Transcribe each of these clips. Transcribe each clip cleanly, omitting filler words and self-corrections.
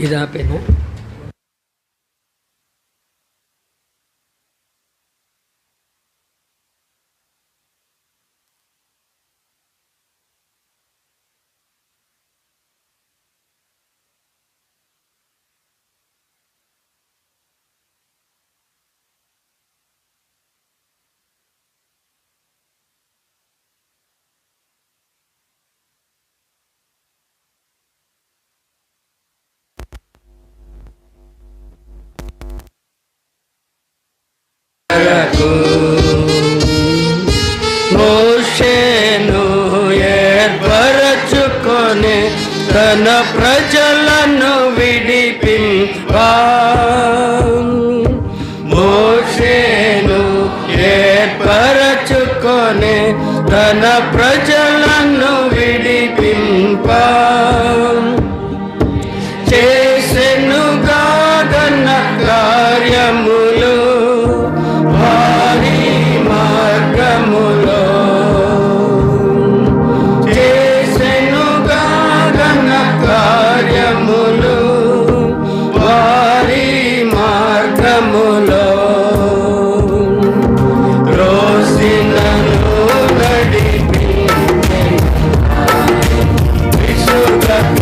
ఇది ఆపేనా? మోషేను ఏర్పరచుకొని తన ప్రజలను విడిపింపా. మోషేను ఏర్పరచుకొని తన ప్రజలను విడిపింపా. చేసెనుగా ఘన కార్యములు వారి మార్గములో. చేసెనుగా ఘన కార్యములు వారి మార్గములో. రోసినను నడిపించెను విసుగక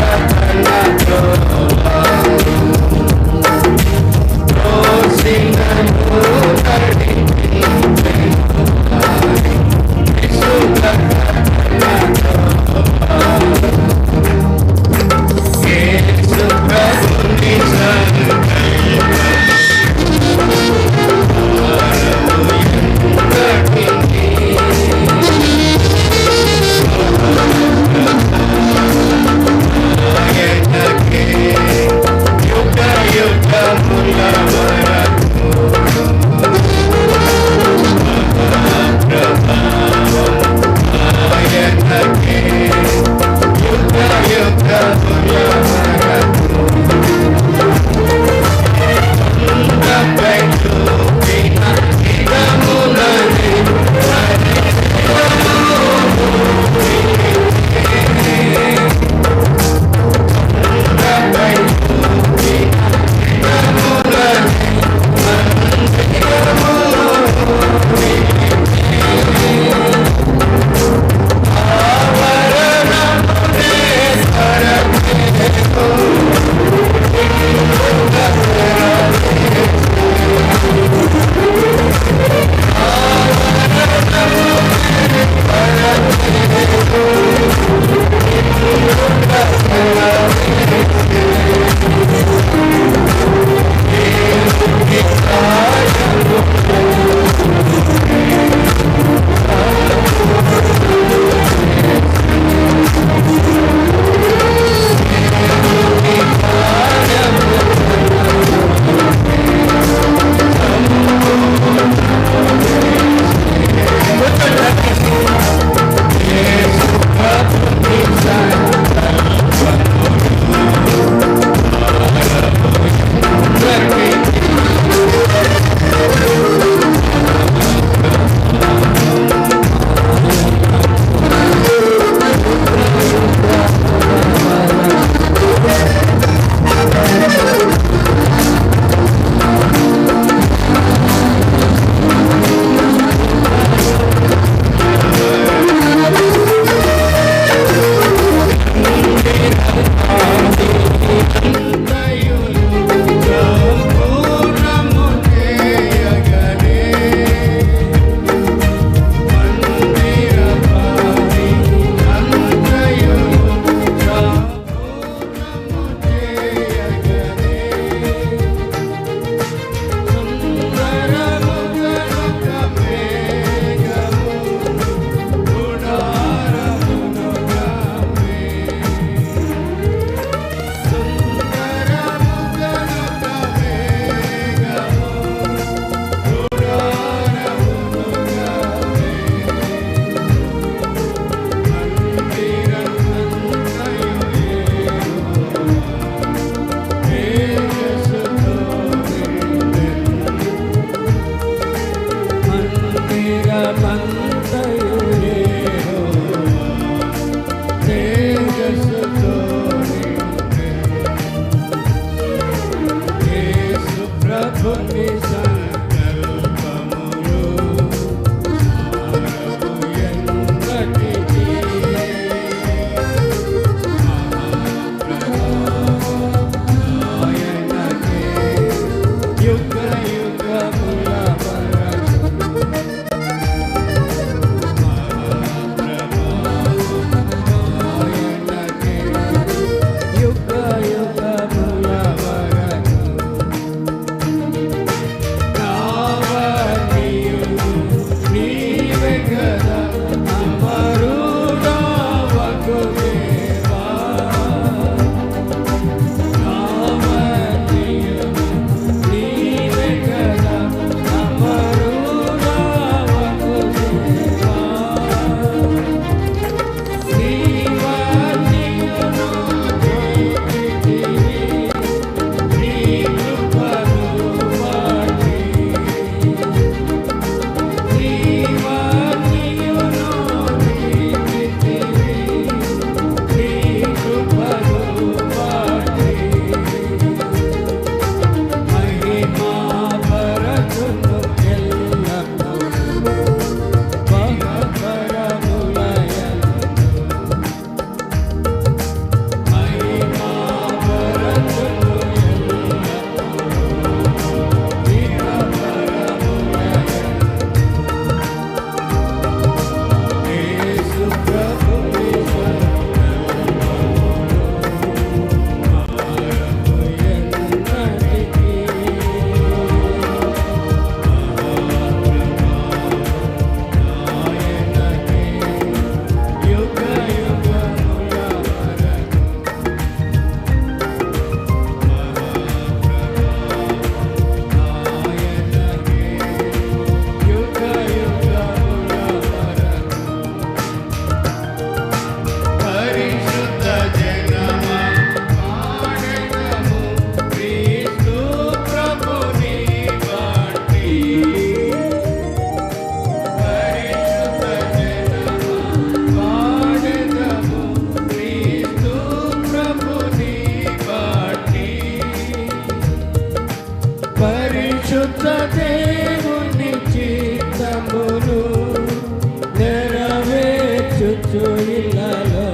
ఇళ్ళలో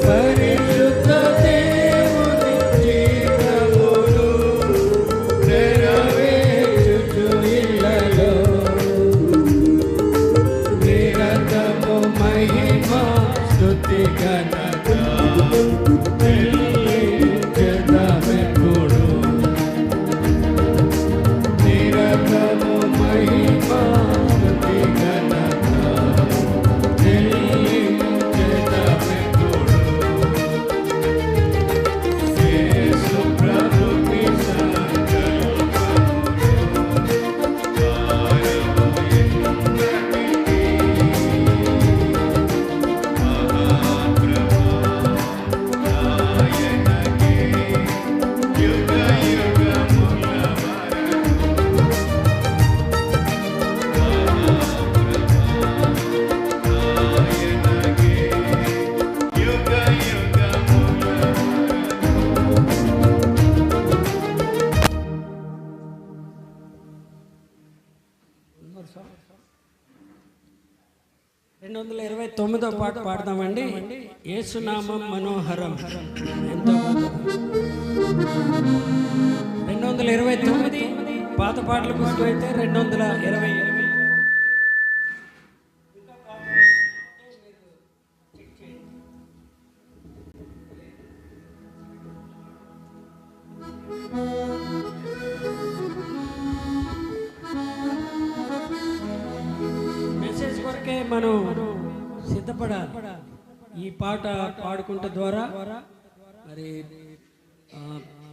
పరిశుద్ధ దేవుని చిత్తములు నెరవేర్చుచు ఇళ్ళలో నిరతము మహిమ స్తుతి ఘనత చెదమెప్పుడు నిరతము మహిమ స్తుతి ఘనత చెదమెప్పుడు యేసు ప్రభుకి తొమ్మిదో పాట పాడదామండి. యేసునామం మనోహరం. ఎంతో 229 పాత పాటల పుస్తకం అయితే 220. మెసేజ్ కొరకే మనం సిద్ధపడాలి. ఈ పాట పాడుకుంట ద్వారా మరి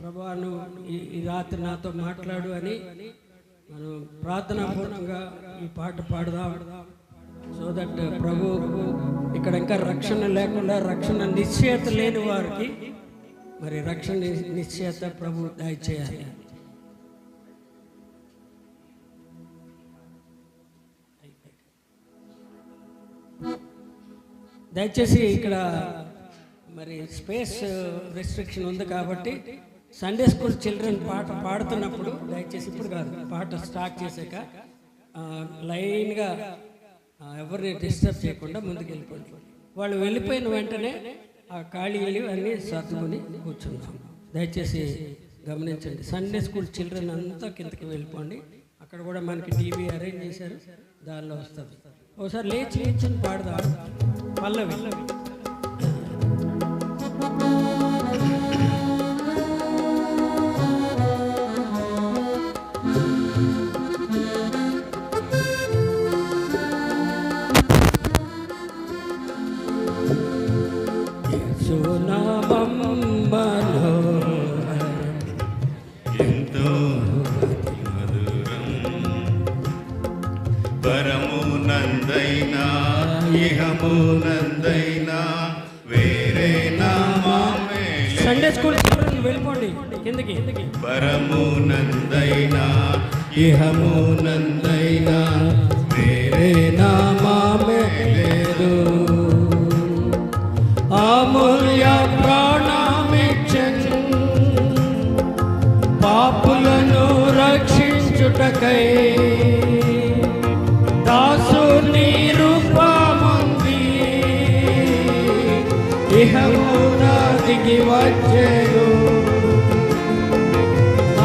ప్రభువాను ఈ రాత్రి నాతో మాట్లాడు అని మనం ప్రార్థనాపూర్వకంగా ఈ పాట పాడదాం. సో దట్ ప్రభు ఇక్కడ ఇంకా రక్షణ లేకుండా, రక్షణ నిశ్చయత లేని వారికి మరి రక్షణ నిశ్చయత ప్రభు దయచేయాలి. దయచేసి ఇక్కడ మరి స్పేస్ రెస్ట్రిక్షన్ ఉంది కాబట్టి సండే స్కూల్ చిల్డ్రన్ పాట పాడుతున్నప్పుడు దయచేసి ఇప్పుడు కాదు, పాట స్టార్ట్ చేశాక లైన్గా ఎవరిని డిస్టర్బ్ చేయకుండా ముందుకు వెళ్ళిపోండి. వాళ్ళు వెళ్ళిపోయిన వెంటనే ఆ ఖాళీలు అన్నీ సర్దుకొని కూర్చుందాం. దయచేసి గమనించండి. సండే స్కూల్ చిల్డ్రన్ అంతా కిందకి వెళ్ళిపోండి. అక్కడ కూడా మనకి టీవీ అరేంజ్ చేశారు, దానిలో వస్తుంది. ఒకసారి లేచి లేచి పాడదాం. పల్లవి యేసునామం మనోహరం ఎంతో మధురం పరమునందైనా ఇహమునందైనా వేరే నామమే సండే స్కూల్ చిల్డ్రన్ వెళ్ళిపోండి కిందకి. పరమునందైనా ఇహమునందైనా వేరే నామమే లేదు. అమూల్య ప్రాణమిచ్చను పాపులను రక్షించుటకై, దాసుని రూపముంది ఇహమున దిగి వచ్చెను.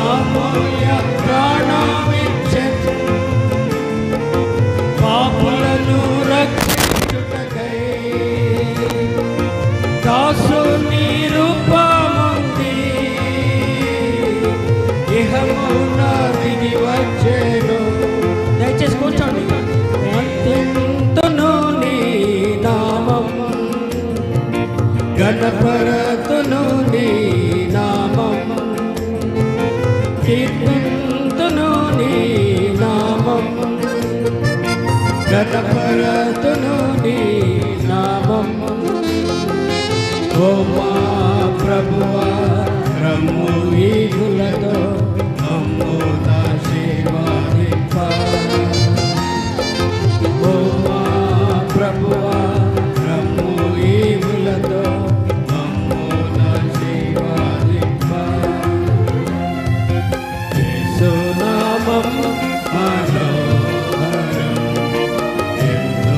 అమూల్య ప్రాణమిచ్చను పాపులను రక్షించుటకై, దాసుని రూపముంది ఇహమున దిగి వచ్చెను. దయచేసి కూర్చోండి. అంతెంతును నీ నామం, గణపరతును నీ నామం, కీర్తింతును నీ నామం, గణపరతును నీ నామం. ఓ మా ప్రభువా రమ్ము ఈగులతో మమ్ము ఆశీర్వదింప. ఓ మా ప్రభువా రమ్ము ఈగులతో మమ్ము ఆశీర్వదింప. యేసునామం మనోహరం ఎంతో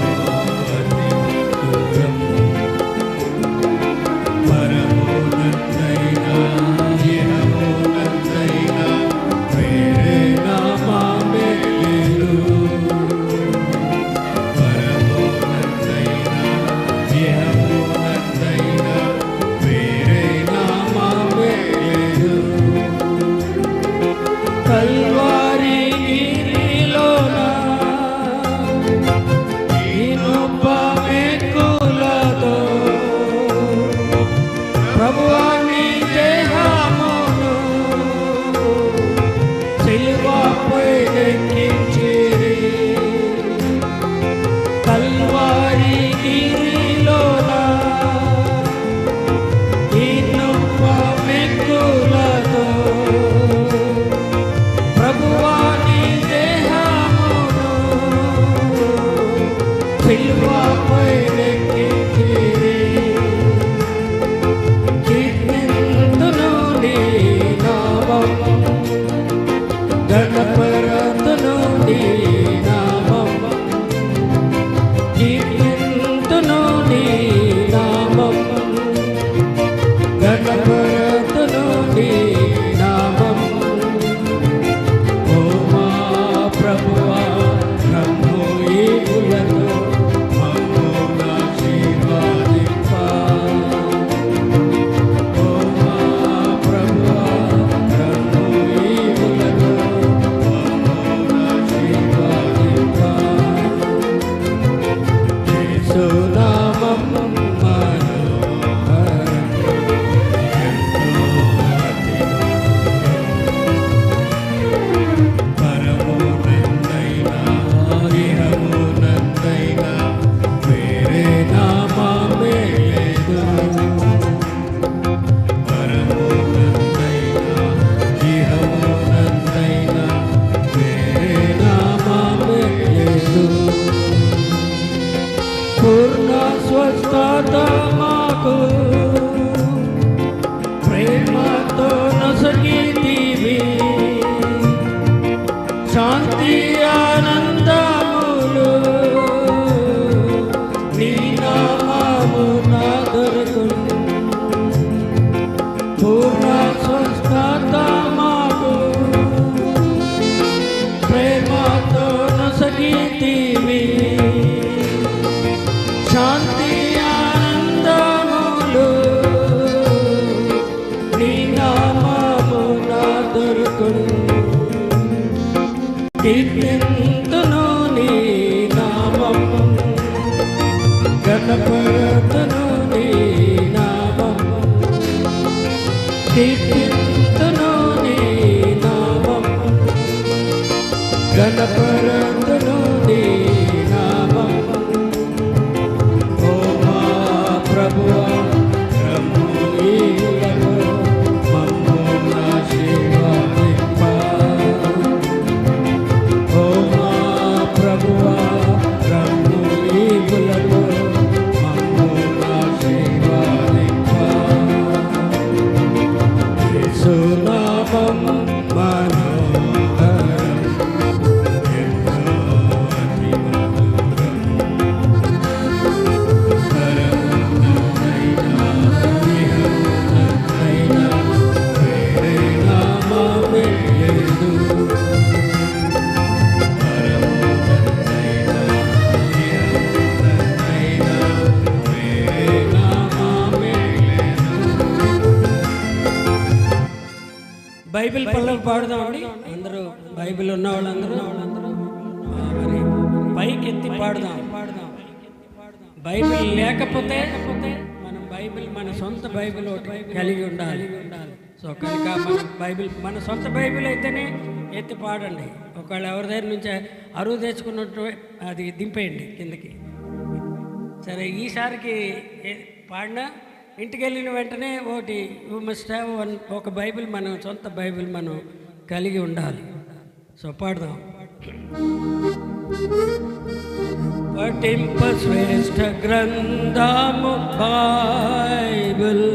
యేసు నామం మనోహరం. పరమునందైనా ఇహమునందైనా వేరే నామమే లేదు. పరమునందైనా ఇహమునందైనా వేరే నామమే లేదు. పూర్ణ స్వస్థత మాకు ప్రేమతో నొసగితివి. శాంతి ఆనందములు నీ నామమున దొరుకును. పూర్ణ స్వస్థత మాకు ప్రేమతో నొసగితివి. శాంతి ఆనందములు నీ నామమున దొరుకును. కీర్తింతును నీ నామం, గణపరతును నీ నామం. కీర్తింతును నీ నామం, గణపరతును నీ నామం. ఓ మా ప్రభువా రమ్ములను మమ్మున ఆశీర్వదింప. ఓ మా ప్రభువా రమ్ములను మమ్మున ఆశీర్వదింప. యేసు నామం మనోహరం. బైబిల్ పల్లవి పాడుదామండి. అందరూ బైబిల్ ఉన్న వాళ్ళందరూ మరి పైకి ఎత్తి పాడుదాం. బైబిల్ లేకపోతే మనం బైబిల్ మన సొంత బైబిల్ ఒకటి కలిగి ఉండాలి. సో కనుక మన సొంత బైబిల్ అయితేనే ఎత్తి పాడండి. ఒకవేళ ఎవరి దగ్గర నుంచి అరువు తెచ్చుకున్నట్టు అది దింపేయండి కిందకి. సరే, ఈసారికి పాడినా ఇంటికి వెళ్ళిన వెంటనే ఒకటి యూ మస్ట్ హ్యావ్ ఒక బైబిల్, మన సొంత బైబిల్ మనం కలిగి ఉండాలి. సో పాడదాం. పఠింప శ్రేష్ఠ గ్రంథము బైబిల్,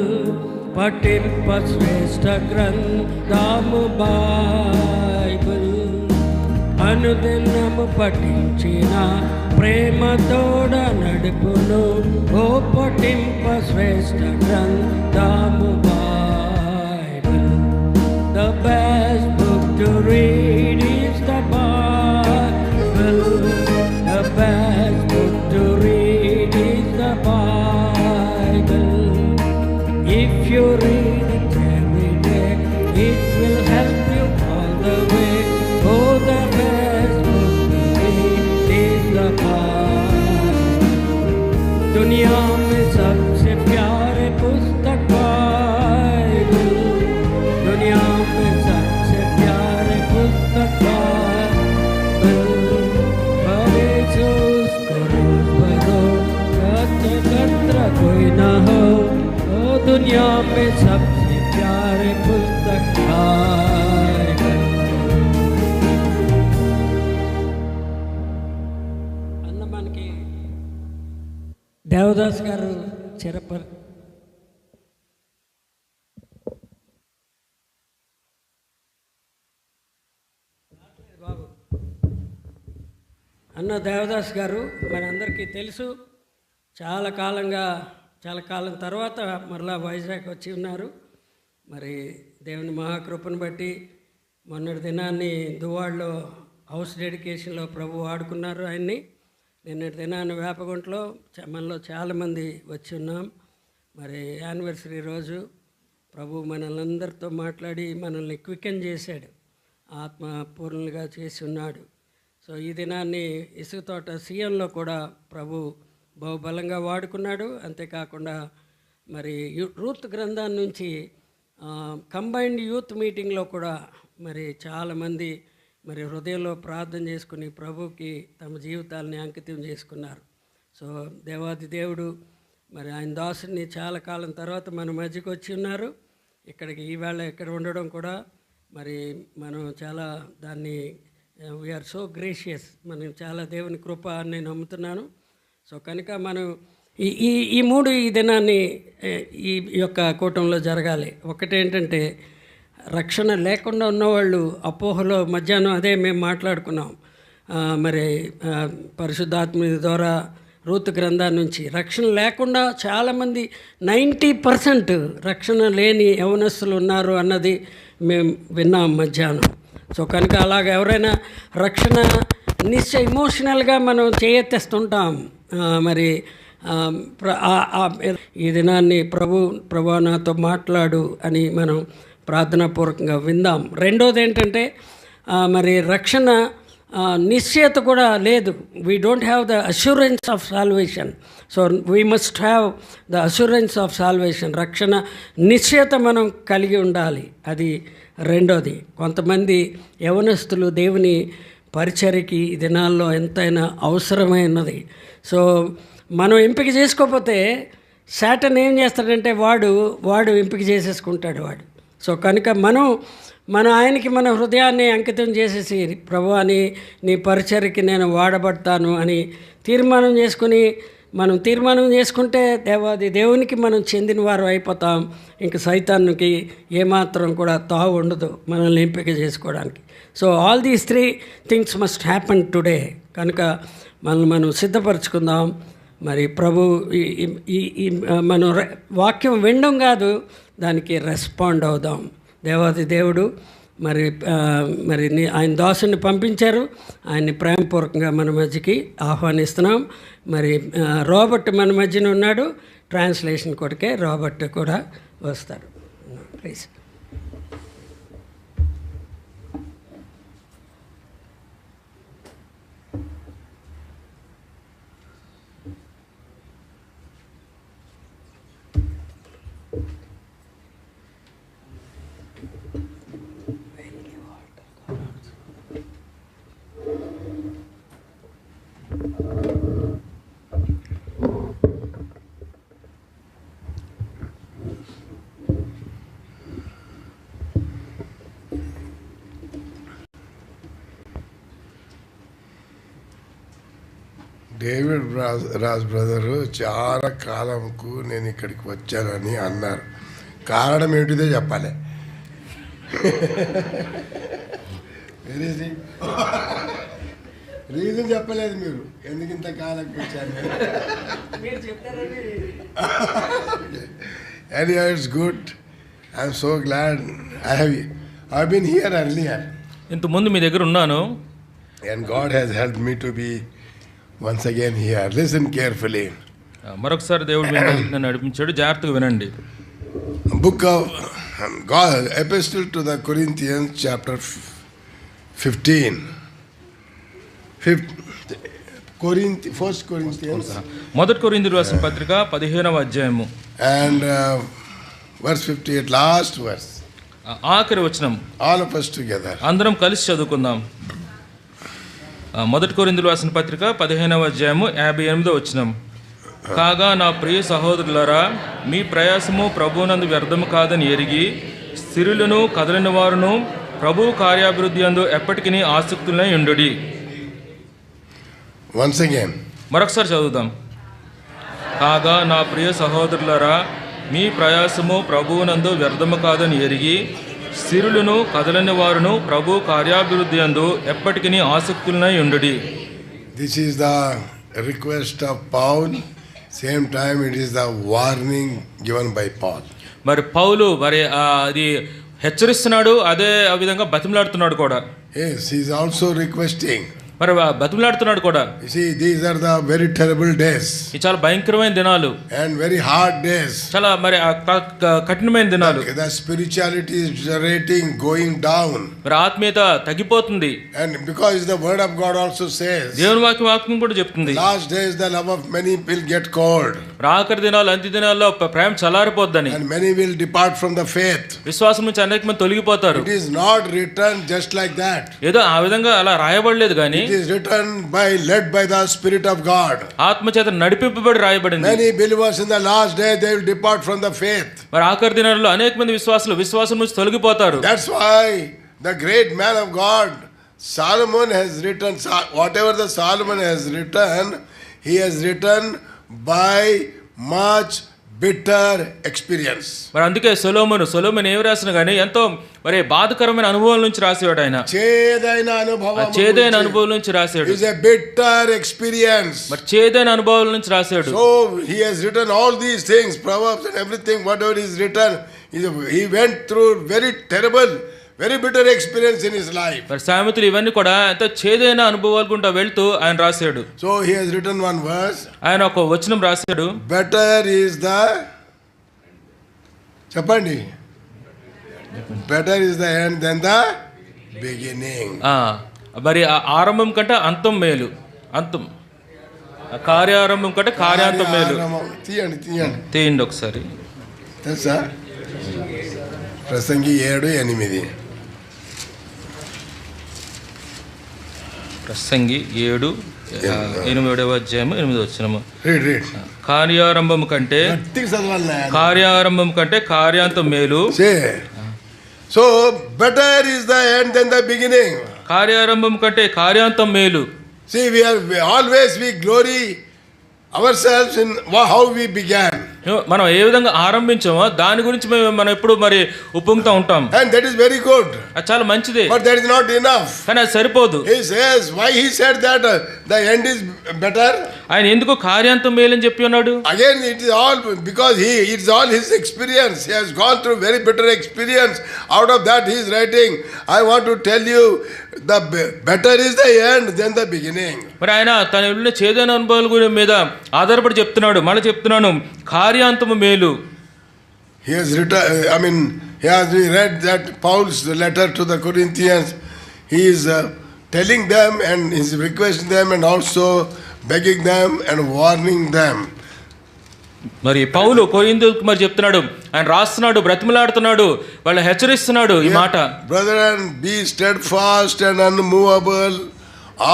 పఠింప శ్రేష్ఠ గ్రంథము బైబిల్. అనుదినము పఠించిన ప్రేమతోడ నడుపును. ఓ పఠింప శ్రేష్ఠ గ్రంథము Bible. The best book to read is the Bible. The best book to read is the Bible. If you read it every day, it will help you all the way. Oh, the best book to read is the Bible. दुनिया में सबसे प्यारे पुस्तक Bible, दुनिया में सबसे प्यारे पुस्तक बाइबल. पढ़े जो उसको रोज पढ़ो, कत्र कोई ना हो. ओ दुनिया में सबसे प्यारे पुस्तक बाइबल. అన్న మనకి దేవదాస్ గారు చిరపర్ అన్న దేవదాస్ గారు మనందరికీ తెలుసు. చాలా కాలం తర్వాత మరలా వైజాగ్ వచ్చి ఉన్నారు. మరి దేవుని మహాకృపను బట్టి మొన్నటి దినాన్ని దువ్వాడలో హౌస్ డెడికేషన్లో ప్రభు వాడుకున్నారు ఆయన్ని. నిన్నటి దినాన్ని వేపగుంటలో మనలో చాలామంది వచ్చి ఉన్నాం. మరి యానివర్సరీ రోజు ప్రభు మనల్ని అందరితో మాట్లాడి మనల్ని క్వికెన్ చేశాడు, ఆత్మ పూర్ణులుగా చేసి ఉన్నాడు. సో ఈ దినాన్ని ఇసుక తోట సీఎంలో కూడా ప్రభు బహుబలంగా వాడుకున్నాడు. అంతేకాకుండా మరి రూత్ గ్రంథాన్ని నుంచి కంబైన్డ్ యూత్ మీటింగ్లో కూడా మరి చాలామంది మరి హృదయంలో ప్రార్థన చేసుకుని ప్రభుకి తమ జీవితాలని అంకితం చేసుకున్నారు. సో దేవాది దేవుడు మరి ఆయన దాసుని చాలా కాలం తర్వాత మన మధ్యకి వచ్చి ఉన్నారు. ఇక్కడికి ఈవేళ ఇక్కడ ఉండడం కూడా మరి మనం చాలా దాన్ని వీఆర్ సో గ్రేషియస్, మనం చాలా దేవుని కృప అని నేను నమ్ముతున్నాను. సో కనుక మనం ఈ మూడు ఈ దినాన్ని ఈ యొక్క కూటంలో జరగాలి. ఒకటేంటంటే రక్షణ లేకుండా ఉన్నవాళ్ళు అపోహలో మధ్యాహ్నం అదే మేము మాట్లాడుకున్నాం. మరి పరిశుద్ధాత్మ ద్వారా రూతు గ్రంథాన్ని నుంచి రక్షణ లేకుండా చాలామంది 90% రక్షణ లేని యవనస్తులు ఉన్నారు అన్నది మేము విన్నాం మధ్యాహ్నం. సో కనుక అలాగ ఎవరైనా రక్షణ ఇమోషనల్గా మనం చేయెత్తేస్తుంటాం. మరి ఈ దినాన్ని ప్రభు నాతో మాట్లాడు అని మనం ప్రార్థనాపూర్వకంగా విందాం. రెండోది ఏంటంటే మరి రక్షణ నిశ్చయత కూడా లేదు. We don't have the assurance of salvation. So we must have the assurance of salvation. రక్షణ నిశ్చయత మనం కలిగి ఉండాలి. అది రెండోది. కొంతమంది యవనస్తులు దేవుని పరిచర్యకి ఈ దినాల్లో ఎంతైనా అవసరమైనది. సో మనం ఎంపిక చేసుకోకపోతే శాటన్ ఏం చేస్తాడంటే వాడు ఎంపిక చేసేసుకుంటాడు వాడు. సో కనుక మన ఆయనకి మన హృదయాన్ని అంకితం చేసేసి ప్రభువా నీ పరిచర్యకి నేను వాడబడతాను అని మనం తీర్మానం చేసుకుంటే దేవునికి మనం చెందిన వారు అయిపోతాం. ఇంక సైతానికి ఏమాత్రం కూడా తావు ఉండదు మనల్ని ఎంపిక చేసుకోవడానికి. So all these 3 things must happen today. కనుక మనం సిద్ధపరచుకుందాం. మరి ప్రభు మన వాక్యం వినడం కాదు, దానికి రెస్పాండ్ అవుదాం. దేవుడు మరి ఆయన దాసుని పంపించారు. ఆయన్ని ప్రేమపూర్వకంగా మన మధ్యకి ఆహ్వానిస్తున్నాం. మరి రాబర్ట్ మన మధ్యన ఉన్నాడు. ట్రాన్స్లేషన్ కొరకే రాబర్ట్ కూడా వస్తాడు. ప్లీజ్. డేవిడ్ రాజ్ బ్రదరు చాలా కాలంకు నేను ఇక్కడికి వచ్చానని అన్నారు. కారణం ఏమిటిదో చెప్పాలి. రీజన్ చెప్పలేదు మీరు, ఎందుకు ఇంత కాలంకి వచ్చాను. Anyhow, it's good. I'm so glad I've been here earlier. ఇంతకుముందు మీ దగ్గర ఉన్నాను. And God has helped me to be once again here. Listen carefully. మరొకసారి దేవుడు నన్ను నడిపించాడు. జాగ్రత్తగా వినండి. Book of God, Epistle to the Corinthians, chapter 15. 1 Corinthians. మొదటి కొరింథీయులకు రాసిన పత్రిక 15వ అధ్యాయము. And verse 58, last verse. ఆఖరి వచనం. All of us together. అందరం కలిసి చదువుకుందాం. మొదటి కొరింథీయులకు రాసిన పత్రిక 15వ అధ్యాయము 58వ వచనం. కాగా నా ప్రియ సహోదరులారా, మీ ప్రయాసము ప్రభువునందు వ్యర్థము కాదని ఎరిగి స్థిరులను కదలిన వారును ప్రభు కార్యాభివృద్ధి యందు ఎప్పటికీ ఆసక్తులై ఉండుడి. Once again. మరొకసారి చదువుదాం. కాగా నా ప్రియ సహోదరులారా, మీ ప్రయాసము ప్రభువునందు వ్యర్థము కాదని ఎరిగి స్థిరులను కదలని వారును ప్రభు కార్యాభివృద్ధి యందు ఎప్పటికీ ఆసక్తులై ఉండుడి. This is the request of Paul. Same time it is the warning given by Paul. మరి పౌలు అది హెచ్చరిస్తున్నాడు, అదే ఆ విధంగా బతిమలాడుతున్నాడు కూడా. Yes, he is also requesting. మరి బతిమలాడుతున్నాడు కూడా. You see, these are the very terrible days ఇది చాలా భయంకరమైన దినాలు, and very hard days. చాలా మరి కఠినమైన దినాలు. The spirituality is deteriorating, going down. మరి ఆత్మీయత తగ్గిపోతుంది. And because the word of God also says, దేవుని వాక్యం కూడా చెప్తుంది, last days the love of many will get cold. ఆఖరి దినాలు అంత్య దినాల్లో ప్రేమ చల్లారిపోద్దని, And many will depart from the faith. విశ్వాసం నుంచి అనేక మంది తొలగిపోతారు. It is not written just like that. ఏదో ఆ విధంగా అలా రాయబడలేదు కానీ It is written led by the Spirit of God. ఆత్మ చేత నడిపింపబడి రాయబడింది. Many believers in the last day they will depart from the faith. మరి ఆఖరి దినాల్లో అనేక మంది విశ్వాసం నుంచి తొలగిపోతారు. That's why the great man of God Solomon has written, whatever the Solomon has written, he has written by much bitter experience. మరి అందుకే సొలొమోను ఏమి రాసిన కానీ ఎంతో మరి బాధకరమైన అనుభవాల నుంచి రాసేవాడు ఆయన. చేదైన అనుభవం, చేదైన అనుభవం నుంచి రాశాడు. is a bitter experience. మరి చేదైన అనుభవాల నుంచి రాశాడు. So he has written all these things, Proverbs and everything, whatever is written, he went through very terrible, very bitter experience in his life. మరి సామెతలు ఇవన్నీ కూడా ఎంతో చేదైన అనుభవాలు గుండా వెళ్తూ ఆయన రాశాడు. So he has written one verse. ఆయన ఒక వచనం రాశాడు. Better is the, చెప్పండి, better is the end than the beginning. మరి ఆరంభం కంటే అంతం మేలు. అంతం కార్యారంభం కంటే కార్యాంతం మేలు. తీయండి తీయండి ఒకసారి. తెలుసా? ప్రసంగి 7:8. ప్రసంగి 7:8 అధ్యాయము 8వ వచనము. రీడ్. కార్యారంభం కంటే కార్యాంతం మేలు. So better is the end then the beginning. కార్యారంభం కంటే కార్యాంతం మేలు. See, we always glory ourselves in how we began. మనం ఏ విధంగా ఆరంభించామో దాని గురించి మనం ఎప్పుడు మరి ఉప్పొంగుతూ ఉంటాం. And that is very good. అది చాలా మంచిదే. But that is not enough. కానీ అది సరిపోదు. He says, why he said that the end is better? ఆయన ఎందుకు కార్యాంతం మేలని చెప్పి ఉన్నాడు? Again, it is all because it's all his experience. He has gone through very bitter experience. Out of that he is writing, I want to tell you, the better is the end than the beginning. మరి ఆయన తన ఉన్న చేదైన అనుభవాల మీద ఆధారపడి చెప్తున్నాడు. మళ్ళీ చెప్తున్నాను, కార్యాంతము మేలు. He has written, we read that Paul's letter to the Corinthians. He is telling them and he is requesting them and also begging them and warning them. మరి పౌలు కొరింథీయులకు మరి చెప్తున్నాడు, ఆయన రాస్తున్నాడు, బ్రతిమలాడుతున్నాడు, వాళ్ళు హెచ్చరిస్తున్నాడు ఈ మాట. Brethren, be steadfast and unmovable,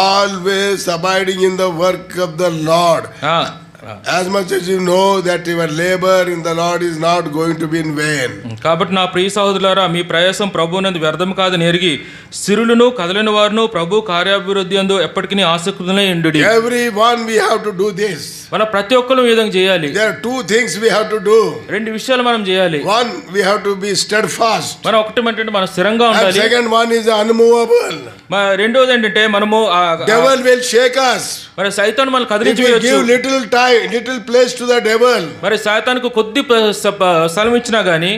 always abiding in the work of the Lord. As much as you know that your labor in the Lord is not going to be in vain. కాబట్టి నా ప్రియ సహోదరులారా, మీ ప్రయాసం ప్రభువునందు వ్యర్థం కాదని ఎరిగి సిరులను కదలని వారును ప్రభు కార్యాభివృద్ధి యందు ఎప్పటికీ ఆసక్తులై ఉండుడి. Everyone we have to do this. మనం ప్రతి ఒక్కరు ఈ విధంగా చేయాలి. There are two things we have to do. రెండు విషయాలు మనం చేయాలి. One, we have to be steadfast. మనం ఒకటి ఏంటంటే మనం స్థిరంగా ఉండాలి. And second one is unmovable. రెండోది ఏంటంటే మనము devil will shake us. మరి సైతాను మనల్ని If we కదిలించవచ్చు. give little place to the devil, మరి సైతానుకు కొద్ది స్థలం ఇచ్చినా గానీ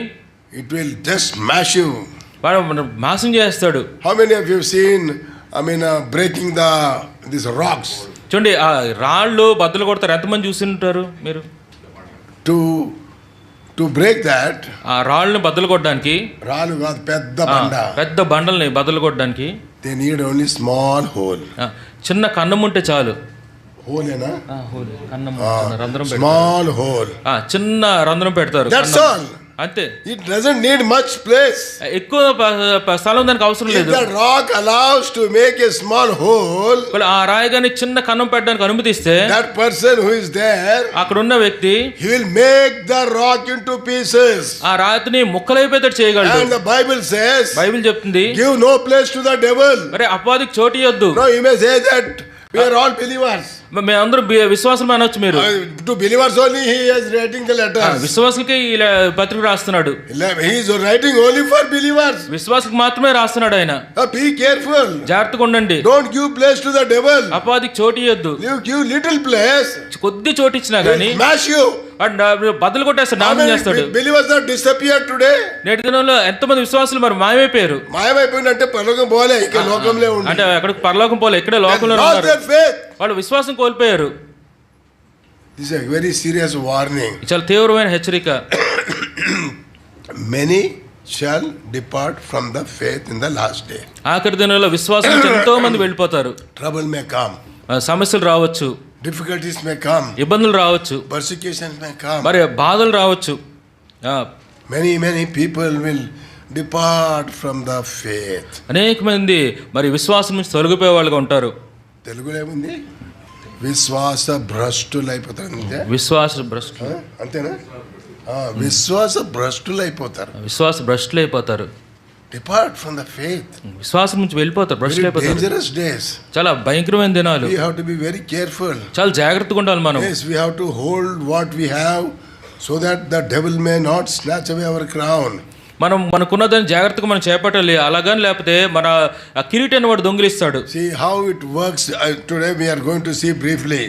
it will just smash you. వాడు నాశనం చేస్తాడు. How many of you have seen breaking these rocks? చూడండి, ఆ రాళ్ళు బద్దలు కొడతారు. ఎంతమంది చూసి ఉంటారు మీరు? To break that, ఆ రాళ్ళని బద్దలు కొట్టడానికి, రాళ్ళు కాదు, పెద్ద బండల్ని బద్దలు కొట్టడానికి they need only small hole. చిన్న కన్నం ఉంటే చాలు. Hole ఏనా? కన్నం, రంధ్రం పెడతారు. Small hole. చిన్న రంధ్రం పెడతారు. That's all. అంతే. It doesn't need much place. ఎక్కువ స్థలం దానికి అవసరం If లేదు. the rock allows to make a small hole, ఆ రాయి గాని చిన్న కన్నం పెట్టడానికి అనుమతిస్తే, that person who is there, అక్కడ ఉన్న వ్యక్తి he will make the rock into pieces. ఆ రాతిని ముక్కలైపోయేటట్టు చేయగలడు. And the Bible says, Bible చెప్తుంది, give no place to the devil. మరి అపవాదికి చోటు ఇవ్వద్దు. No, you may say that we are all believers. మేమందరూ విశ్వాసం అనొచ్చు మీరు. To believers only he is writing the letters. విశ్వాసులకి ఇలా పత్రిక రాస్తున్నాడు. He is writing only for believers. విశ్వాసులకు మాత్రమే రాస్తున్నాడు ఆయన. Be careful. జాగ్రత్తగా ఉండండి. Don't give place to the devil. అపవాదికి చోటు ఇవ్వద్దు. You give little place, కొద్ది చోటు ఇచ్చినా గానీ smash you. బదులు కొట్టేస్తాడు, How నాశనం many చేస్తాడు. believers have disappeared today? నేటి దినంలో ఎంతమంది విశ్వాసులు మరి మాయమైపోయారు. మాయమైపోయిందంటే పరలోకం పోలే, ఇక లోకంలో ఉంది. అంటే ఎక్కడికి పరలోకం పోలే, ఇక్కడే లోకంలో Lost ఉన్నారు. their faith. వాళ్ళు విశ్వాసం కోల్పోయారు. This is a very serious warning. చాలా తీవ్రమైన హెచ్చరిక. Many shall depart from the faith in the last day. ఆఖరి దినంలో విశ్వాసం నుంచి ఎంతో మంది వెళ్ళిపోతారు. Trouble may come. సమస్యలు రావచ్చు, Difficulties may come. ఇబ్బందులు రావచ్చు, Persecutions may come. మరి బాధలు రావచ్చు. Many people will depart from the faith. అనేక మంది మరి విశ్వాసం నుంచి తొలగిపోయే వాళ్ళుగా ఉంటారు. తెలుగులో ఏముంది? విశ్వాస భ్రష్టులు అయిపోతారు. విశ్వాస భ్రష్టు, అంతేనా? విశ్వాస భ్రష్టులు అయిపోతారు. విశ్వాస భ్రష్టులు అయిపోతారు. Depart from the faith. విశ్వాసం నుంచి వెళ్ళిపోతారు, భ్రష్టులు Very అయిపోతారు. dangerous days. చాలా భయంకరమైన దినాలు. We have to be very careful. చాలా జాగ్రత్తగా ఉండాలి మనం. Yes, we have to hold what we have so that the devil may not snatch away our crown. మనం మనకున్నదాన్ని జాగ్రత్తగా మనం చేపట్టాలి. అలాగని లేకపోతే మన కిరీటాన్ని వాడు దొంగిలిస్తాడు. See how it works. Today we are going to see briefly.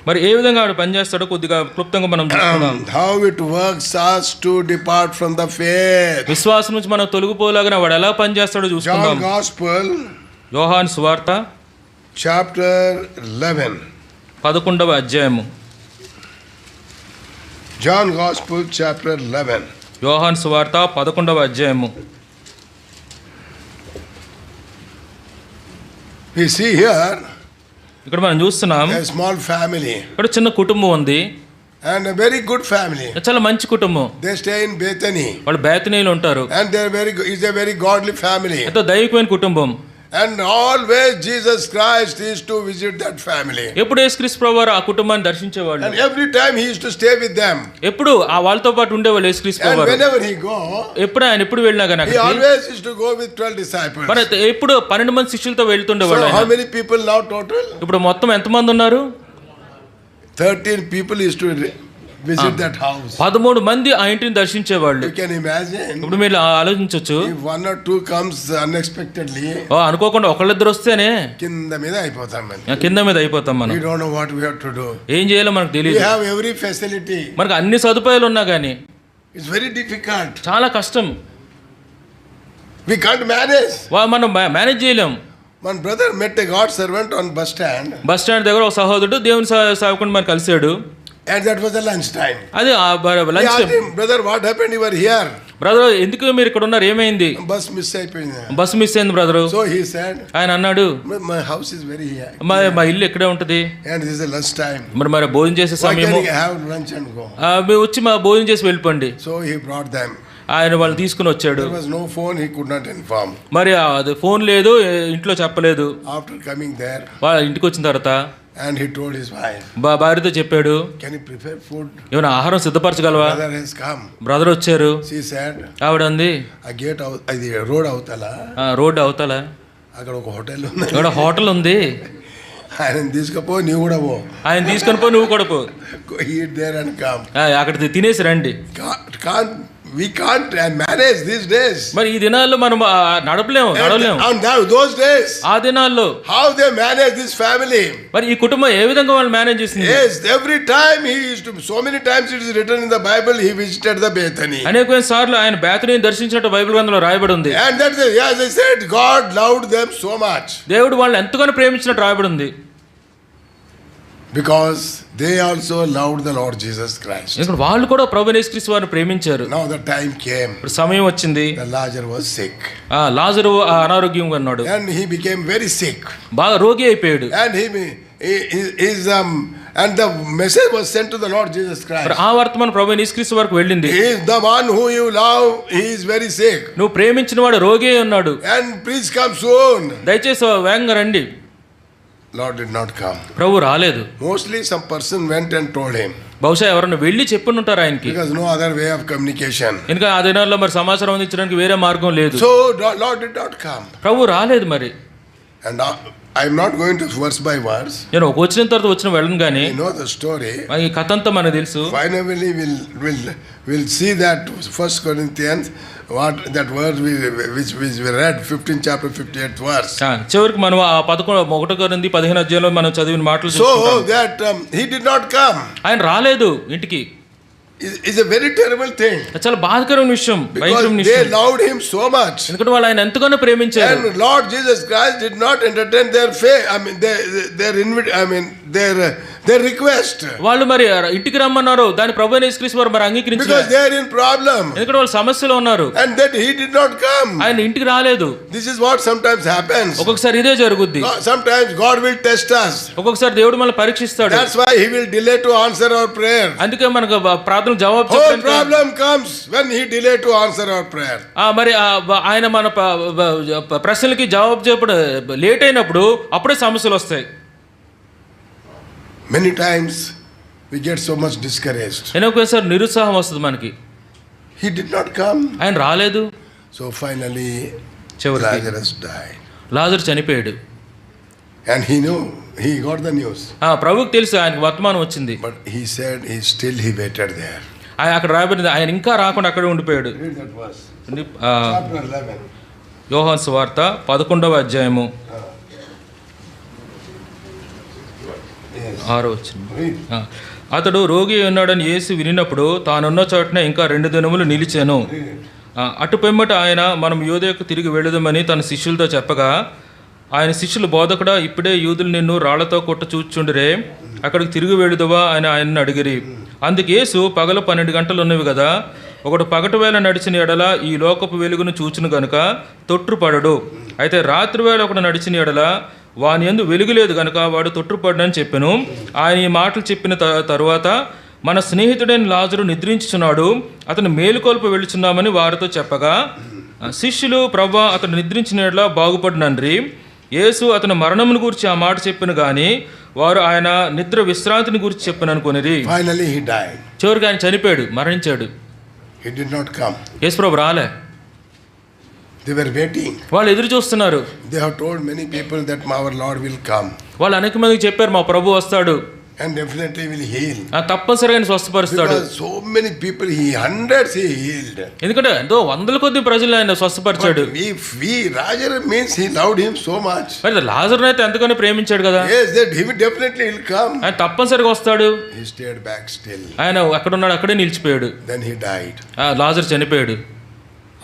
మరి ఏ విధంగా వాడు పనిచేస్తాడో కొద్దిగా క్లుప్తంగా మనం చూస్తున్నాం. How it works us to depart from the faith. విశ్వాసం నుంచి మనం తొలగిపోలాగా వాడు ఎలా పనిచేస్తాడో చూసుకుందాం. John Gospel, యోహాను సువార్త chapter 11. 11వ అధ్యాయము. John Gospel, chapter 11. యోహాను సువార్త 11వ అధ్యాయము. We see here ఇక్కడ మనం చూస్తున్నాం, a small family ఇక్కడ చిన్న కుటుంబం ఉంది, and a very good family. చాలా మంచి కుటుంబం. They stay in Bethany, వాళ్ళు బేతనీయులు ఉంటారు. and they are it's a very godly family. ఎంతో దైవికమైన కుటుంబం. And always Jesus Christ used to visit that family. ఎప్పుడు యేసుక్రీస్తు ప్రభువారు ఆ కుటుంబాన్ని దర్శించేవాళ్ళు. And every time he used to stay with them. ఎప్పుడు ఆ వాళ్ళతో పాటు ఉండేవాళ్ళు యేసుక్రీస్తు And ప్రభువారు. whenever he go, ఎప్పుడు ఆయన ఎప్పుడు వెళ్ళినా కానీ he always used to go with 12 disciples. మరి ఎప్పుడు 12 మంది శిష్యులతో వెళ్తుండేవాళ్ళు So how ఆయన. many people now total? ఇప్పుడు మొత్తం ఎంతమంది ఉన్నారు? 13 people used to visit that house. 13 మంది ఆ ఇంటిని దర్శించేవాళ్ళు. You can imagine ఇప్పుడు మీరు ఆలోచించవచ్చు, if one or two comes unexpectedly, అనుకోకుండా ఒకళ్ళిద్దరు వస్తేనే కింద మీద అయిపోతాం మనం. కింద మీద అయిపోతాం మనం. We don't know what we have to do. ఏం చేయాలో మనకు We తెలియదు. have every facility. మనకు అన్ని సదుపాయాలు ఉన్నా కానీ It's very difficult. చాలా కష్టం. We can't manage. మనం మేనేజ్ చేయలేం. One brother met a God servant on bus stand, bus stand దగ్గర ఒక సహోదరుడు దేవుని సేవకుడు మరి కలిశాడు. and that was the lunch time. అది He lunch asked him, brother, what happened? You were here. Brother ఎందుకు మీరు ఇక్కడ ఉన్నారు, ఏమైంది? Bus miss అయిపోయింది. బస్సు మిస్ అయింది బ్రదర్. So he said, ఆయన అన్నాడు, my house is very here, మా ఇల్లు ఎక్కడే ఉంటది, and this is the lunch time. మరి భోజనం చేసే Why సమయము, can he have lunch and go? మీరు వచ్చి మా భోజనం చేసి వెళ్ళిపోండి. So he brought them. ఆయన వాళ్ళు తీసుకుని వచ్చాడు. There was no phone, he could not inform. మరి అది ఫోన్ లేదు, ఇంట్లో చెప్పలేదు. After coming there, వాళ్ళ ఇంటికి వచ్చిన తర్వాత and he told his wife, భార్యతో చెప్పాడు, can you prepare food? ఏమైనా ఆహారం సిద్ధపరచగలవా? Brother has come. బ్రదర్ వచ్చారు. She said, ఆవిడ ఉంది, ఆ గేట్ అది రోడ్ అవతల రోడ్డు అవతల అక్కడ ఒక హోటల్ ఉంది, ఇక్కడ హోటల్ ఉంది, ఆయన తీసుకపో, నీవు కూడా పో. ఆయన తీసుకొని పో, నువ్వు కూడా పో, Go eat there and come. అక్కడ తినేసి రండి. We can't manage these days. మరి ఈ దినాల్లో మనం నడవలేము. And those days, ఆ దినాల్లో how they manage this family. మరి ఈ కుటుంబం ఏ విధంగా వాళ్ళు మేనేజ్ చేసింది? Yes, every time he used to, so many times it is written in the Bible, he visited the Bethany. అనేక సార్లు ఆయన బేతనీని దర్శించినట్టు బైబిల్ గ్రంథంలో రాయబడి ఉంది. And that's as I said, God loved them so much. దేవుడు వాళ్ళని ఎంతగానో ప్రేమించినట్టు రాయబడి ఉంది. Because they also loved the Lord Jesus Christ. ఎందుకంటే వాళ్ళు కూడా ప్రభువైన యేసుక్రీస్తు వారిని ప్రేమించారు. Now the time came. ఇప్పుడు సమయం వచ్చింది. The Lazarus was sick. లాజరు అనారోగ్యంగా ఉన్నాడు. And he became very sick. బాగా రోగి అయిపోయాడు. And the message was sent to the Lord Jesus Christ. ఆ వర్తమానం ప్రభువైన యేసుక్రీస్తు వరకు వెళ్ళింది. He is the one who you love, he is very sick. నువ్వు ప్రేమించిన వాడు రోగి అయి ఉన్నాడు. And please come soon. దయచేసి వేగంగా రండి. Lord did not come. ప్రభు రాలేదు. Mostly some person went and told him. బహుశా ఎవరైనా వెళ్ళి చెప్పుంటారు ఆయనకి. Because no other way of communication. ఇంకా ఆ దినాల్లో మరి సమాచారం అందించడానికి వేరే మార్గం లేదు. So Lord did not come. ప్రభు రాలేదు మరి. And I am not going to verse by verse. నేను ఒక వచ్చిన తర్వాత వచ్చిన వెళ్ళను కానీ You know the story. ఈ కథ అంతా మనకు తెలుసు. Finally we'll see that 1 Corinthians, what that verse which we read, 15th chapter 58th verse. చివరికి మనం ఆ 1 కొరింథీ 15 అధ్యాయంలో మనం చదివిన మాటలు So that he did not come. ఆయన రాలేదు ఇంటికి. is a very terrible thing. చాలా బాధాకరమైన విషయం, Because భయంకరమైన they విషయం. loved him so much. ఎందుకంటే వాళ్ళు ఆయన ఎంతగానో ప్రేమించారు. And Lord Jesus Christ did not entertain their faith. I mean, their request. వాళ్ళు మరి ఇంటికి రమ్మన్నారు, దాని ప్రభువైన యేసుక్రీస్తు వారు మరి అంగీకరించారు. Because they are in problem. ఎందుకంటే వాళ్ళు సమస్యలో ఉన్నారు. And that he did not come. ఆయన ఇంటికి రాలేదు. This is what sometimes happens. ఒక్కొక్కసారి ఇదే జరుగుద్ది. Sometimes God will test us. ఒక్కొక్కసారి దేవుడు మనల్ని పరీక్షిస్తాడు. That's why he will delay to answer our prayer. అందుకే మనకు ప్రార్థన జవాబు Whole చెప్పడానికి problem comes when he delay to answer our prayer. మరి ఆయన మన ప్రశ్నలకి జవాబు చెప్పడం లేట్ అయినప్పుడు అప్పుడే సమస్యలు వస్తాయి. Many times we get so much discouraged. ఒకేసారి నిరుత్సాహం వస్తుంది మనకి. He did not come. ఆయన రాలేదు. So finally చివరికి Lazarus died. లాజరు చనిపోయాడు. And he knew, he got the news. ప్రభువుకి తెలుసు, ఆయనకు వర్తమానం వచ్చింది. But he said he waited there. ఆయన అక్కడ రాబడింది, ఆయన ఇంకా రాకుండా అక్కడే ఉండిపోయాడు. Read that verse. Chapter 11. యోహాను సువార్త 11వ అధ్యాయము 6వ వచనం. Read. అతడు రోగి ఉన్నాడని యేసు వినినప్పుడు తానున్న చోటనే ఇంకా 2 దినములు నిలిచాను. అటు పిమ్మట ఆయన మనం యూదేకు తిరిగి వెళుదామని తన శిష్యులతో చెప్పగా ఆయన శిష్యులు, బోధకుడా, ఇప్పుడే యూదులు నిన్ను రాళ్లతో కొట్ట చూచుచుండిరే, అక్కడికి తిరిగి వెళుదువా అని ఆయనను అడిగిరి. అందుకు యేసు, పగలు 12 గంటలు ఉన్నవి కదా, ఒకడు పగటి వేళ నడిచిన ఎడల ఈ లోకపు వెలుగును చూచును గనుక తొట్టుపడడు. అయితే రాత్రి వేళ ఒకడు నడిచిన ఎడల వాని యందు వెలుగు లేదు గనుక వాడు తొట్టుపడనని చెప్పెను. ఆయన ఈ మాటలు చెప్పిన తరువాత, మన స్నేహితుడైన లాజరు నిద్రించుచున్నాడు, అతను మేలుకొల్ప వెళుచున్నామని వారితో చెప్పగా శిష్యులు, ప్రభువా, అతను నిద్రించిన ఎడల బాగుపడినండ్రి. యేసు అతను మరణమును గురించి ఆ మాట చెప్పిన గాని వారు ఆయన నిద్ర విశ్రాంతిని గురించి చెప్పిన అనుకునేది. Finally he died. చివరికి ఆయన చనిపోయాడు, మరణించాడు. He did not come. యేసు ప్రభు రాలే. They were waiting. వాళ్ళు ఎదురు చూస్తున్నారు. They have told many people that our Lord will come. వాళ్ళు అనేక మందికి చెప్పారు, మా ప్రభు వస్తాడు, And definitely will heal. తప్పనిసరిగా స్వస్థపరుస్తాడు. Because so many people, hundreds he healed. ఎందుకంటే ఎంతో వందల కొద్ది ప్రజలు ఆయన స్వస్థపరిచాడు. Lazarus means he loved him so much. మరి లాజరును అయితే ఎంతగానో ప్రేమించాడు కదా. Yes, that he will definitely will come. ఆయన తప్పనిసరిగా వస్తాడు. He stayed back still. ఆయన అక్కడ ఉన్నాడు, అక్కడే నిలిచిపోయాడు. Then he died. లాజరు చనిపోయాడు.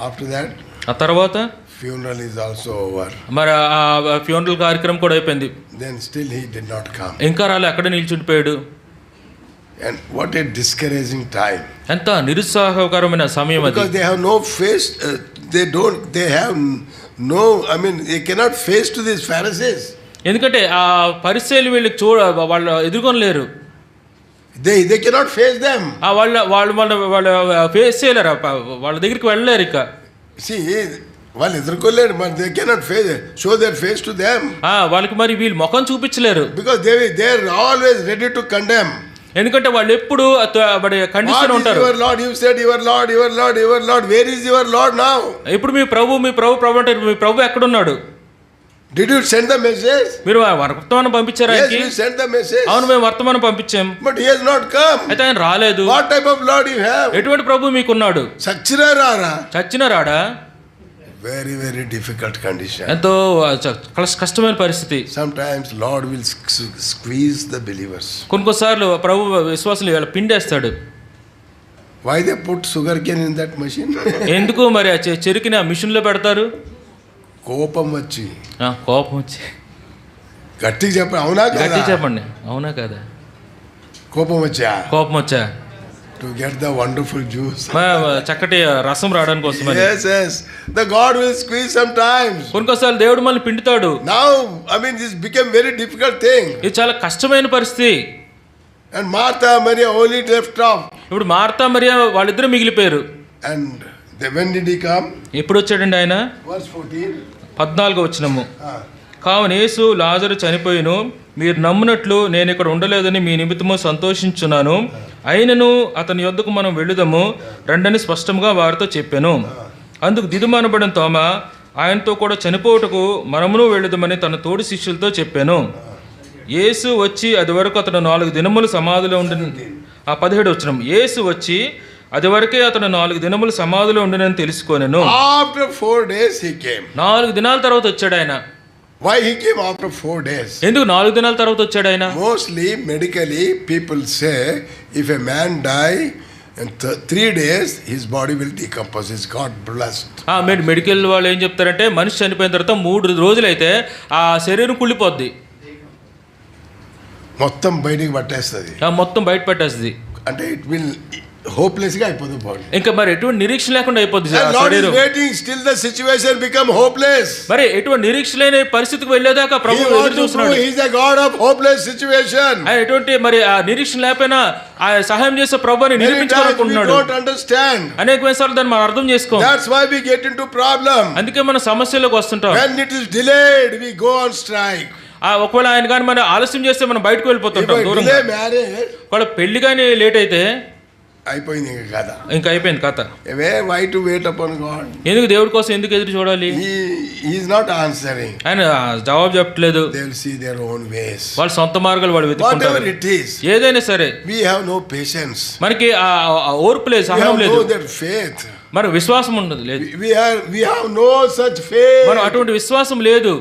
After that, ఆ తర్వాత funeral is also over. మరి ఆ ఫ్యూనరల్ కార్యక్రమం కూడా అయిపోయింది. Then still he did not come. ఇంకా రాలే, అక్కడే నిలిచిపోయాడు. And what a discouraging time. ఎంత నిరుత్సాహకరమైన సమయం అది. Because they have no face, they have no, they cannot face to these Pharisees. ఎందుకంటే ఆ పరిచయాలు వీళ్ళకి వాళ్ళు ఎదుర్కొనలేరు. They cannot face them. వాళ్ళు ఫేస్ చేయలేరు, వాళ్ళ దగ్గరికి వెళ్ళలేరు. ఇక See, వాళ్ళు ఎదుర్కోలేరు, but they cannot show their face to them. వాళ్ళకి మరి వీళ్ళు ముఖం చూపించలేరు. Because they are always ready to condemn. ఎందుకంటే వాళ్ళు ఎప్పుడు ఖండిస్తూనే ఉంటారు. Your Lord, you said your Lord, your Lord, your Lord. Where is your Lord now? ఇప్పుడు మీ ప్రభు అంటే మీ ప్రభు ఎక్కడున్నాడు? Did you send the message? మీరు వర్తమానం పంపించారా? Yes, we sent the message. అవును, మేము వర్తమానం పంపించాం. But he has not come. అయితే ఆయన రాలేదు. What type of Lord you have? ఎటువంటి ప్రభు మీకున్నాడు? చచ్చిన రాడా? Very, very difficult condition. ఎంతో కష్టమైన పరిస్థితి. Sometimes Lord will squeeze the believers. కొన్నిసార్లు ప్రభు విశ్వాసులు పిండేస్తాడు. Why they put sugar cane in that machine? ఎందుకు మరి ఆ చెరుకుని ఆ మిషన్ లో పెడతారు? కోపం వచ్చి. గట్టిగా చెప్పండి, అవునా కదా? గట్టిగా చెప్పండి, అవునా కదా? కోపం వచ్చా to get the wonderful juice. చక్కటి రసం రావడానికి కోసం. Yes, the God will squeeze sometimes. కొన్నిసార్లు దేవుడు మనల్ని పిండుతాడు. Now this became very difficult thing. ఇది చాలా కష్టమైన పరిస్థితి. And Martha, Maria only left off. ఇప్పుడు మార్తా మరియా వాళ్ళిద్దరూ మిగిలిపోయారు. And when did he come? ఎప్పుడు వచ్చాడండి ఆయన? Verse 14. 14వ వచనము. కావున యేసు, లాజరు చనిపోయిను, మీరు నమ్మునట్లు నేను ఇక్కడ ఉండలేదని మీ నిమిత్తము సంతోషించున్నాను, అయినను అతని యొద్దకు మనం వెళ్ళుదాము రండని స్పష్టంగా వారితో చెప్పాను. అందుకు దిదుమనబడిన తోమ ఆయనతో కూడా చనిపోవుటకు మనమును వెళ్ళుదామని తన తోడి శిష్యులతో చెప్పాను. యేసు వచ్చి అది వరకు అతను 4 దినములు సమాధిలో ఉండి 17వ వచనం. యేసు వచ్చి అది వరకే అతను 4 దినములు సమాధిలో ఉండినని తెలుసుకొనెను. After 4 days he came. 4 దినాల తర్వాత వచ్చాడు ఆయన. Why he came after 4 days? ఎందుకు 4 దినాల తర్వాత వచ్చాడు ఆయన? Mostly medically people say if a man die In 3 days, his body will decompose. Is God blessed? Medical వాళ్ళు ఏం చెప్తారంటే మనిషి చనిపోయిన తర్వాత 3 రోజులైతే ఆ శరీరం కుళ్ళిపోద్ది, మొత్తం బయటికి పట్టేస్తుంది. మొత్తం బయట పెట్టేస్తుంది. అంటే ఇట్ విల్ హోప్లెస్ గా అయిపోతుంది బాడీ. ఇంకా మరి ఎటువంటి నిరీక్షణ లేకుండా అయిపోద్ది శరీరం. waiting still the situation become hopeless. మరి ఎటువంటి నిరీక్షణ లేని పరిస్థితికి వెళ్ళేదాకా ప్రభువు ఎదురు చూస్తున్నాడు. He is the God of hopeless situation. ఆయన ఎటువంటి మరి ఆ నిరీక్షణ లేకపోయినా ఆ సహాయం చేసే ప్రభువుని నిరూపించాలనుకుంటున్నాడు. We don't understand. అనేక సార్లు దాన్ని మనం అర్థం చేసుకోం. That's why we get into problem. అందుకే మనం సమస్యలకు వస్తుంటాం. When it is delayed, we go on strike. ఒకవేళ ఆయన కానీ మనం ఆలస్యం చేస్తే మనం బయటకు వెళ్ళిపోతుంటాం దూరంగా. ఒకవేళ పెళ్లి కానీ లేట్ అయితే అయిపోయింది కథ, ఇంకా అయిపోయింది కథ. Why to wait upon God? ఎందుకు దేవుడి కోసం ఎందుకు ఎదురు చూడాలి? He is not answering. ఆయన జవాబు చెప్పట్లేదు. They will see their own ways. వాళ్ళ సొంత మార్గాలు వాళ్ళు వెతుక్కుంటారు. Whatever it is, ఏదైనా సరే we have no patience. మనకి ఓర్పు లేదు, సహనం లేదు, that faith. మన విశ్వాసం ఉండదు లేదు. We have no such faith. మనం అటువంటి విశ్వాసం లేదు.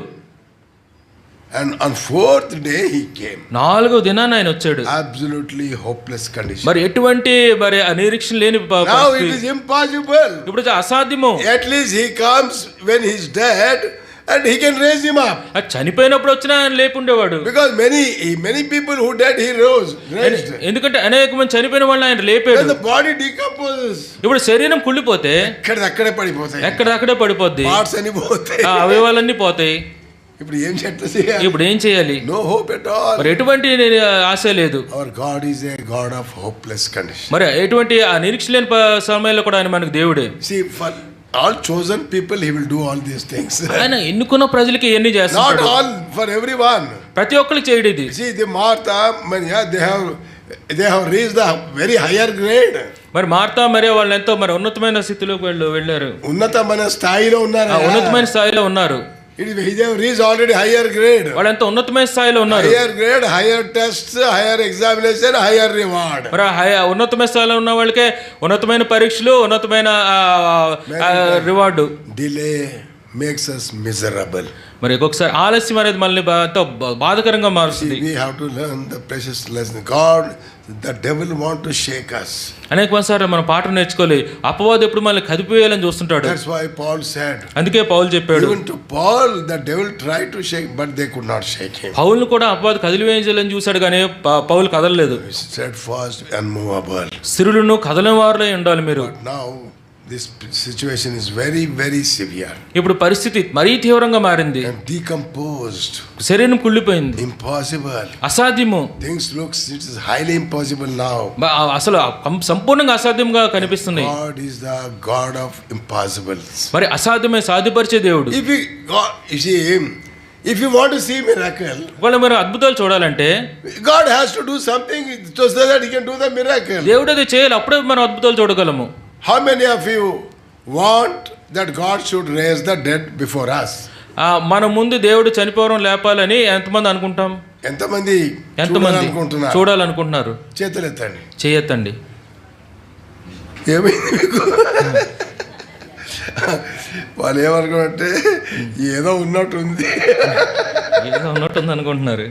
And on 4th day he came. 4వ దినాన ఆయన వచ్చాడు. Absolutely hopeless condition. మరి ఎటువంటి మరి నిరీక్షణ లేని Now it is impossible. ఇప్పుడు అసాధ్యము. At least he comes when he is dead and he can raise him up. చనిపోయినప్పుడు వచ్చినా ఆయన లేపుండేవాడు. Because many people who dead he raised. ఎందుకంటే అనేక మంది చనిపోయిన వాళ్ళని ఆయన లేపాడు. When the body decomposes, ఇప్పుడు శరీరం కుళ్ళిపోతే ఎక్కడక్కడే పడిపోతాయి, ఎక్కడక్కడే పడిపోద్ది, పార్ట్స్ అన్ని పోతాయి, అవయవాలన్నీ పోతాయి. ఇప్పుడు ఏం చేయాలి? ఇప్పుడు ఏం చేయాలి? No hope at all. మరి ఎటువంటి ఆశ లేదు. Our God is a God of hopeless condition. మరి ఎటువంటి ఆ నిరీక్షణ లేని సమయంలో కూడా ఆయన మనకు దేవుడే. See, for all chosen people he will do all these things. ఆయన ఎన్నుకున్న ప్రజలకి ఇవన్నీ చేస్తాడు. Not all, for everyone. ప్రతి ఒక్కరికి చేయడు ఇది. See, the Martha, they have reached the very higher grade. మరి మార్తా మరియ వాళ్ళు ఎంతో మరి ఉన్నతమైన స్థితిలోకి వెళ్ళారు. ఉన్నతమైన స్థాయిలో ఉన్నారు. ఉన్నతమైన స్థాయిలో ఉన్నారు. They have reached already higher grade. వాళ్ళు ఎంతో ఉన్నతమైన స్థాయిలో ఉన్నారు. Higher grade, higher tests, higher examination, higher reward. మరి ఉన్నతమైన స్థాయిలో ఉన్న వాళ్ళకే ఉన్నతమైన పరీక్షలు, ఉన్నతమైన reward. Delay makes us miserable. మరి ఒక్కొక్కసారి ఆలస్యం అనేది మనల్ని ఎంతో బాధకరంగా మారుస్తుంది. We have to learn the precious lesson. God, the devil want to shake us. అనేక సార్లు మనం పాఠం నేర్చుకోవాలి. అపవాది ఎప్పుడు మనల్ని కదిపేయాలని చూస్తుంటాడు. That's why Paul said. అందుకే పౌలు చెప్పాడు. Even to Paul the devil tried to shake, but they could not shake him. పౌలును కూడా అపవాది కదిలివేయాలని చూశాడు కానీ పౌలు కదలలేదు. Steadfast, unmovable. స్థిరులను కదలని వారులై ఉండాలి మీరు. Now this situation is very, very severe. ఇప్పుడు పరిస్థితి మరీ తీవ్రంగా మారింది. And decomposed. శరీరం కుళ్ళిపోయింది. Impossible. అసాధ్యము. Things looks, it is highly impossible now. అసలు సంపూర్ణంగా అసాధ్యంగా కనిపిస్తుంది. God is the God of impossibles. మరి అసాధ్యమే సాధ్యపరిచే దేవుడు. If you want to see miracle, ఒకవేళ మీరు అద్భుతాలు చూడాలంటే God has to do something so that he can do the miracle. దేవుడు అది చేయాలి, అప్పుడే మనం అద్భుతాలు చూడగలము. How many of you want that God should raise the dead before us? మన ముందు దేవుడు చనిపోవడం లేపాలని ఎంతమంది అనుకుంటాం? ఎంతమంది చూడాలనుకుంటున్నారు? చేతులు ఎత్తండి. చేయెత్తండి. ఏమైంది? వాళ్ళు ఏమనుకుంటే ఏదో ఉన్నట్టుంది అనుకుంటున్నారు.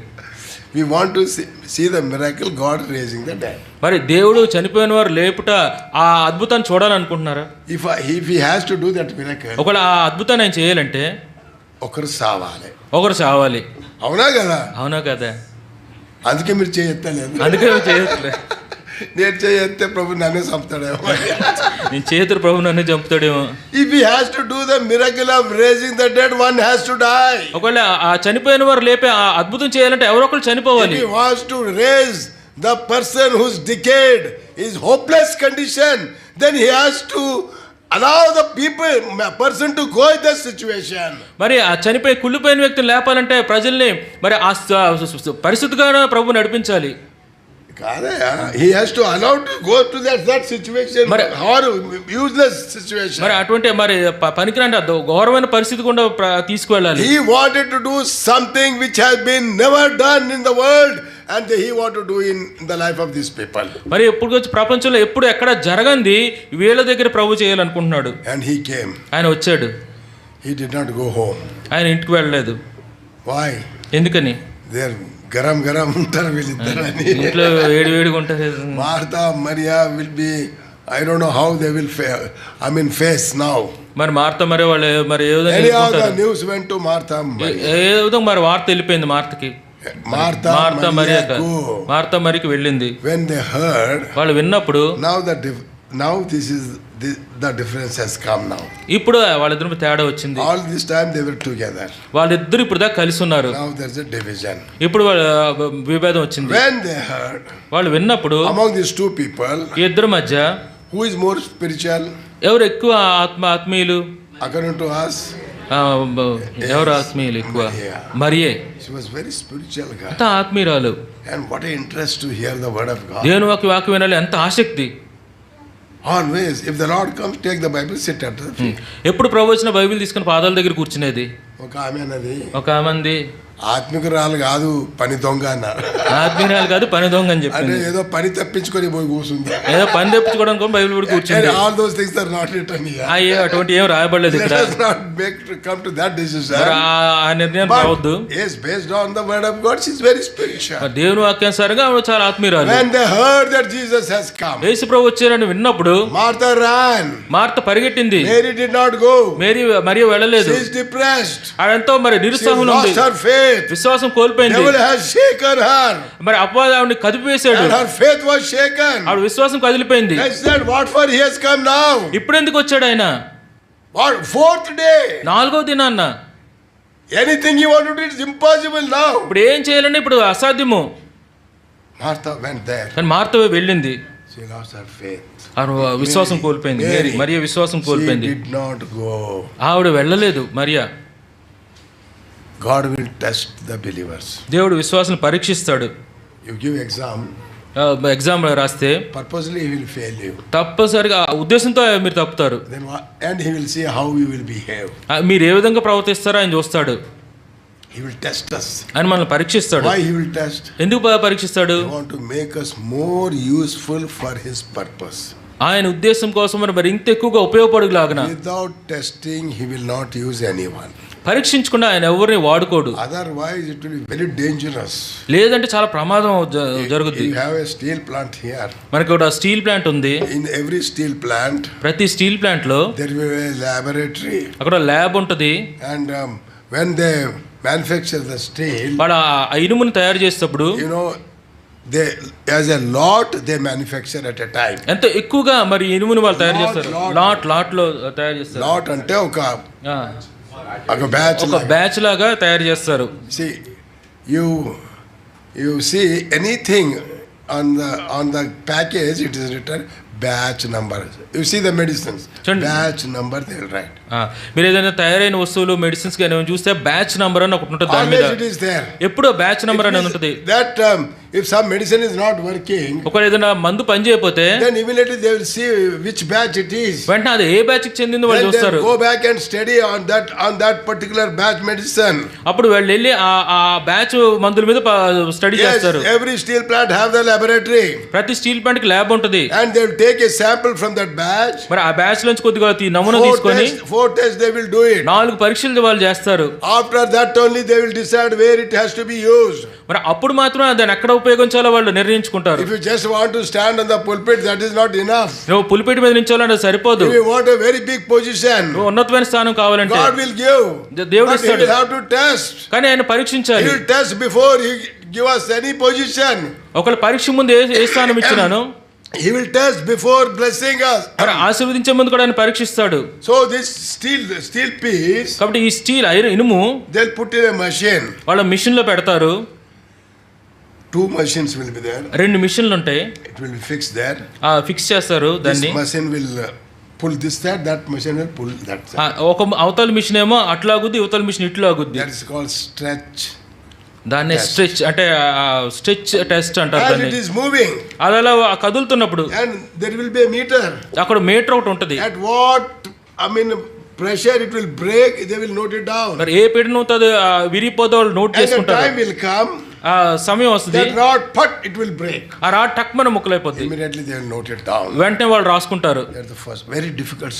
We want to see the miracle, God raising the dead. మరి దేవుడు చనిపోయిన వారు లేపుట ఆ అద్భుతాన్ని చూడాలనుకుంటున్నారా? If he has to do that miracle, ఒకవేళ ఆ అద్భుతాన్ని ఆయన చేయాలంటే ఒకరు సావాలి. అవునా కదా? అవునా కదా? అందుకే మీరు చేయెత్తలేదు. అందుకే చేయట్లే. నేను చేయెత్తే ప్రభు నన్నే చంపుతాడేమో. నేను చేతులు ప్రభు నన్నే చంపుతాడేమో. If he has to do the miracle of raising the dead, one has to die. ఒకవేళ ఆ చనిపోయిన వారు లేపే ఆ అద్భుతం చేయాలంటే ఎవరో ఒకరు చనిపోవాలి. If he wants to raise the person who's decayed, is hopeless condition, then he has to allow the person to go in that situation. మరి ఆ చనిపోయి కుళ్ళిపోయిన వ్యక్తిని లేపాలంటే ప్రజల్ని మరి ఆ పరిస్థితిగా ప్రభు నడిపించాలి. He has to allow to go to that situation, or useless situation. మరి అటువంటి మరి పనికిరాని ఘోరమైన పరిస్థితి కూడా తీసుకువెళ్ళాలి. He wanted to do something which has been never done in the world, and he wanted to do in the life of these people. మరి ఎప్పుడు వచ్చి ప్రపంచంలో ఎప్పుడు ఎక్కడ జరగంది వీళ్ళ దగ్గర ప్రభు చేయాలనుకుంటున్నాడు. And he came. ఆయన వచ్చాడు. He did not go home. ఆయన ఇంటికి వెళ్ళలేదు. Why? ఎందుకని? There గరం ఉంటారు వీళ్ళిద్దరు. ఇంట్లో వేడిగా ఉంటారు. Martha Maria will be I don't know how they will face now. మరి మార్త మరి వాళ్ళు మరి ఏ విధంగా Anyhow, the ఎదుర్కొంటారు? news went to Martha. ఏ విధంగా మరి వార్త వెళ్ళిపోయింది మార్తకి. Martha మరియ Maria go. మార్త మరికి వెళ్ళింది. When they heard, వాళ్ళు విన్నప్పుడు now this is the difference has come now. ఇప్పుడు వాళ్ళిద్దరు తేడా వచ్చింది. All this time they were together. వాళ్ళిద్దరు ఇప్పుడు దాకా కలిసి ఉన్నారు. Now there's a division. ఇప్పుడు విభేదం వచ్చింది. When they heard, వాళ్ళు విన్నప్పుడు among these two people, ఈ ఇద్దరి మధ్య who is more spiritual? ఎవరు ఎక్కువ ఆత్మీయులు? According to us, ఎవరు ఆత్మీయులు ఎక్కువ? మరియే. she was very spiritual girl. అంత ఆత్మీయురాలు. And what an interest to hear the word of God. దేవుని వాక్యం వినాలి, ఎంత ఆసక్తి. Always, if the Lord comes, take the Bible, sit at the feet. ఎప్పుడు ప్రభు వచ్చిన బైబిల్ తీసుకుని పాదాల దగ్గర కూర్చునేది. ఒక ఆమె అన్నది, ఒక ఆమె ఆత్మికురాలు కాదు, పని దొంగ అన్నారు. ఆత్మీయురాలు కాదు, పని దొంగ అని అంటే చెప్పింది. ఏదో పని తప్పించుకొని పోయి కూర్చుంది. ఏదో పని తెప్పించుకోవడానికి బైబిల్ కూడా కూర్చుంది. All those things are not written here. అటువంటి ఏం రాయబడలేదు Let ఇక్కడ. us not come to that decision. మరి ఆ నిర్ణయం రావద్దు. But yes, based on the word of God, she is very spiritual. దేవుని వాక్యానుసారంగా ఆమె చాలా ఆత్మీయురాలు. When they heard that Jesus has come, యేసు ప్రభు వచ్చారని విన్నప్పుడు Martha ran. మార్త పరిగెట్టింది. Mary did not go. మరియ వెళ్ళలేదు. She is depressed. ఆడంతో మరి She నిరుత్సాహం has ఉంది. lost her faith. విశ్వాసం కోల్పోయింది. Devil has shaken her. మరి అపవాది ఆవిడని కదిపివేశాడు. And her faith was shaken. ఆవిడ విశ్వాసం కదిలిపోయింది. I said, what for he has come now? ఇప్పుడు ఎందుకు వచ్చాడు ఆయన? What, fourth day? 4వ దినాన్న. Anything you want to do, it's impossible now. ఇప్పుడు ఏం చేయాలంటే ఇప్పుడు అసాధ్యము. Martha went there. కానీ మార్త వెళ్ళింది. She lost her faith. ఆవిడ విశ్వాసం కోల్పోయింది. మరియ విశ్వాసం కోల్పోయింది. She did not go. ఆవిడ వెళ్ళలేదు Mariya. God will test the believers. దేవుడు విశ్వాసం పరీక్షిస్తాడు. You give exam, ఎగ్జామ్ రాస్తే purposely he will fail you. తప్పనిసరిగా ఉద్దేశంతో మీరు తప్పుతారు. Then and he will see how you will behave. మీరు ఏ విధంగా ప్రవర్తిస్తారో ఆయన చూస్తాడు. He will test us. ఆయన మనల్ని పరీక్షిస్తాడు. Why he will test? ఎందుకు పరీక్షిస్తాడు? He want to make us more useful for his purpose. ఆయన ఉద్దేశం కోసం మరి ఇంత ఎక్కువగా ఉపయోగపడులాగన. Without testing, he will not use anyone. పరీక్షించకుండా ఆయన ఎవరిని వాడుకోడు. Otherwise, it will be very dangerous. లేదంటే చాలా ప్రమాదం జరుగుద్ది. You have a steel plant here. మనకి ఒక స్టీల్ ప్లాంట్ ఉంది. In every steel plant, ప్రతి స్టీల్ ప్లాంట్ లో there will be a laboratory. అక్కడ ల్యాబ్ ఉంటుంది. And when they manufacture the steel, వాడు ఆ ఇనుముని తయారు చేసేటప్పుడు you know, they as a lot they manufacture at a time. ఎంతో ఎక్కువగా మరి ఇనుముని వాళ్ళు తయారు చేస్తారు. లాట్ లో తయారు చేస్తారు. Lot అంటే ఒక batch. ఒక బ్యాచ్ లాగా తయారు చేస్తారు. See, you see anything on the package, it is written batch number. You see the medicines, batch number they will write. మీరు ఏదైనా తయారైన వస్తువులు మెడిసిన్స్ కానీ చూస్తే బ్యాచ్ నంబర్ అని ఒకటి ఉంటుంది. దాని మీద it is there. ఎప్పుడో బ్యాచ్ నంబర్ అని ఉంటుంది. That if some medicine is not working, ఒకవేళ ఏదైనా మందు పని చేయకపోతే then immediately they will see which batch it is. వెంటనే అది ఏ బ్యాచ్ కి చెందిందో వాళ్ళు చూస్తారు. Go back and study on that particular batch medicine. అప్పుడు వాళ్ళు వెళ్ళి ఆ బ్యాచ్ మందుల మీద స్టడీ చేస్తారు. Every steel plant have the laboratory. ప్రతి స్టీల్ ప్లాంట్ కి ల్యాబ్ ఉంటుంది. And they will take a sample from that batch. మరి ఆ బ్యాచ్ నుంచి కొద్దిగా నమూనా తీసుకొని 4 tests they will do it. 4 పరీక్షలు వాళ్ళు చేస్తారు. After that only they will decide where it has to be used. మరి అప్పుడు మాత్రమే దాన్ని ఎక్కడ ఉపయోగించాలో వాళ్ళు నిర్ణయించుకుంటారు. If you just want to stand on the pulpit, that is not enough. నువ్వు పులిపేట మీద నిల్చోవాలంటే సరిపోదు. If you want a very big position, నువ్వు ఉన్నతమైన స్థానం కావాలంటే God will give. దేవుడు But he ఇస్తాడు. will have to test. కానీ ఆయన He పరీక్షించాలి. will test before he give us any position. ఒకవేళ పరీక్ష ముందు ఏ స్థానం ఇచ్చినాను He will test before blessing us. మరి ఆశీర్వదించే ముందు కూడా ఆయన పరీక్షిస్తాడు. So this steel piece, కాబట్టి ఈ స్టీల్ ఇనుము they'll put in a machine. వాళ్ళ మిషన్ లో పెడతారు. 2 machines will be there. 2 మిషన్లు ఉంటాయి. It will be fixed there. Fix చేస్తారు దాన్ని. This machine will pull this side, that machine will pull that side. ఒక అవతల మిషన్ ఏమో అట్లా ఆగుద్ది, ఇవతల మిషన్ ఇట్లా ఆగుద్ది. That is called stretch. దాన్ని స్ట్రెచ్ అంటే స్ట్రెచ్ టెస్ట్ అంటారు As దాన్ని. it is moving, అది అలా కదులుతున్నప్పుడు and there will be a meter. అక్కడ మీటర్ ఒకటి ఉంటుంది. At what pressure it will break, they will note it down. మరి ఏ పీడనం అవుతుంది విరిగిపోతే వాళ్ళు నోట్ And the చేసుకుంటారు. time will come, ఆ సమయం వస్తుంది. that rod, it will break. ఆ రాడ్ టక్ మన ముక్కలైపోద్ది. Immediately they will note it down. వెంటనే వాళ్ళు రాసుకుంటారు. That's the first, very difficult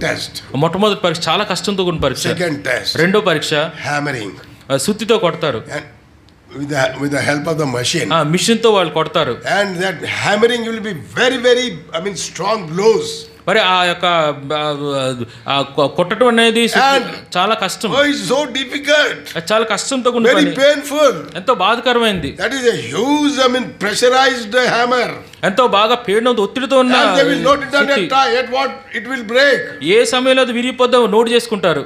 test. మొట్టమొదటి పరీక్ష చాలా కష్టంతో కూడిన పరీక్ష. Second test, రెండో పరీక్ష hammering. సుత్తితో కొడతారు. And with the help of the machine. ఆ మిషన్ తో వాళ్ళు కొడతారు. And that hammering will be very, very, strong blows. మరి ఆ యొక్క కొట్టడం అనేది చాలా కష్టం. Oh, it's so difficult. చాలా కష్టంతో కూడిన Very పని. painful. ఎంతో బాధకరమైంది. That is a huge, pressurized hammer. ఎంతో బాగా పీడనంతో ఒత్తిడితో ఉన్న And they will note it at a time at what it will break. ఏ సమయంలో అది విరిగిపోద్దో నోట్ చేసుకుంటారు.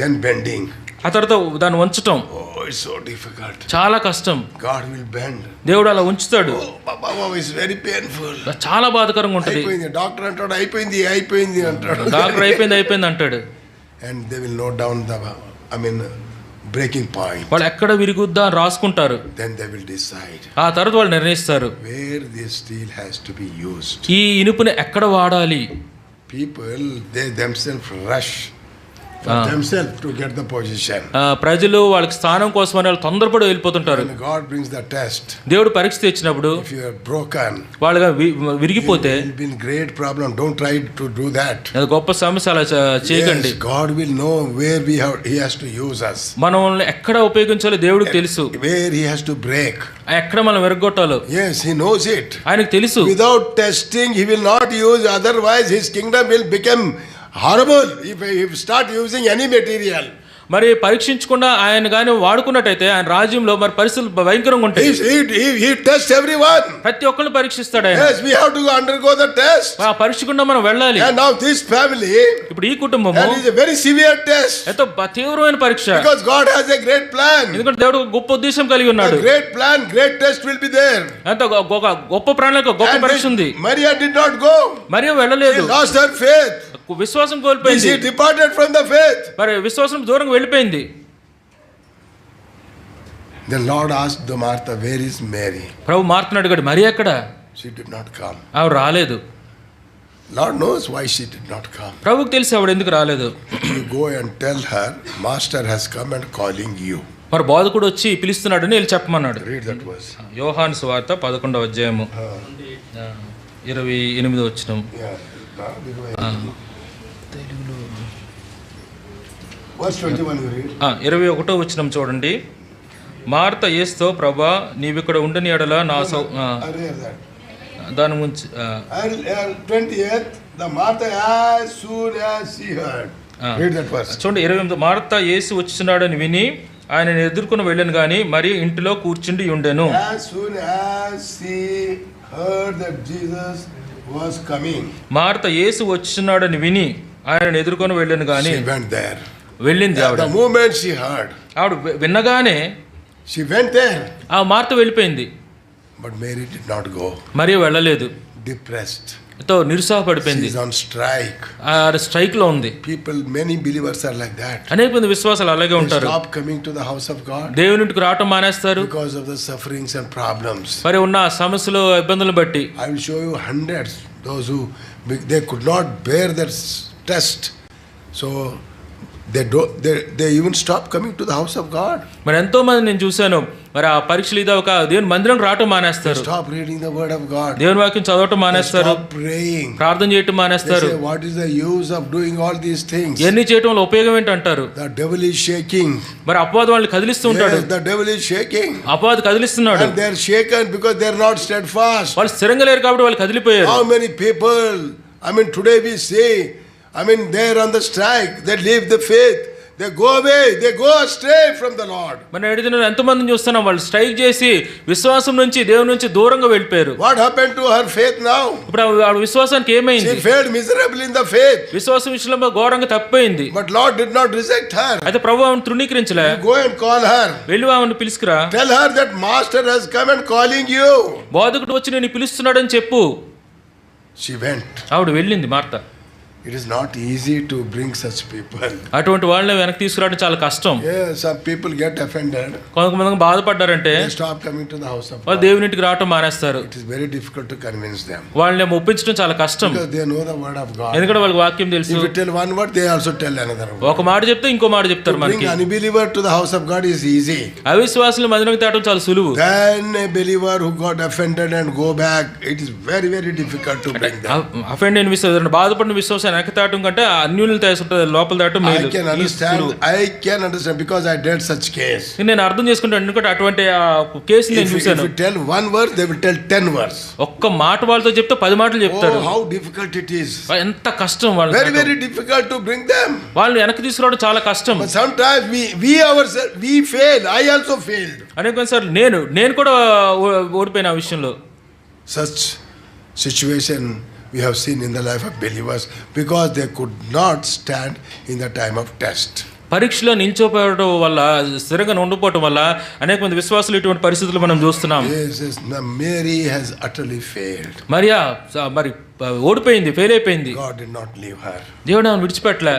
Then bending. ఆ తర్వాత దాన్ని ఉంచటం Oh, it's so difficult. చాలా కష్టం. God will bend. దేవుడు అలా ఉంచుతాడు. Oh, it's very painful. చాలా బాధకరంగా ఉంటది. డాక్టర్ అంటాడు అయిపోయింది అంటాడు. డాక్టర్ అయిపోయింది అంటాడు. And they will note down the breaking point. వాళ్ళు ఎక్కడ విరుగుద్దా అని రాసుకుంటారు. Then they will decide. ఆ తర్వాత వాళ్ళు నిర్ణయిస్తారు Where this steel has to be used. ఈ ఇనుపుని ఎక్కడ వాడాలి. People, they themselves rush for themselves to get the position. ప్రజలు వాళ్ళకి స్థానం కోసం అని వాళ్ళు తొందరపడి వెళ్ళిపోతుంటారు. When God brings the test, దేవుడు పరీక్ష తెచ్చినప్పుడు if you are broken, వాళ్ళగా విరిగిపోతే it will be a great problem. Don't try to do that. అది గొప్ప సమస్య. అలా చేయకండి. Yes, God will know where He has to use us. మనల్ని ఎక్కడ ఉపయోగించాలో దేవుడికి తెలుసు. Where He has to break. ఎక్కడ మనం విరగొట్టాలో Yes, He knows it. ఆయనకు తెలుసు. Without testing, He will not use. Otherwise, His kingdom will become horrible if He start using any material. మరి పరీక్షించకుండా ఆయన కానీ వాడుకున్నట్టయితే ఆయన రాజ్యంలో మరి పరిస్థితులు భయంకరంగా ఉంటాయి. He tests everyone. ప్రతి ఒక్కరిని పరీక్షిస్తాడు ఆయన. Yes, we have to undergo the test. ఆ పరీక్షకుండా మనం వెళ్ళాలి. And now this family, ఇప్పుడు ఈ కుటుంబము, and it's a very severe test. ఎంతో తీవ్రమైన పరీక్ష. Because God has a great plan. ఎందుకంటే దేవుడు ఒక గొప్ప ఉద్దేశం కలిగి ఉన్నాడు. A great plan, great test will be there. ఎంతో గొప్ప ప్రణాళిక, గొప్ప పరీక్ష ఉంది. Maria did not go. మరియ వెళ్ళలేదు. She lost her faith. విశ్వాసం కోల్పోయింది. She departed from the faith. మరి విశ్వాసం దూరంగా వెళ్ళిపోయింది. The Lord asked the Martha, where is Mary? ప్రభు మార్తను అడిగాడు, మరి ఎక్కడ? She did not come. ఆవిడ రాలేదు. Lord knows why she did not come. ప్రభువుకి తెలిసి ఆవిడ ఎందుకు రాలేదు. You go and tell her, Master has come and calling you. మరి బోధకుడు వచ్చి పిలుస్తున్నాడని వెళ్ళి చెప్పమన్నాడు. Read that verse. యోహాను సువార్త 11వ అధ్యాయము 28వ వచనం. Verse 21 you read. 21వ వచనం చూడండి. మార్త యేసుతో, ప్రభా నీవిక్కడ ఉండని ఎడల నా దాని గురించి 20th, the Martha as soon as she heard. Read that verse. చూడండి 28. మార్త యేసు వచ్చుచున్నాడని విని ఆయనను ఎదుర్కొని వెళ్ళాను గాని మరి ఇంటిలో కూర్చుండి ఉండెను. As soon as she heard that Jesus was coming, Martha యేసు వచ్చుచున్నాడని విని ఆయనను ఎదుర్కొని వెళ్ళాను గాని she went there. వెళ్ళింది ఆవిడ. The moment she heard, ఆవిడ విన్నగానే she went there. ఆ మార్త వెళ్ళిపోయింది. But Mary did not go. మరి వెళ్ళలేదు. Depressed. ఎంతో నిరుత్సాహపడిపోయింది. She is on strike. ఆ స్ట్రైక్ లో ఉంది. People, many believers are like that. అనేక మంది విశ్వాసాలు అలాగే They ఉంటారు. stop coming to the house of God దేవుని ఇంటికి రావటం మానేస్తారు because of the sufferings and problems. మరి ఉన్న సమస్యలు, ఇబ్బందులను బట్టి. I will show you hundreds, those who they could not bear that test, so they even stop coming to the house of God. మరి ఎంతో మంది నేను చూశాను, మరి ఆ పరీక్షలు ఇది ఒక దేవుని మందిరం రావటం మానేస్తారు. Stop reading the word of God. దేవుని వాక్యం చదవటం మానేస్తారు. Stop praying. ప్రార్థన చేయటం మానేస్తారు. They say, what is the use of doing all these things? ఎన్ని చేయటం వల్ల ఉపయోగం ఏంటి అంటారు. The devil is shaking. మరి అపవాది వాళ్ళని కదిలిస్తూ ఉంటాడు. Yes, the devil is shaking. అపవాది కదిలిస్తున్నాడు. And they are shaken because they are not steadfast. వాళ్ళు స్థిరంగా లేరు కాబట్టి వాళ్ళు కదిలిపోయారు. How many people, today we see, they are on the strike, they leave the faith, they go away, they go astray from the Lord. మన ఎడిదిన ఎంత మందిని చూస్తున్నాం, వాళ్ళు స్ట్రైక్ చేసి విశ్వాసం నుంచి, దేవుని నుంచి దూరంగా వెళ్ళిపోయారు. What happened to her faith now? ఇప్పుడు ఆ విశ్వాసానికి ఏమైంది? She failed miserably in the faith. విశ్వాసం విషయంలో ఘోరంగా తప్పిపోయింది. But Lord did not reject her. అయితే ప్రభువు ఆమెను తృణీకరించలే. You go and call her. వెళ్ళి ఆమెను పిలుచుకురా. Tell her that Master has come and calling you. బోధకుడు వచ్చి నేను పిలుస్తున్నాడని చెప్పు. She went. ఆవిడ వెళ్ళింది Martha. It is not easy to bring such people. అటువంటి వాళ్ళని వెనక్కి తీసుకురావడం చాలా కష్టం. Yeah, some people get offended. కొంతమంది బాధపడ్డారంటే They stop coming to the house of వాళ్ళు God. దేవుని ఇంటికి రావటం మానేస్తారు. It is very difficult to convince them. వాళ్ళని ఒప్పించడం చాలా కష్టం. Because they know the word of God. ఎందుకంటే వాళ్ళకి వాక్యం తెలుసు. If you tell one word, they also tell another word. ఒక మాట చెప్తే ఇంకో మాట చెప్తారు. To bring మనకి unbeliever to the house of God is easy. అవిశ్వాసులు మందిరంకి తేవడం చాలా సులువు. Then a believer who got offended and go back, it is very, very difficult to bring them. Offend అయిన విశ్వాసం, బాధపడిన విశ్వాసం వెనక తాటం కంటే అన్యులు ఉంటుంది లోపల దాటం I మేలు. I can understand because I did such case. నేను అర్థం చేసుకుంటాను, ఎందుకంటే అటువంటి కేసు నేను If చూశాను. you tell one verse, they will tell 10 verse. ఒక్క మాట వాళ్ళతో చెప్తే 10 మాటలు చెప్తారు. Oh, how difficult it is. ఎంత కష్టం వాళ్ళు. Very, very difficult to bring them. వాళ్ళు వెనక్కి తీసుకురావడం చాలా కష్టం. But sometimes we ourselves, we fail. I also failed. అనేక సార్లు నేను కూడా ఓడిపోయిన ఆ విషయంలో. Such situation we have seen in the life of believers because they could not stand in the time of test. పరీక్షలో నిల్చోపోవడం వల్ల, స్థిరంగా ఉండిపోవడం వల్ల అనేక మంది విశ్వాసులు ఇటువంటి పరిస్థితులు మనం చూస్తున్నాం. Yes, Mary has utterly failed. మరి ఓడిపోయింది, ఫెయిల్ అయిపోయింది. God did not leave her. దేవుడు ఆమెను విడిచిపెట్టలే.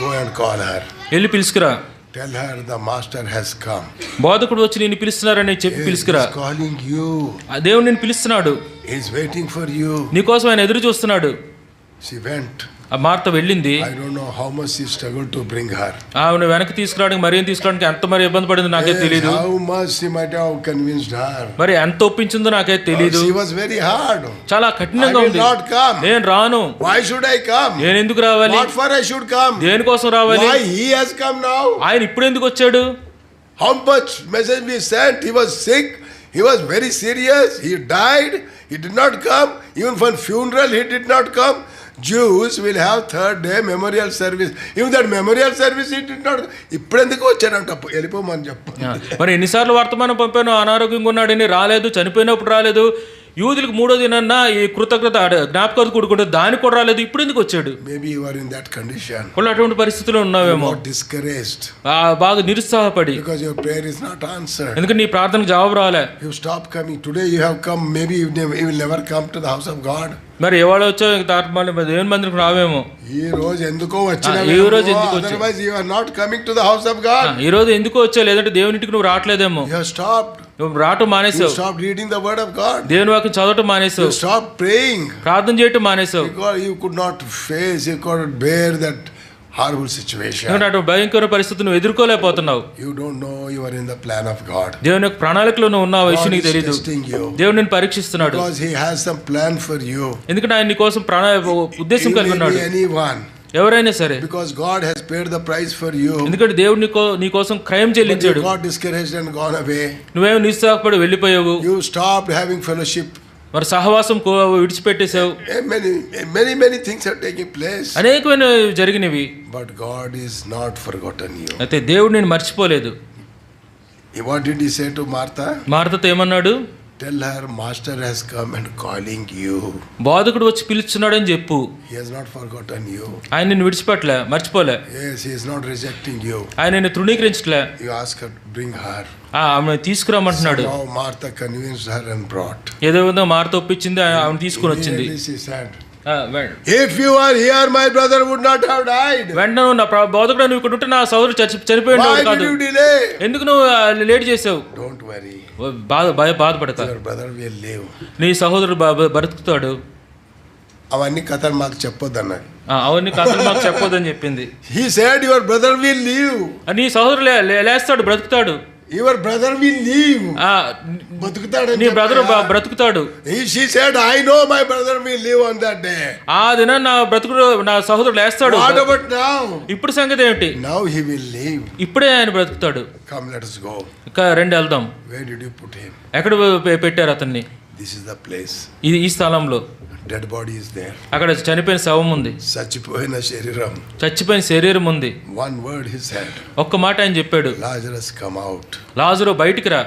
Go and call her. వెళ్ళి పిలుచుకురా. Tell her the master has come. బోధకుడు వచ్చి నిన్ను పిలుస్తున్నారని చెప్పి పిలుచుకురా. He is calling you. దేవుడు నిన్ను పిలుస్తున్నాడు. He is waiting for you. నీకోసం ఆయన ఎదురు చూస్తున్నాడు. She went. ఆ మార్త వెళ్ళింది. I don't know how much she struggled to bring her. ఆమెను వెనక్కి తీసుకురావడానికి, మరి తీసుకురావడానికి ఎంత మరి ఇబ్బంది పడిందో నాకే తెలియదు. How much she might have convinced her. మరి ఎంత ఒప్పించిందో నాకే తెలియదు. She was very hard. చాలా కఠినంగా ఉంది. I will not come. నేను రాను. Why should I come? నేను ఎందుకు రావాలి? What for I should come? దేనికోసం రావాలి? Why he has come now? ఆయన ఇప్పుడు ఎందుకు వచ్చాడు? How much message we sent? He was sick. He was very serious. He died. He did not come. Even for funeral he did not come. Jews will have third day memorial service. Even that memorial service he did not. ఇప్పుడెందుకు వచ్చాడంట, వెళ్ళిపోమని చెప్పు. మరి ఎన్నిసార్లు వర్తమానం పంపాను, అనారోగ్యంగా ఉన్నాడని రాలేదు, చనిపోయినప్పుడు రాలేదు. యూదులకు 3వ దినాన్న ఈ కృతజ్ఞత జ్ఞాపకాలు కూడుకుంటే దానికి కూడా రాలేదు, ఇప్పుడు ఎందుకు వచ్చాడు? Maybe you are in that condition. వాళ్ళు అటువంటి పరిస్థితుల్లో ఉన్నావేమో. Discouraged. బాగా నిరుత్సాహపడి. Because your prayer is not answered. ఎందుకంటే నీ ప్రార్థనకు జవాబు రాలే. You stop coming. Today you have come. Maybe you will never come to the house of God. మరి ఎవరు వచ్చావు దేవుని మందిరకు రావేమో. ఈ రోజు ఎందుకో వచ్చినా. Otherwise you are not coming to the house of God. ఈ రోజు ఎందుకో వచ్చావు, లేదంటే దేవుని ఇంటికి నువ్వు రావట్లేదేమో. You have stopped. నువ్వు రావటం మానేసావు. You stopped reading the word of God. దేవుని వాక్యం చదవటం మానేసావు. You stopped praying. ప్రార్థన చేయటం మానేసావు. Because you could not face, you could not bear that horrible situation. అటు భయంకర పరిస్థితిని నువ్వు ఎదుర్కోలేకపోతున్నావు. You don't know you are in the plan of God. దేవుని యొక్క ప్రణాళికలో నువ్వు ఉన్నావు, విషయం నీకు తెలియదు. దేవుడు నిన్ను పరీక్షిస్తున్నాడు. Because he has some plan for you. ఎందుకంటే ఆయన నీ కోసం ఉద్దేశం కలిగి ఉన్నాడు. Anyone. ఎవరైనా సరే. Because God has paid the price for you. ఎందుకంటే దేవుడు నీ కోసం క్రయం చెల్లించాడు. God discouraged and gone away. నువ్వేమో నిరుత్సాహపడి వెళ్ళిపోయావు. You stopped having fellowship. మరి సహవాసం విడిచిపెట్టేశావు. Many things are taking place. అనేకమైన జరిగినవి. But God is not forgotten you. అయితే దేవుడు నేను మర్చిపోలేదు. What did he say to Martha? మార్తతో ఏమన్నాడు? Tell her master has come and calling you. బోధకుడు వచ్చి పిలుస్తున్నాడని చెప్పు. He has not forgotten you. ఆయన నిన్ను విడిచిపెట్టలే, మర్చిపోలే. Yes, he is not rejecting you. ఆయన నిన్ను తృణీకరించలే. You ask her, bring her. ఆమె తీసుకురామంటున్నాడు. Now Martha convinced her and brought. ఏదో విధంగా మార్త ఒప్పించింది, ఆమె తీసుకొని వచ్చింది. She said, If you are here, my brother would not have died. వెంటనే నా బోధకుడు నువ్వు ఇక్కడ ఉంటే నా సోదరుడు చనిపోయాడు కాదు. Why did you delay? ఎందుకు నువ్వు లేట్ చేసావు? Don't worry. బాధపడక. Your brother will live. నీ సహోదరుడు బ్రతుకుతాడు. అవన్నీ కథలు మాకు చెప్పొద్దు అన్నాడు. అవన్నీ కథలు మాకు చెప్పొద్దని చెప్పింది. He said your brother will live. నీ సహోదరుడు లేస్తాడు, బ్రతుకుతాడు. Your brother will live. బతుకుతాడు. నీ brother బ్రతుకుతాడు. She said, I know my brother will live on that day. ఆ దినం నా సహోదరుడు లేస్తాడు. What about now? ఇప్పుడు సంగతి ఏమిటి? Now he will live. ఇప్పుడే ఆయన బ్రతుకుతాడు. Come, let us go. రండి వెళ్దాం. Where did you put him? ఎక్కడ పెట్టారు అతన్ని? This is the place. ఈ స్థలంలో. Dead body is there. అక్కడ చనిపోయిన శవం ఉంది. చచ్చిపోయిన శరీరం. చచ్చిపోయిన శరీరం ఉంది. One word he said. ఒక్క మాట ఆయన చెప్పాడు. Lazarus come out. లాజరు బయటికి రా.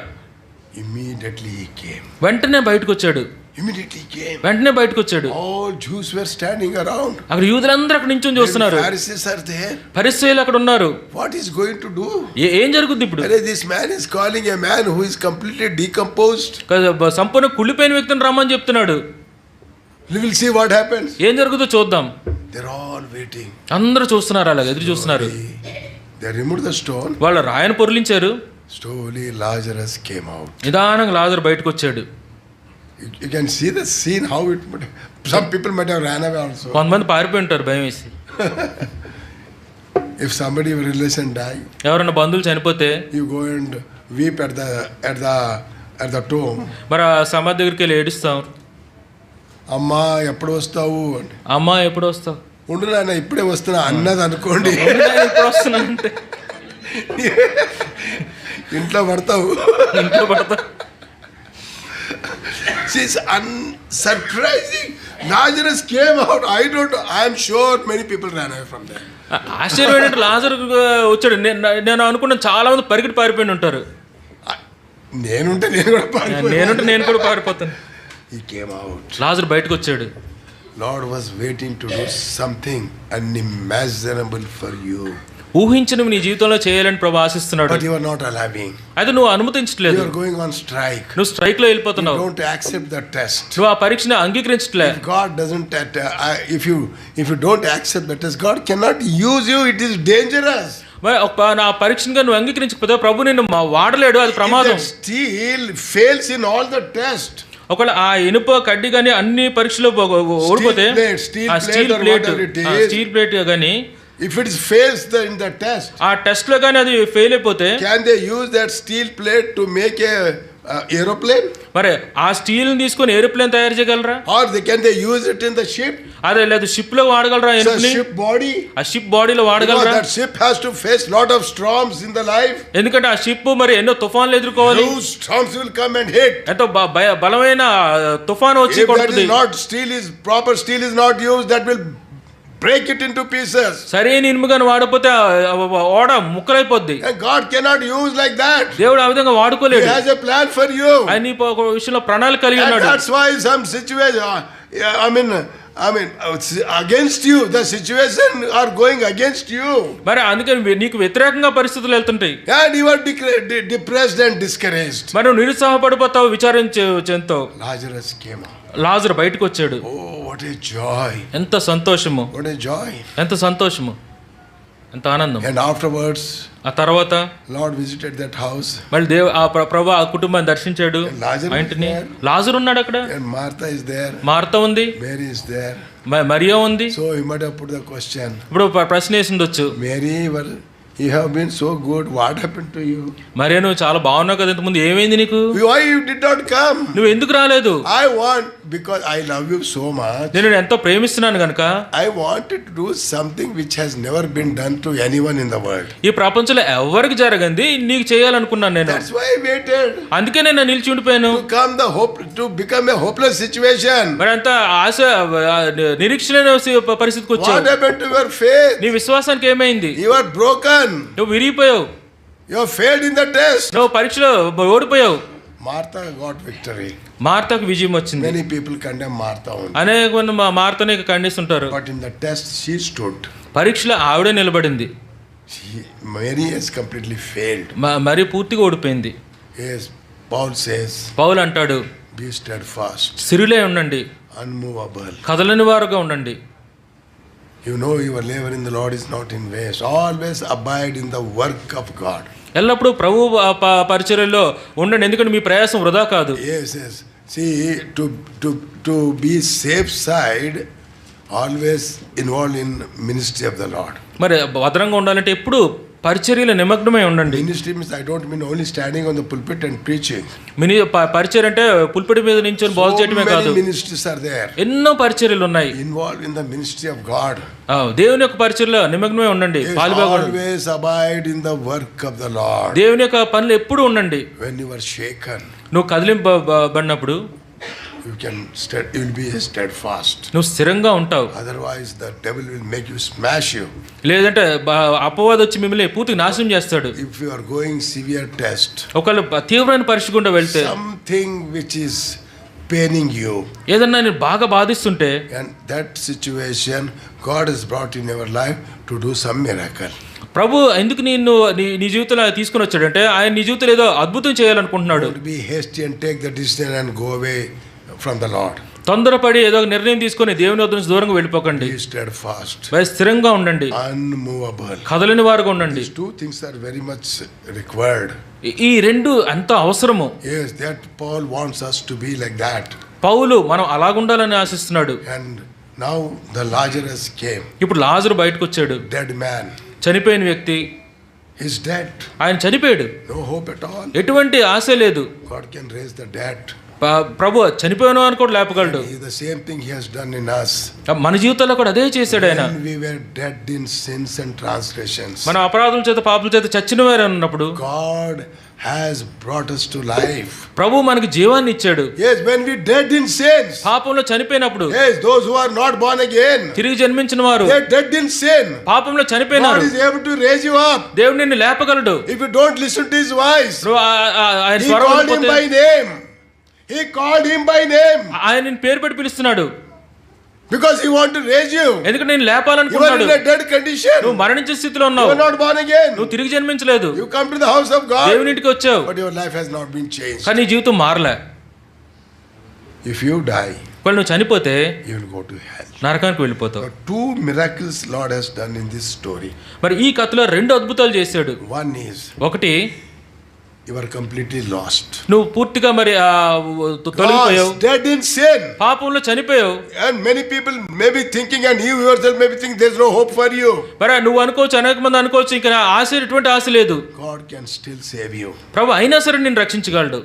Immediately he came. వెంటనే బయటకు వచ్చాడు. Immediately came. వెంటనే బయటకు వచ్చాడు. All Jews were standing around. అక్కడ యూదులందరూ అక్కడ నించొని చూస్తున్నారు. Pharisees are there. పరిసయ్యులు అక్కడ ఉన్నారు. What is going to do? ఏం జరుగుతుంది ఇప్పుడు? This man is calling a man who is completely decomposed. సంపూర్ణ కుళ్ళిపోయిన వ్యక్తిని రమ్మని చెప్తున్నాడు. We will see what happens. ఏం జరుగుతుందో చూద్దాం. They're all waiting. అందరూ చూస్తున్నారు, అలాగే ఎదురు చూస్తున్నారు. They removed the stone. వాళ్ళు రాయను పొర్లించారు. Slowly Lazarus came out. నిదానంగా లాజరు బయటకు వచ్చాడు. You can see the scene how it. Some people might have ran away also. కొంతమంది పారిపోయి ఉంటారు భయం వేసి. If somebody of relation die, ఎవరైనా బంధువులు చనిపోతే you go and weep at the tomb. మరి ఆ సమాధి దగ్గరికి వెళ్ళి ఏడుస్తాం. అమ్మా ఎప్పుడు వస్తావు? అమ్మా ఎప్పుడు వస్తావు? ఉండు నాన్న ఇప్పుడే వస్తున్నా అన్నది అనుకోండి, ఇప్పుడు వస్తున్నానంటే ఇంట్లో పడతావు. It's surprising. Lazarus came out. I am sure many people ran away from there. ఆశ్చర్యం ఏంటంటే లాజరు వచ్చాడు. నేను అనుకున్నాను చాలా మంది పరిగెట్టి పారిపోయి ఉంటారు. నేనుంటే నేను కూడా పారిపోతాను. He came out. లాజరు బయటకు వచ్చాడు. Lord was waiting to do something unimaginable for you. ఊహించినవి నీ జీవితంలో చేయాలని ప్రభు ఆశిస్తున్నాడు. But you are not allowing. అయితే నువ్వు అనుమతించట్లేదు. You are going on strike. నువ్వు స్ట్రైక్ లో వెళ్ళిపోతున్నావు. You don't accept the test. నువ్వు ఆ పరీక్షను అంగీకరించట్లే. If God doesn't, if you don't accept the test, God cannot use you. It is dangerous. మరి నా పరీక్షగా నువ్వు అంగీకరించకపోతే ప్రభు నిన్ను వాడలేడు, అది ప్రమాదం. If that steel fails in all the test. ఒకవేళ ఆ ఇనుప కడ్డీ కానీ అన్ని పరీక్షలో ఓడిపోతే, స్టీల్ ప్లేట్ కానీ if it fails in the test, ఆ టెస్ట్ లో కానీ అది ఫెయిల్ అయిపోతే, can they use that steel plate to make a aeroplane? మరి ఆ స్టీల్ తీసుకొని ఏరోప్లేన్ తయారు చేయగలరా? Or can they use it in the ship? అదే లేదు షిప్ లో వాడగలరా? Ship body. ఆ షిప్ బాడీలో వాడగలరా? That ship has to face lot of storms in the life. ఎందుకంటే ఆ షిప్ మరి ఎన్నో తుఫాన్లు ఎదుర్కోవాలి. Those storms will come and hit. ఎంతో బలమైన తుఫాను వచ్చి కొడుతుంది. Proper steel is not used, that will break it into pieces. సరైన ఇనుముగాని వాడకపోతే ఓడ ముక్కలైపోద్ది. And God cannot use like that. దేవుడు ఆ విధంగా వాడుకోలేడు. He has a plan for you. ఆయన నీ విషయంలో ప్రణాళిక కలిగి ఉన్నాడు. And that's why some situation, I mean against you, the situation are going against you. మరి అందుకని నీకు వ్యతిరేకంగా పరిస్థితులు వెళ్తుంటాయి. And you are depressed and discouraged. మరి నువ్వు నిరుత్సాహపడిపోతావు, చెందుతావు. Lazarus came out. లాజరు బయటకు వచ్చాడు. Oh, what a joy. ఎంత సంతోషము, what a joy. ఎంత సంతోషము, ఎంత ఆనందం. And afterwards, ఆ తర్వాత Lord visited that house. మళ్ళీ ప్రభు ఆ కుటుంబాన్ని దర్శించాడు. లాజరు ఉన్నాడు అక్కడ. And Martha is there. Martha ఉంది. Mary is there. మరియా ఉంది. So he might have put the question. ఇప్పుడు ప్రశ్న వేసిండొచ్చు. Mary, you have been so good. What happened to you? మరి నువ్వు చాలా బాగున్నావు కదా, ఇంతకు ముందు ఏమైంది నీకు? Why you did not come? నువ్వు ఎందుకు రాలేదు? Because I love you so much. నేను ఎంతో ప్రేమిస్తున్నాను గనుక I wanted to do something which has never been done to anyone in the world. ఈ ప్రపంచంలో ఎవరికి జరగంది నీకు చేయాలనుకున్నాను నేను. That's why I waited. అందుకే నేను నిలిచి ఉండిపోయాను. To become a hopeless situation. మరి అంత ఆశ నిరీక్షణ పరిస్థితికి వచ్చావు. What happened to your faith? నీ విశ్వాసానికి ఏమైంది? You are broken. నువ్వు విరిగిపోయావు. You have failed in the test. నువ్వు పరీక్షలో ఓడిపోయావు. Martha got victory. మార్తాకు విజయం వచ్చింది. Many people condemn Martha only. అనేక మంది మార్తనే ఖండిస్తుంటారు. But in the test she stood. పరీక్షలో ఆవిడే నిలబడింది. Mary has completely failed. మరి పూర్తిగా ఓడిపోయింది. Yes, Paul says. పౌలు అంటాడు, be steadfast. స్థిరులై ఉండండి, unmovable. కదలని వారుగా ఉండండి. You know your labor in the Lord is not in waste. Always abide in the work of God. ఎల్లప్పుడూ ప్రభు పరిచర్యలో ఉండండి, ఎందుకంటే మీ ప్రయాసం వృధా కాదు. Yes. See, to be safe side, always involved in ministry of the Lord. మరి భద్రంగా ఉండాలంటే ఎప్పుడు పరిచర్యలో నిమగ్నమై ఉండండి. Ministry means I don't mean only standing on the pulpit and preaching. పరిచర్య అంటే పుల్పిటి మీద నించొని బోధ చేయడమే కాదు. Many ministries are there. ఎన్నో పరిచర్యలు ఉన్నాయి. Involved in the ministry of God. దేవుని యొక్క పరిచర్యలో నిమగ్నమై ఉండండి. Always abide in the work of the Lord. దేవుని యొక్క పనులు ఎప్పుడు ఉండండి. When you are shaken, నువ్వు కదిలింపబడినప్పుడు you will be steadfast. నువ్వు స్థిరంగా ఉంటావు. Otherwise the devil will make you smash you. లేదంటే అపవాది వచ్చి మిమ్మల్ని పూర్తిగా నాశనం చేస్తాడు. If you are going severe test, ఒకవేళ తీవ్రమైన పరీక్ష గుండా వెళ్తే, something which is paining you, ఏదన్నా నేను బాగా బాధిస్తుంటే, and that situation God has brought in your life to do some miracle. ప్రభు ఎందుకు నిన్ను నీ జీవితంలో తీసుకుని వచ్చాడంటే ఆయన నీ జీవితంలో ఏదో అద్భుతం చేయాలనుకుంటున్నాడు. Don't be hasty and take the decision and go away from the Lord. తొందరపడి ఏదో నిర్ణయం తీసుకొని దేవుని వద్ద నుంచి దూరంగా వెళ్ళిపోకండి. Be steadfast. స్థిరంగా ఉండండి, unmovable. కదలని వారుగా ఉండండి. These two things are very much required. ఈ రెండు ఎంతో అవసరము. Yes, that Paul wants us to be like that. పౌలు మనం అలాగుండాలని ఆశిస్తున్నాడు. And now the Lazarus came. ఇప్పుడు లాజరు బయటకు వచ్చాడు. Dead man. చనిపోయిన వ్యక్తి. Is dead. ఆయన చనిపోయాడు. No hope at all. ఎటువంటి ఆశ లేదు. God can raise the dead. ప్రభు చనిపోయాను అని కూడా లేపగలడు. The same thing he has done in us. మన జీవితంలో కూడా అదే చేశాడు ఆయన. When we were dead in sins and transgressions, మన అపరాధుల చేత పాపుల చేత చచ్చిన వారు అన్నప్పుడు God has brought us to life. ప్రభు మనకి జీవాన్ని ఇచ్చాడు. Yes, when we dead in sins, పాపంలో చనిపోయినప్పుడు, yes, those who are not born again, తిరిగి జన్మించిన వారు they are dead in sin. పాపంలో చనిపోయినారు. God is able to raise you up. దేవుడు నిన్ను లేపగలడు. If you don't listen to his voice, నువ్వు ఆయన he స్వరం called him వినకపోతే, by name. He called him by name ఆయన నిన్ను పేరు పెట్టి పిలుస్తున్నాడు. because he want to raise you. ఎందుకంటే నేను You are లేపాలనుకున్నాడు. in a dead condition. నువ్వు మరణించే స్థితిలో You ఉన్నావు. are not born again. నువ్వు తిరిగి జన్మించలేదు. You come to the house of God, దేవుని ఇంటికి వచ్చావు, but your life has not been changed. కానీ నీ జీవితం మారలే. If you die, వాళ్ళు నువ్వు చనిపోతే you will go to hell. నరకానికి వెళ్ళిపోతావు. But two miracles Lord has done in this story. మరి ఈ కథలో 2 అద్భుతాలు చేశాడు. One is ఒకటి, you are completely lost. నువ్వు పూర్తిగా మరి తొలగిపోయావు, Lost, dead in sin. పాపంలో చనిపోయావు. And many people may be thinking, and you yourself may be thinking, there's no hope for you. మరి నువ్వు అనుకోవచ్చు, అనేక మంది అనుకోవచ్చు, ఇంకా నా ఆశ ఎటువంటి ఆశ లేదు. God can still save you. ప్రభు అయినా సరే నిన్ను రక్షించగలడు.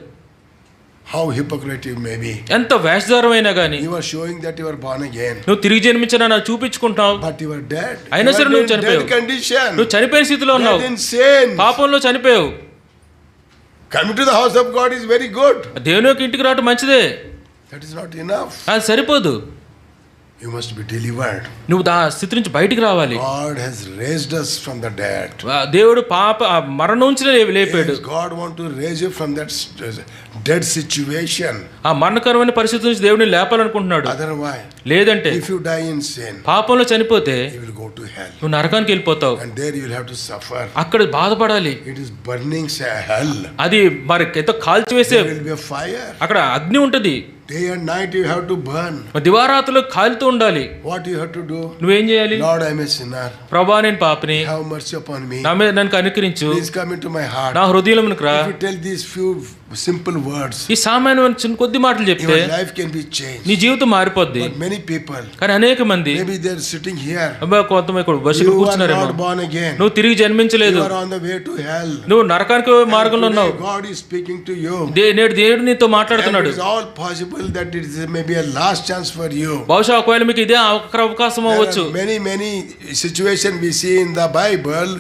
How hypocrite you may be. ఎంత వేషధారమైనా కానీ You are showing that you are born again, నువ్వు తిరిగి జన్మించిన నాకు చూపించుకుంటావు, but you are dead. అయినా You సరే are నువ్వు in dead చనిపోయావు. condition. నువ్వు చనిపోయిన స్థితిలో ఉన్నావు, Dead in sin. పాపంలో చనిపోయావు. Coming to the house of God is very good. దేవుని యొక్క ఇంటికి రావడం మంచిదే, That is not enough. అది సరిపోదు. You must be delivered. నువ్వు ఆ స్థితి నుంచి బయటికి రావాలి. God has raised us from the dead. దేవుడు మరణం నుంచి లేపాడు. Yes, God want to raise you from that dead situation. ఆ మరణకరమైన పరిస్థితి నుంచి దేవుడిని లేపాలనుకుంటున్నాడు. Otherwise, లేదంటే if you die in sin, పాపంలో చనిపోతే you will go to hell. నువ్వు నరకానికి వెళ్ళిపోతావు. And there you will have to suffer. అక్కడ బాధపడాలి. It is burning hell. అది మరి ఎంతో కాల్చివేసే, There will be a fire. అక్కడ అగ్ని ఉంటుంది. Day and night you have to burn. దివారాత్రులు కాలుతూ ఉండాలి. What you have to do? నువ్వేం చేయాలి? Lord, I am a sinner. ప్రభా నేను పాపిని, Have mercy upon me. నా మీద నన్ను కనికరించు, Please come into my heart. నా హృదయంలోనికి రా. If you tell these few simple words, ఈ సామాన్యమైన చిన్న కొద్ది మాటలు చెప్తే your life can be changed. నీ జీవితం మారిపోద్ది. But many people, కానీ అనేక మంది, maybe they are sitting here. కొంతమంది ఇక్కడ బస్సులో You are కూర్చున్నారేమో, not born again. నువ్వు తిరిగి జన్మించలేదు, You are on the way to hell. నువ్వు నరకానికి మార్గంలో Today ఉన్నావు. God is speaking to you. నేడు దేవుడు నీతో And మాట్లాడుతున్నాడు. it is all possible that it is maybe a last chance for you. బహుశా ఒకవేళ మీకు ఇదే అవకాశం There అవ్వచ్చు. are many situations we see in the Bible.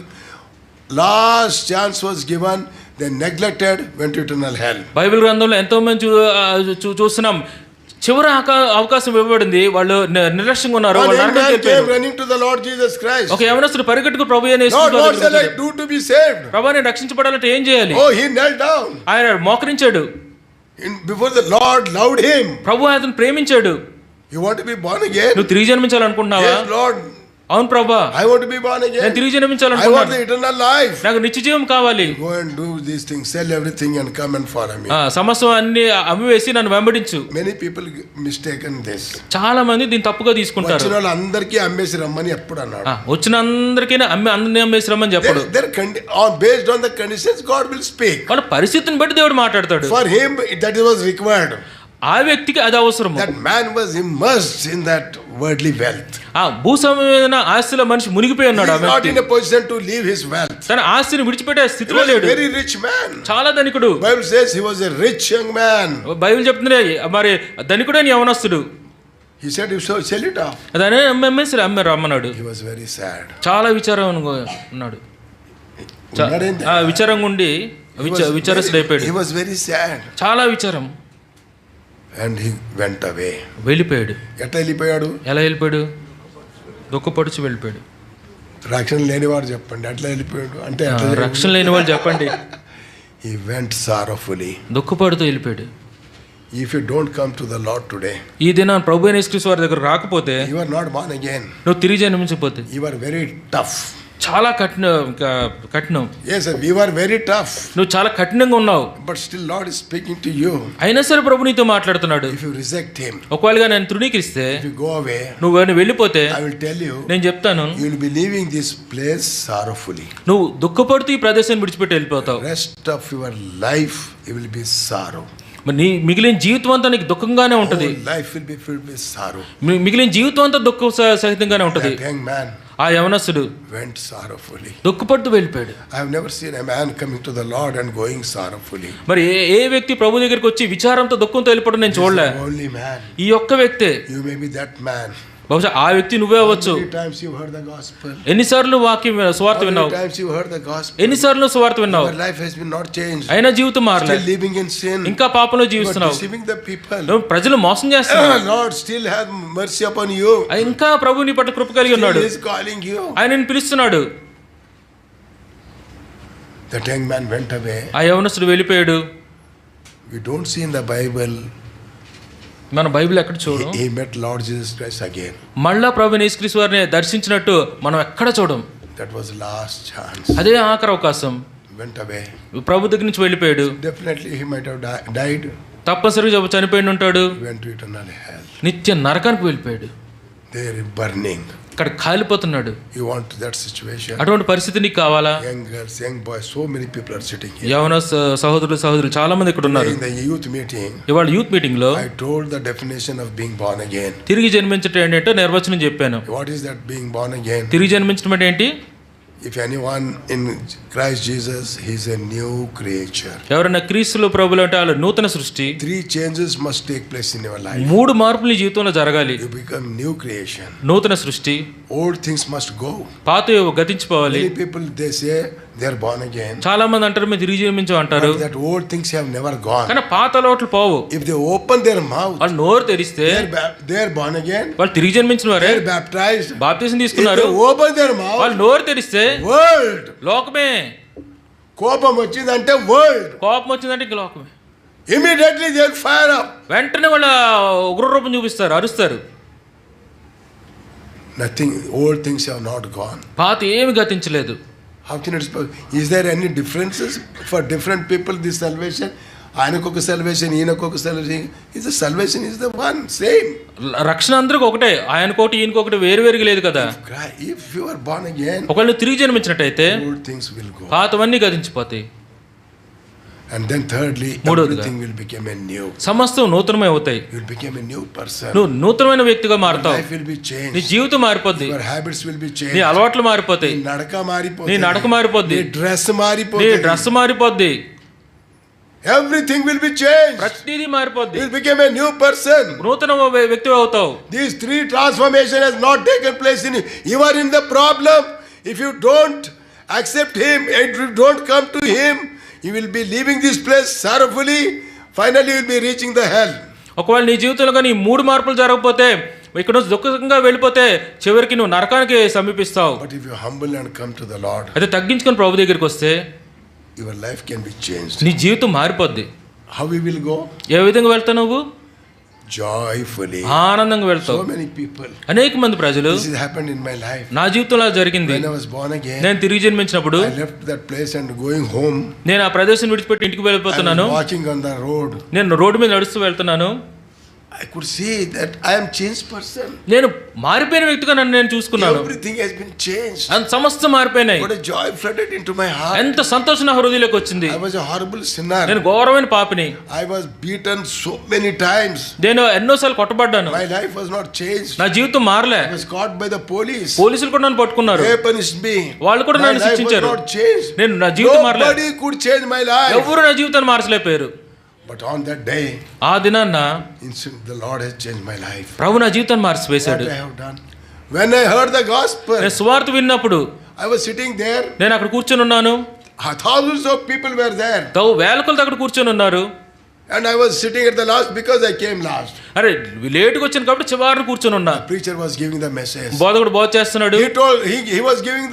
Last chance was given, they neglected, went to eternal hell. Bible గ్రంథంలో ఎంతో మంది చూస్తున్నాం, చివరి అవకాశం ఇవ్వబడింది, వాళ్ళు నిర్లక్ష్యంగా ఉన్నారు, One వాళ్ళు young నరకానికి man came వెళ్ళిపోయారు. running to the Lord Jesus Christ. ఒక యవనస్తుడు పరిగెట్టుకు ప్రభు అయిన యేసు Lord, క్రీస్తు what shall I దగ్గరికి do to be saved? ప్రభు నేను రక్షించబడాలంటే ఏం చేయాలి? Oh, he knelt down. ఆయన మోకరించాడు. Before the Lord loved him. ప్రభు అతను ప్రేమించాడు. You want to be born again? నువ్వు తిరిగి జన్మించాలనుకుంటున్నావా? Yes, Lord. అవును ప్రభా, I want to be born నేను again. తిరిగి I want జన్మించాలనుకుంటున్నాను, the eternal life. నాకు నిత్య జీవం కావాలి. Go and do these things, sell everything and come and follow me. సమస్య అన్ని అమ్మివేసి నన్ను వెంబడించు. Many people mistaken this. చాలా మంది దీన్ని తప్పుగా తీసుకుంటారు. వచ్చిన వాళ్ళందరికీ అమ్మేసి రమ్మని ఎప్పుడు అన్నాడు? వచ్చిన అందరికీ అందరినీ అమ్మేసి రమ్మని చెప్పడు. Based on the conditions, God will speak. వాళ్ళ పరిస్థితిని బట్టి దేవుడు మాట్లాడతాడు. For him, that was required. ఆ వ్యక్తికి అది అవసరం. That man was immersed in that worldly wealth. ఆ భూసంబంధమైన ఆస్తిలో మనిషి మునిగిపోయి He ఉన్నాడు. is not in a position to leave his wealth. తన ఆస్తిని విడిచిపెట్టే He స్థితిలో was a లేడు. very rich man. చాలా ధనికుడు. Bible says he was a rich young man. Bible చెప్తుంది మరి ధనికుడని యవనస్తుడు. He said, "You shall sell it off." అదనే అమ్మేసి రమ్మన్నాడు. He was very sad. చాలా విచారంగా ఉన్నాడు. విచారంగా ఉండి విచారస్తుడైపోయాడు. He was very sad. చాలా విచారం. And he went away. వెళ్ళిపోయాడు. ఎట్లా వెళ్ళిపోయాడు? ఎలా వెళ్ళిపోయాడు? దుఃఖపడుచు వెళ్ళిపోయాడు. రక్షణ లేనివాడు చెప్పండి ఎట్లా వెళ్ళిపోయాడు అంటే రక్షణ లేని వాళ్ళు చెప్పండి. He went sorrowfully. దుఃఖపడుతూ వెళ్ళిపోయాడు. If you don't come to the Lord today, ఈ దిన ప్రభు అయిన యేసుక్రీస్తు వారి దగ్గర రాకపోతే, you are not born again. నువ్వు తిరిగి జన్మించకపోతే, You are very tough. చాలా కఠినం. Yes, we were very tough. నువ్వు చాలా కఠినంగా ఉన్నావు. But still Lord is speaking to you. అయినా సరే ప్రభు నీతో మాట్లాడుతున్నాడు. If you reject him, ఒకవేళ నేను తృణీకరిస్తే, if you go away, నువ్వు వెళ్ళిపోతే, I will tell you, నేను చెప్తాను, you will be leaving this place sorrowfully. నువ్వు దుఃఖపడుతూ ఈ ప్రదేశాన్ని విడిచిపెట్టి వెళ్ళిపోతావు. Rest of your life you will be sorrow. నీ మిగిలిన జీవితం అంతా నీకు దుఃఖంగానే ఉంటుంది. Life will be filled with sorrow. మిగిలిన జీవితం అంతా దుఃఖ సహితంగానే ఉంటుంది. That young man, ఆ యవనస్తుడు went sorrowfully. దుఃఖపడుతూ వెళ్ళిపోయాడు. I have never seen a man coming to the Lord and going sorrowfully. మరి ఏ వ్యక్తి ప్రభు దగ్గరికి వచ్చి విచారంతో దుఃఖంతో వెళ్ళిపోవడం నేను చూడలే. He's the only man. ఈ ఒక్క వ్యక్తే. You may be that man. బహుశా ఆ వ్యక్తి నువ్వే అవ్వచ్చు. How many times you heard the gospel? ఎన్నిసార్లు సువార్త How విన్నావు? many times you heard the gospel? ఎన్నిసార్లు సువార్త విన్నావు? Your life has been not changed. అయినా జీవితం మారలే. Still living in sin. ఇంకా పాపంలో You are జీవిస్తున్నావు. deceiving the people. నువ్వు ప్రజలు మోసం చేస్తున్నావు. Lord still have mercy upon you. ఇంకా ప్రభు నీ పట్ల కృప కలిగి ఉన్నాడు. He is calling you. ఆయన నిన్ను పిలుస్తున్నాడు. That young man went away. ఆ యవనస్తుడు వెళ్ళిపోయాడు. We don't see in the Bible. మన బైబిల్ ఎక్కడ చూడం. He met Lord Jesus Christ again. మళ్ళా ప్రభు యేసుక్రీస్తు వారిని దర్శించినట్టు మనం ఎక్కడ చూడం. That was the last chance. అదే ఆఖరి అవకాశం. Went away. ప్రభు దగ్గర నుంచి వెళ్ళిపోయాడు. Definitely he might have died. తప్పనిసరిగా చనిపోయి ఉంటాడు. Went to eternal hell. నిత్య నరకానికి వెళ్ళిపోయాడు. There burning. ఇక్కడ కాలిపోతున్నాడు. You want that situation? అటువంటి పరిస్థితి నీకు కావాలా? Young girls, young boys, so many people are sitting here. యవన సహోదరులు చాలా మంది ఇక్కడ ఉన్నారు. In the youth meeting, ఇవాళ యూత్ మీటింగ్ లో I told the definition of being born again. తిరిగి జన్మించటం ఏంటంటే నిర్వచనం చెప్పాను. What is that being born again? తిరిగి జన్మించడం అంటే ఏంటి? If anyone in Christ Jesus, he is a new creature. ఎవరైనా క్రీస్తులో ప్రభులు అంటే వాళ్ళు నూతన సృష్టి. 3 changes must take place in your life. 3 మార్పులు నీ జీవితంలో జరగాలి. You become new creation. నూతన సృష్టి. Old things must go. పాతవి గతించిపోవాలి. Many people they say they are born again. చాలా మంది అంటారు మేము తిరిగి జన్మించాం అంటారు. But that old things have never gone. కానీ పాత అలవాట్లు పోవు. If they open their mouth, వాళ్ళు నోరు తెరిస్తే they are born again. వాళ్ళు తిరిగి జన్మించిన వారే. They are baptized. బాప్తిసం If తీసుకున్నారు. they open their mouth, వాళ్ళు నోరు తెరిస్తే world. లోకమే. కోపం వచ్చిందంటే వరల్డ్. కోపం వచ్చిందంటే ఇంక లోకమే. Immediately they will fire up. వెంటనే వాళ్ళ ఉగ్రరూపం చూపిస్తారు, అరుస్తారు. Nothing, old things have not gone. పాత ఏమి గతించలేదు. How can it be possible? Is there any differences for different people this salvation? ఆయనకొక salvation, ఈయనకొక salvation. Is the salvation is the one same. రక్షణ అందరికి ఒకటే. ఆయనకోటి ఈయనకొకటి వేరువేరుగా లేదు కదా. If you are born again, ఒకళ్ళు తిరిగి జన్మించినట్టయితే old things will go. పాతవన్నీ గతించిపోతాయి. And then thirdly, everything will become a new. సమస్తం నూతనమై అవుతాయి. You will become a new person. నువ్వు నూతనమైన వ్యక్తిగా మారుతావు. Life will be changed. నీ జీవితం మారిపోద్ది. Your habits will be changed. నీ అలవాట్లు మారిపోతాయి. నీ నడక మారిపోద్ది. నీ నడక మారిపోద్ది. నీ డ్రెస్ నీ మారిపోద్ది. డ్రెస్ మారిపోద్ది. Everything will be changed. ప్రతిదీ మారిపోద్ది. You will become a new person. నూతన వ్యక్తి అవుతావు. These 3 transformation has not taken place in you. You are in the problem. If you don't accept him, if you don't come to him, you will be leaving this place sorrowfully. Finally you will be reaching the hell. ఒకవేళ నీ జీవితంలో కానీ 3 మార్పులు జరగకపోతే ఇక్కడ నుంచి దుఃఖంగా వెళ్ళిపోతే చివరికి నువ్వు నరకానికి సమీపిస్తావు. But if you humble and come to the Lord, అయితే తగ్గించుకొని ప్రభు దగ్గరికి వస్తే your life can be changed. నీ జీవితం మారిపోద్ది. How we will go? ఏ విధంగా వెళ్తావు నువ్వు? Joyfully. ఆనందంగా వెళ్తావు. So many people. అనేక మంది ప్రజలు This has happened in my life. నా జీవితంలో జరిగింది. When I was born again, నేను తిరిగి జన్మించినప్పుడు I left that place and going home. నేను ఆ ప్రదేశం విడిచిపెట్టి ఇంటికి వెళ్ళిపోతున్నాను. I was walking on the road. నేను రోడ్డు మీద నడుస్తూ వెళ్తున్నాను. I could see that I am changed person. నేను మారిపోయిన వ్యక్తిగా నన్ను నేను చూసుకున్నాను. Everything has been changed. అంత సమస్తం మారిపోయినాయి. What a joy flooded into my heart. ఎంత సంతోషం నా హృదయంలోకి వచ్చింది. I was a horrible sinner. నేను ఘోరమైన పాపిని. I was beaten so many times. నేను ఎన్నోసార్లు కొట్టబడ్డాను. My life was not changed. నా జీవితం మారలే. I was caught by the police. పోలీసులు కూడా నన్ను పట్టుకున్నారు. They punished me. వాళ్ళు కూడా My నన్ను life was శిక్షించారు. not changed. నేను నా జీవితం మారలే. Nobody could change my life. ఎవరు నా జీవితాన్ని మార్చలేకపోయారు. But on that day, ఆ దినాన్న the Lord has changed my life. ప్రభు నా జీవితాన్ని మార్చివేశాడు. What I have done? When I heard the gospel, నేను సువార్త విన్నప్పుడు I was sitting there. నేను అక్కడ కూర్చొని ఉన్నాను. Thousands of people were there. వేల కొలది అక్కడ కూర్చొని ఉన్నారు. And I was sitting at the last because I came last. అరే లేటుగా వచ్చాను కాబట్టి చివరిని కూర్చొని ఉన్నా. The preacher was giving the message. బోధకుడు బోధ చేస్తున్నాడు. He was giving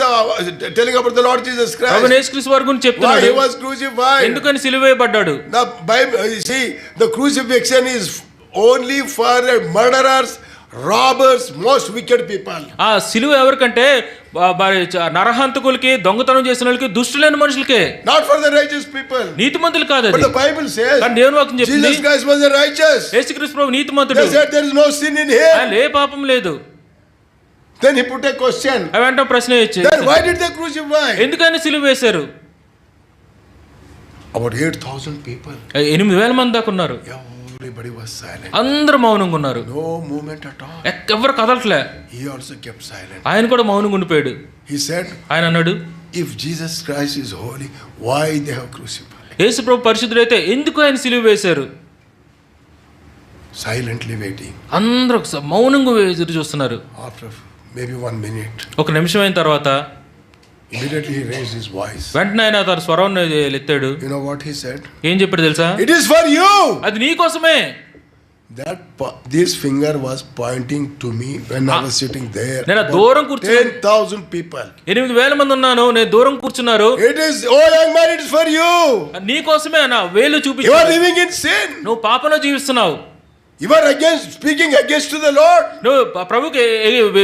telling about the Lord Jesus Christ. ప్రభు యేసుక్రీస్తు వారి గురించి Why చెప్తున్నాడు. he was crucified. ఎందుకని సిలువ వేయబడ్డాడు. The Bible, you see, the crucifixion is only for murderers, robbers, most wicked people. ఆ సిలువ ఎవరికంటే నరహంతకులకి, దొంగతనం చేసిన వాళ్ళకి, దుష్టులైన మనుషులకే. Not for the righteous people. నీతిమంతులు కాదు అది. But the Bible says కానీ దేవుని వాక్యం చెప్తుంది Jesus Christ was the righteous. యేసుక్రీస్తు ప్రభు నీతిమంతుడు. They said there is no sin in him. ఆయన ఏ పాపం లేదు. Then he put a question. వెంటనే ప్రశ్న ఇచ్చి Then why did they crucify? ఎందుకని సిలువ వేశారు? About 8,000 people. 8,000 మంది దాకా ఉన్నారు. Everybody was silent. అందరూ మౌనంగా ఉన్నారు, No movement at all. ఎవరు కదలట్లే. He also kept silent. ఆయన కూడా మౌనంగా ఉండిపోయాడు. He said, ఆయన అన్నాడు, if Jesus Christ is holy, why they have crucified? యేసు ప్రభు పరిశుద్ధుడైతే ఎందుకు ఆయన సిలువ వేశారు? Silently waiting. అందరూ మౌనంగా ఎదురు చూస్తున్నారు. After maybe 1 minute, ఒక నిమిషం అయిన తర్వాత immediately he raised his voice. వెంటనే ఆయన తన స్వరం ఎత్తాడు. You know what he said? ఏం చెప్పాడు తెలుసా? It is for you. అది నీ కోసమే. This finger was pointing to me when I was sitting there. నేను దూరం కూర్చుని 10,000 people. 8,000 మంది ఉన్నాను, నేను దూరం కూర్చున్నారు. It is, oh young man, it is for you. నీ కోసమే అన్న వేలు You చూపించు. are living in sin. నువ్వు పాపంలో జీవిస్తున్నావు. You are speaking against to the Lord. నువ్వు ప్రభుకి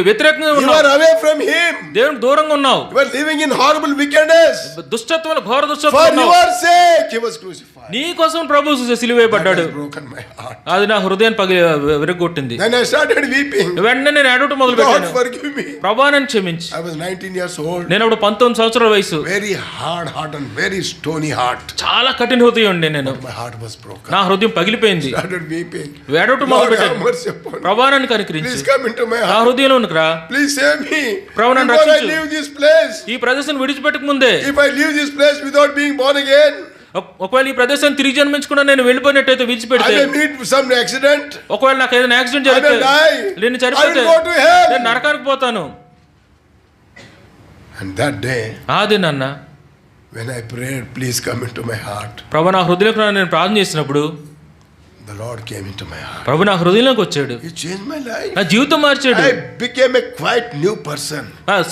వ్యతిరేకంగా You ఉన్నావు. are away from Him. దేవునికి దూరంగా ఉన్నావు. You are living in horrible wickedness. దుష్టత్వంలో ఘోర For దుష్టత్వం ఉన్నావు. your sake, He was crucified. నీ కోసం ప్రభు సిలువేయబడ్డాడు. That has broken my heart. అది నా హృదయాన్ని విరగొట్టింది. Then I started weeping. వెంటనే నేను ఏడవటం మొదలు Lord, పెట్టాను. forgive me. ప్రభా నన్ను క్షమించు. I was 19 years old. నేను అప్పుడు 19 సంవత్సరాల వయసు. Very hard heart and very stony heart. చాలా కఠిన హృదయం ఉండే నేను. My heart was broken. నా హృదయం పగిలిపోయింది. Started weeping. ఏడవటం మొదలు Lord, have పెట్టాను. mercy upon me. ప్రభా నన్ను కనికరించు. Please come into my నా heart. హృదయంలోనికి రా. Please save me. ప్రభు నన్ను Before I రక్షించు. leave this place. ఈ ప్రదేశాన్ని విడిచిపెట్టక ముందే, If I leave this place without being born again, ఒకవేళ ఈ ప్రదేశాన్ని తిరిగి జన్మించకుండా నేను వెళ్ళిపోయినట్టయితే I విడిచిపెడితే, may meet some accident. ఒకవేళ నాకు ఏదైనా యాక్సిడెంట్ I జరిగితే, will die. నేను I చనిపోతే will go to hell. నేను నరకానికి పోతాను. And that day, అది నాన్న when I prayed, please come into my heart, ప్రభు నా హృదయంలో నేను ప్రార్థన చేసినప్పుడు the Lord came into my heart. ప్రభు నా హృదయంలోకి వచ్చాడు. He changed my life. నా జీవితం మార్చాడు. I became a quite new person.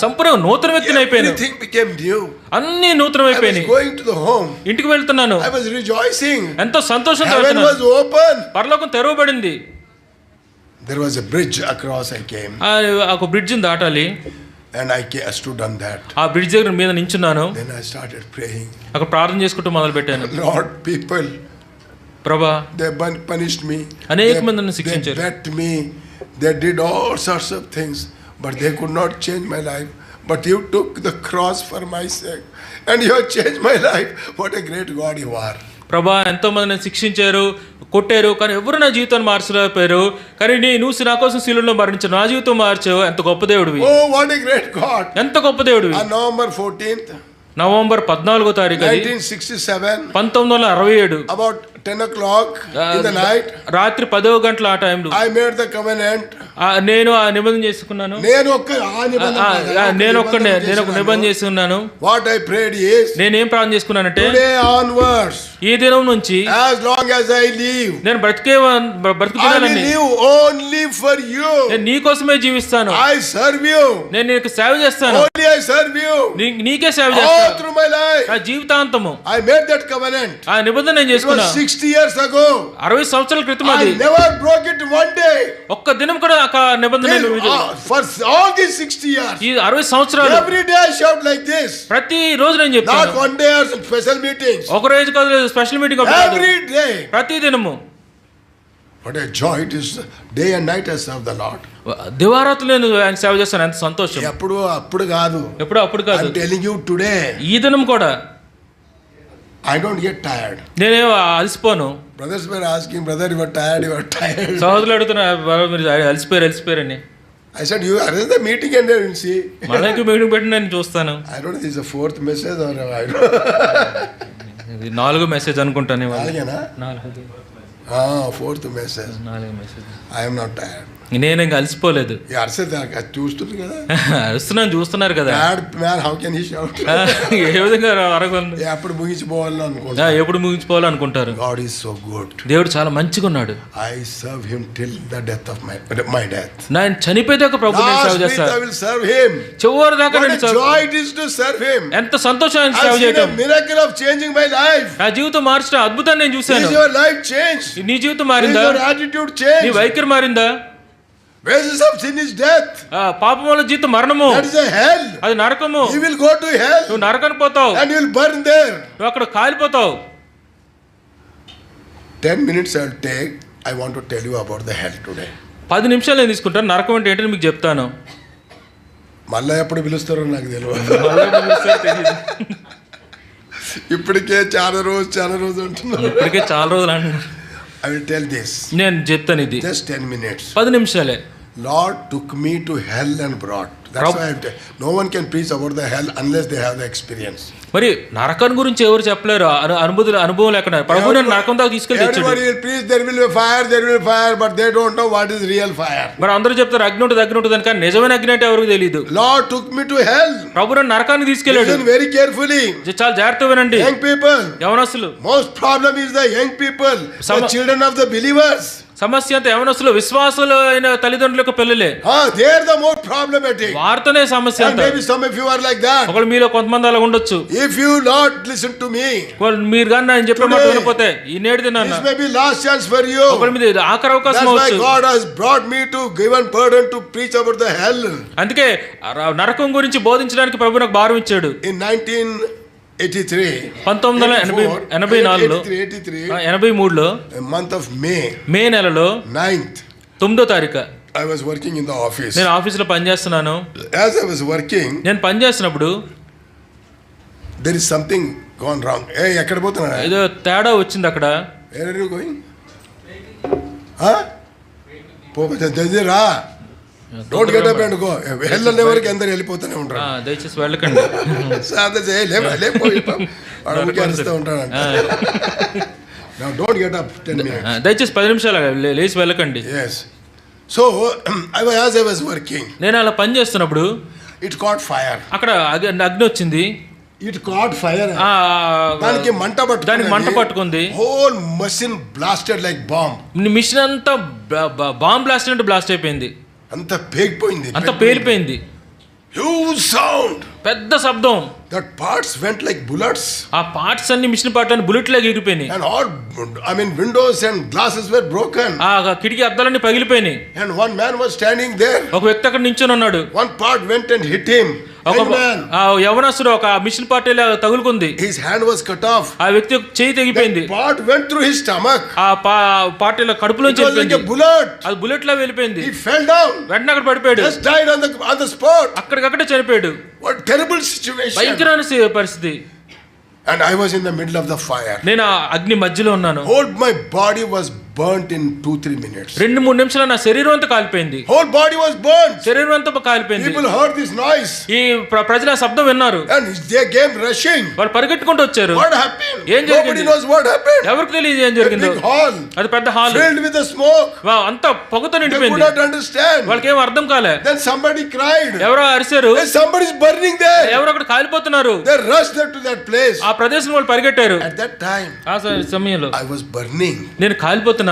సంపూర్ణ నూతన వ్యక్తిని అయిపోయాను. Everything became new. అన్ని నూతనం I was అయిపోయినాయి. going to the home. ఇంటికి వెళ్తున్నాను. I was rejoicing. ఎంతో సంతోషంతో Heaven వెళ్తున్నాను. was open. పరలోకం తెరవబడింది. There was a bridge across I came. ఒక బ్రిడ్జిని దాటాలి. And I stood on that. ఆ బ్రిడ్జ్ దగ్గర మీద నించున్నాను. Then I started praying. అక్కడ ప్రార్థన చేసుకుంటూ మొదలు పెట్టాను. Lord, people, ప్రభా they punished me. అనేక మంది నన్ను They శిక్షించారు. beat me. They did all sorts of things. But they could not change my life. But you took the cross for my sake. And you have changed my life. What a great God you are. ప్రభా ఎంతో మంది నన్ను శిక్షించారు, కొట్టారు, కానీ ఎవరు నా జీవితాన్ని మార్చలేకపోయారు. కానీ నువ్వు నా కోసం శిలువలో మరణించావు, నా జీవితం మార్చావు. ఎంత గొప్ప దేవుడివి. Oh, what a great God. ఎంత గొప్ప దేవుడివి. On November 14th, నవంబర్ 14వ తారీఖు 1967, 1967 about 10 o'clock in the night, రాత్రి 10 గంటల ఆ టైంలో I made the covenant. నేను ఆ నిబంధన చేసుకున్నాను. నేను ఒక నిబంధన చేసుకున్నాను. What I prayed is, నేనేం ప్రార్థన చేసుకున్నానంటే, today onwards, ఈ దినం నుంచి as long as I live, నేను I will బ్రతుకుతానని, live only for you. నేను నీ కోసమే జీవిస్తాను. I serve you. నేను నీకు సేవ చేస్తాను. Only I serve you. నీకే సేవ All చేస్తాను. through my life, నా జీవితాంతము I made that covenant. ఆ నిబంధన నేను It చేసుకున్నా. was 60 years ago. 60 సంవత్సరాల క్రితం అది. I never broke it one day. ఒక్క దినం కూడా ఆ నిబంధన For all these 60 years, ఈ 60 సంవత్సరాలు every day I shout like this. ప్రతి రోజు నేను Not చెప్తాను. one day or some special meetings. ఒక రోజు కాదు, స్పెషల్ మీటింగ్ Every day. ప్రతి దినము. What a joy it is. Day and night I serve the Lord. దివారాత్రులు నేను ఆయన సేవ చేస్తాను. ఎంత సంతోషం. అప్పుడు కాదు. అప్పుడు కాదు. I'm telling you today. ఈ దినం కూడా I don't get tired. నేనేం అలసిపోను. Brothers were asking, brother, you are tired, you are tired. సహోదరులు అడుగుతున్నారు, మీరు అలసిపోయారని. I said, you arrange the meeting and then see. మళ్ళీ మీటింగ్ పెట్టి నేను చూస్తాను. I don't know if this is the fourth message or I don't know. ఇది 4వ message అనుకుంటాను. నాలుగేనా? 4 fourth message. 4 message. I am not tired. నేను ఇంకా అలసిపోలేదు. చూస్తుంది కదా, అరుస్తున్నాను, చూస్తున్నారు కదా. How can he shout? ఏ విధంగా అరగలను, ఎప్పుడు ముగించిపోవాలని అనుకుంటా, ఎప్పుడు ముగించుకోవాలనుకుంటారు. God is so good. దేవుడు చాలా మంచిగా ఉన్నాడు. I serve him till the death of my death. నేను చనిపోయేదాకా ప్రభువుని సేవ చేస్తాను. I will serve him. చివరి దాకా What నేను a joy it is to serve him. ఎంత సంతోషం ఆయన సేవ I've seen చేయడం. a miracle of changing my life. నా జీవితం మార్చడం అద్భుతాన్ని నేను చూశాను. Is your life changed? నీ జీవితం Is మారిందా? your attitude నీ changed? వైఖరి మారిందా? Wages of sin is death. పాపం వల్ల జీవితం మరణము. That is a hell. అది నరకము. You will go to hell. నువ్వు నరకానికి పోతావు. And you will burn there. నువ్వు అక్కడ కాలిపోతావు. 10 minutes I'll take. I want to tell you about the hell today. 10 నిమిషాలు నేను తీసుకుంటాను. నరకం అంటే ఏంటని మీకు చెప్తాను. మళ్ళా ఎప్పుడు పిలుస్తారో నాకు తెలియదు. ఇప్పటికే చాలా రోజు అంటున్నాను. ఇప్పటికే చాలా రోజులు అంటున్నాను. I will tell this. నేను చెప్తాను ఇది Just 10 minutes. 10 నిమిషాలే. Lord took me to hell and brought. That's why no one can preach about the hell unless they have the experience. మరి నరకం గురించి ఎవరు చెప్పలేరు, అనుభవం లేకుండా. ప్రభు నన్ను నరకం దాకా తీసుకెళ్ళి తెచ్చాడు. Everybody will preach there will be fire, but they don't know what is real fire. మరి అందరూ చెప్తారు అగ్ని ఉంటుంది కానీ నిజమైన అగ్ని అంటే ఎవరికి తెలియదు. Lord took me to hell. ప్రభు నన్ను నరకానికి తీసుకెళ్ళాడు. Listen very carefully. చాలా జాగ్రత్తగా వినండి. Young people. యవనస్తులు. Most problem is the young people, the children of the believers. సమస్య అంతా యవనస్తులు, విశ్వాసులు అయిన తల్లిదండ్రుల యొక్క పిల్లలే. They are the most problematic. వారితోనే సమస్య అంతా. Maybe some of you are like that. ఒకవేళ మీలో కొంతమంది అలా ఉండొచ్చు. If you not listen to me, మీరు కానీ నేను చెప్పే మాట వినకపోతే ఈ నేటి దినాన this may be last chance for you. ఒకవేళ మీది ఆఖరి అవకాశం That's అవ్వచ్చు. why God has brought me to given burden to preach about the hell. అందుకే నరకం గురించి బోధించడానికి ప్రభు నాకు భారం ఇచ్చాడు. In 1983, 1984లో 83లో month of May నెలలో 9th, 9వ తారీఖు I was working in the office. నేను ఆఫీసులో పనిచేస్తున్నాను. As I was working, నేను పనిచేస్తున్నప్పుడు there is something gone wrong. Hey, ఎక్కడ పోతున్నా? ఏదో తేడా వచ్చింది అక్కడ. Where are you going? Huh? రా. Don't get up and go. వెళ్ళనే వరకు అందరు వెళ్ళిపోతూనే ఉంటారు. దయచేసి వెళ్ళకండి. అరుస్తూ ఉంటాడు. Now don't get up 10 minutes. దయచేసి 10 నిమిషాలు లేచి వెళ్ళకండి. Yes. So as I was working, నేను అలా పని చేస్తున్నప్పుడు it caught fire. అక్కడ అగ్ని వచ్చింది. It caught fire. దానికి మంట పట్టుకుంది. Whole machine blasted like bomb. Machine అంతా బాంబ్ బ్లాస్ట్ అంటే బ్లాస్ట్ అయిపోయింది. అంత పేలిపోయింది. అంత పేలిపోయింది. Huge sound. పెద్ద శబ్దం. That parts went like bullets. ఆ పార్ట్స్ అన్ని మిషన్ పార్ట్ అన్ని బుల్లెట్ లాగా ఎగిరిపోయినాయి. And all windows and glasses were broken. ఆ కిటికీ అద్దాలన్నీ పగిలిపోయినాయి. And one man was standing there. ఒక వ్యక్తి అక్కడ నించొని ఉన్నాడు. One part went and hit him. యవనస్తుడు ఒక మిషన్ పార్ట్ తగులుకుంది. His hand was cut off. ఆ వ్యక్తి చేయి తెగిపోయింది. That part went through his stomach. ఆ పార్ట్ కడుపులోంచి వెళ్ళిపోయింది. Like a bullet. అది బుల్లెట్ లా వెళ్ళిపోయింది. He fell down. వెంటనే అక్కడ పడిపోయాడు. Just died on the spot. అక్కడికక్కడే చనిపోయాడు. What terrible situation. భయంకరమైన పరిస్థితి. And I was in the middle of the fire. నేను అగ్ని మధ్యలో ఉన్నాను. Whole my body was burnt in 2-3 minutes. 2-3 నిమిషాలు నా శరీరం అంతా కాలిపోయింది. Whole body was burnt. శరీరం అంతా కాలిపోయింది. People heard this noise. ఈ ప్రజల శబ్దం విన్నారు. And they came rushing. వాళ్ళు పరిగెట్టుకుంటూ వచ్చారు. What happened? ఏం జరిగింది? Nobody knows what happened. ఎవరికి తెలియదు ఏం జరిగిందో. Big hall. అది పెద్ద hall. Filled with the smoke. అంతా పొగతో నిండిపోయింది. They could not understand. వాళ్ళకి ఏం అర్థం కాలే. Then somebody cried. ఎవరో అరిచారు. Somebody is burning there. ఎవరో అక్కడ కాలిపోతున్నారు. They rushed to that place. ఆ ప్రదేశం వాళ్ళు పరిగెట్టారు. At that time, ఆ సమయంలో I was burning. నేను కాలిపోతున్నాను.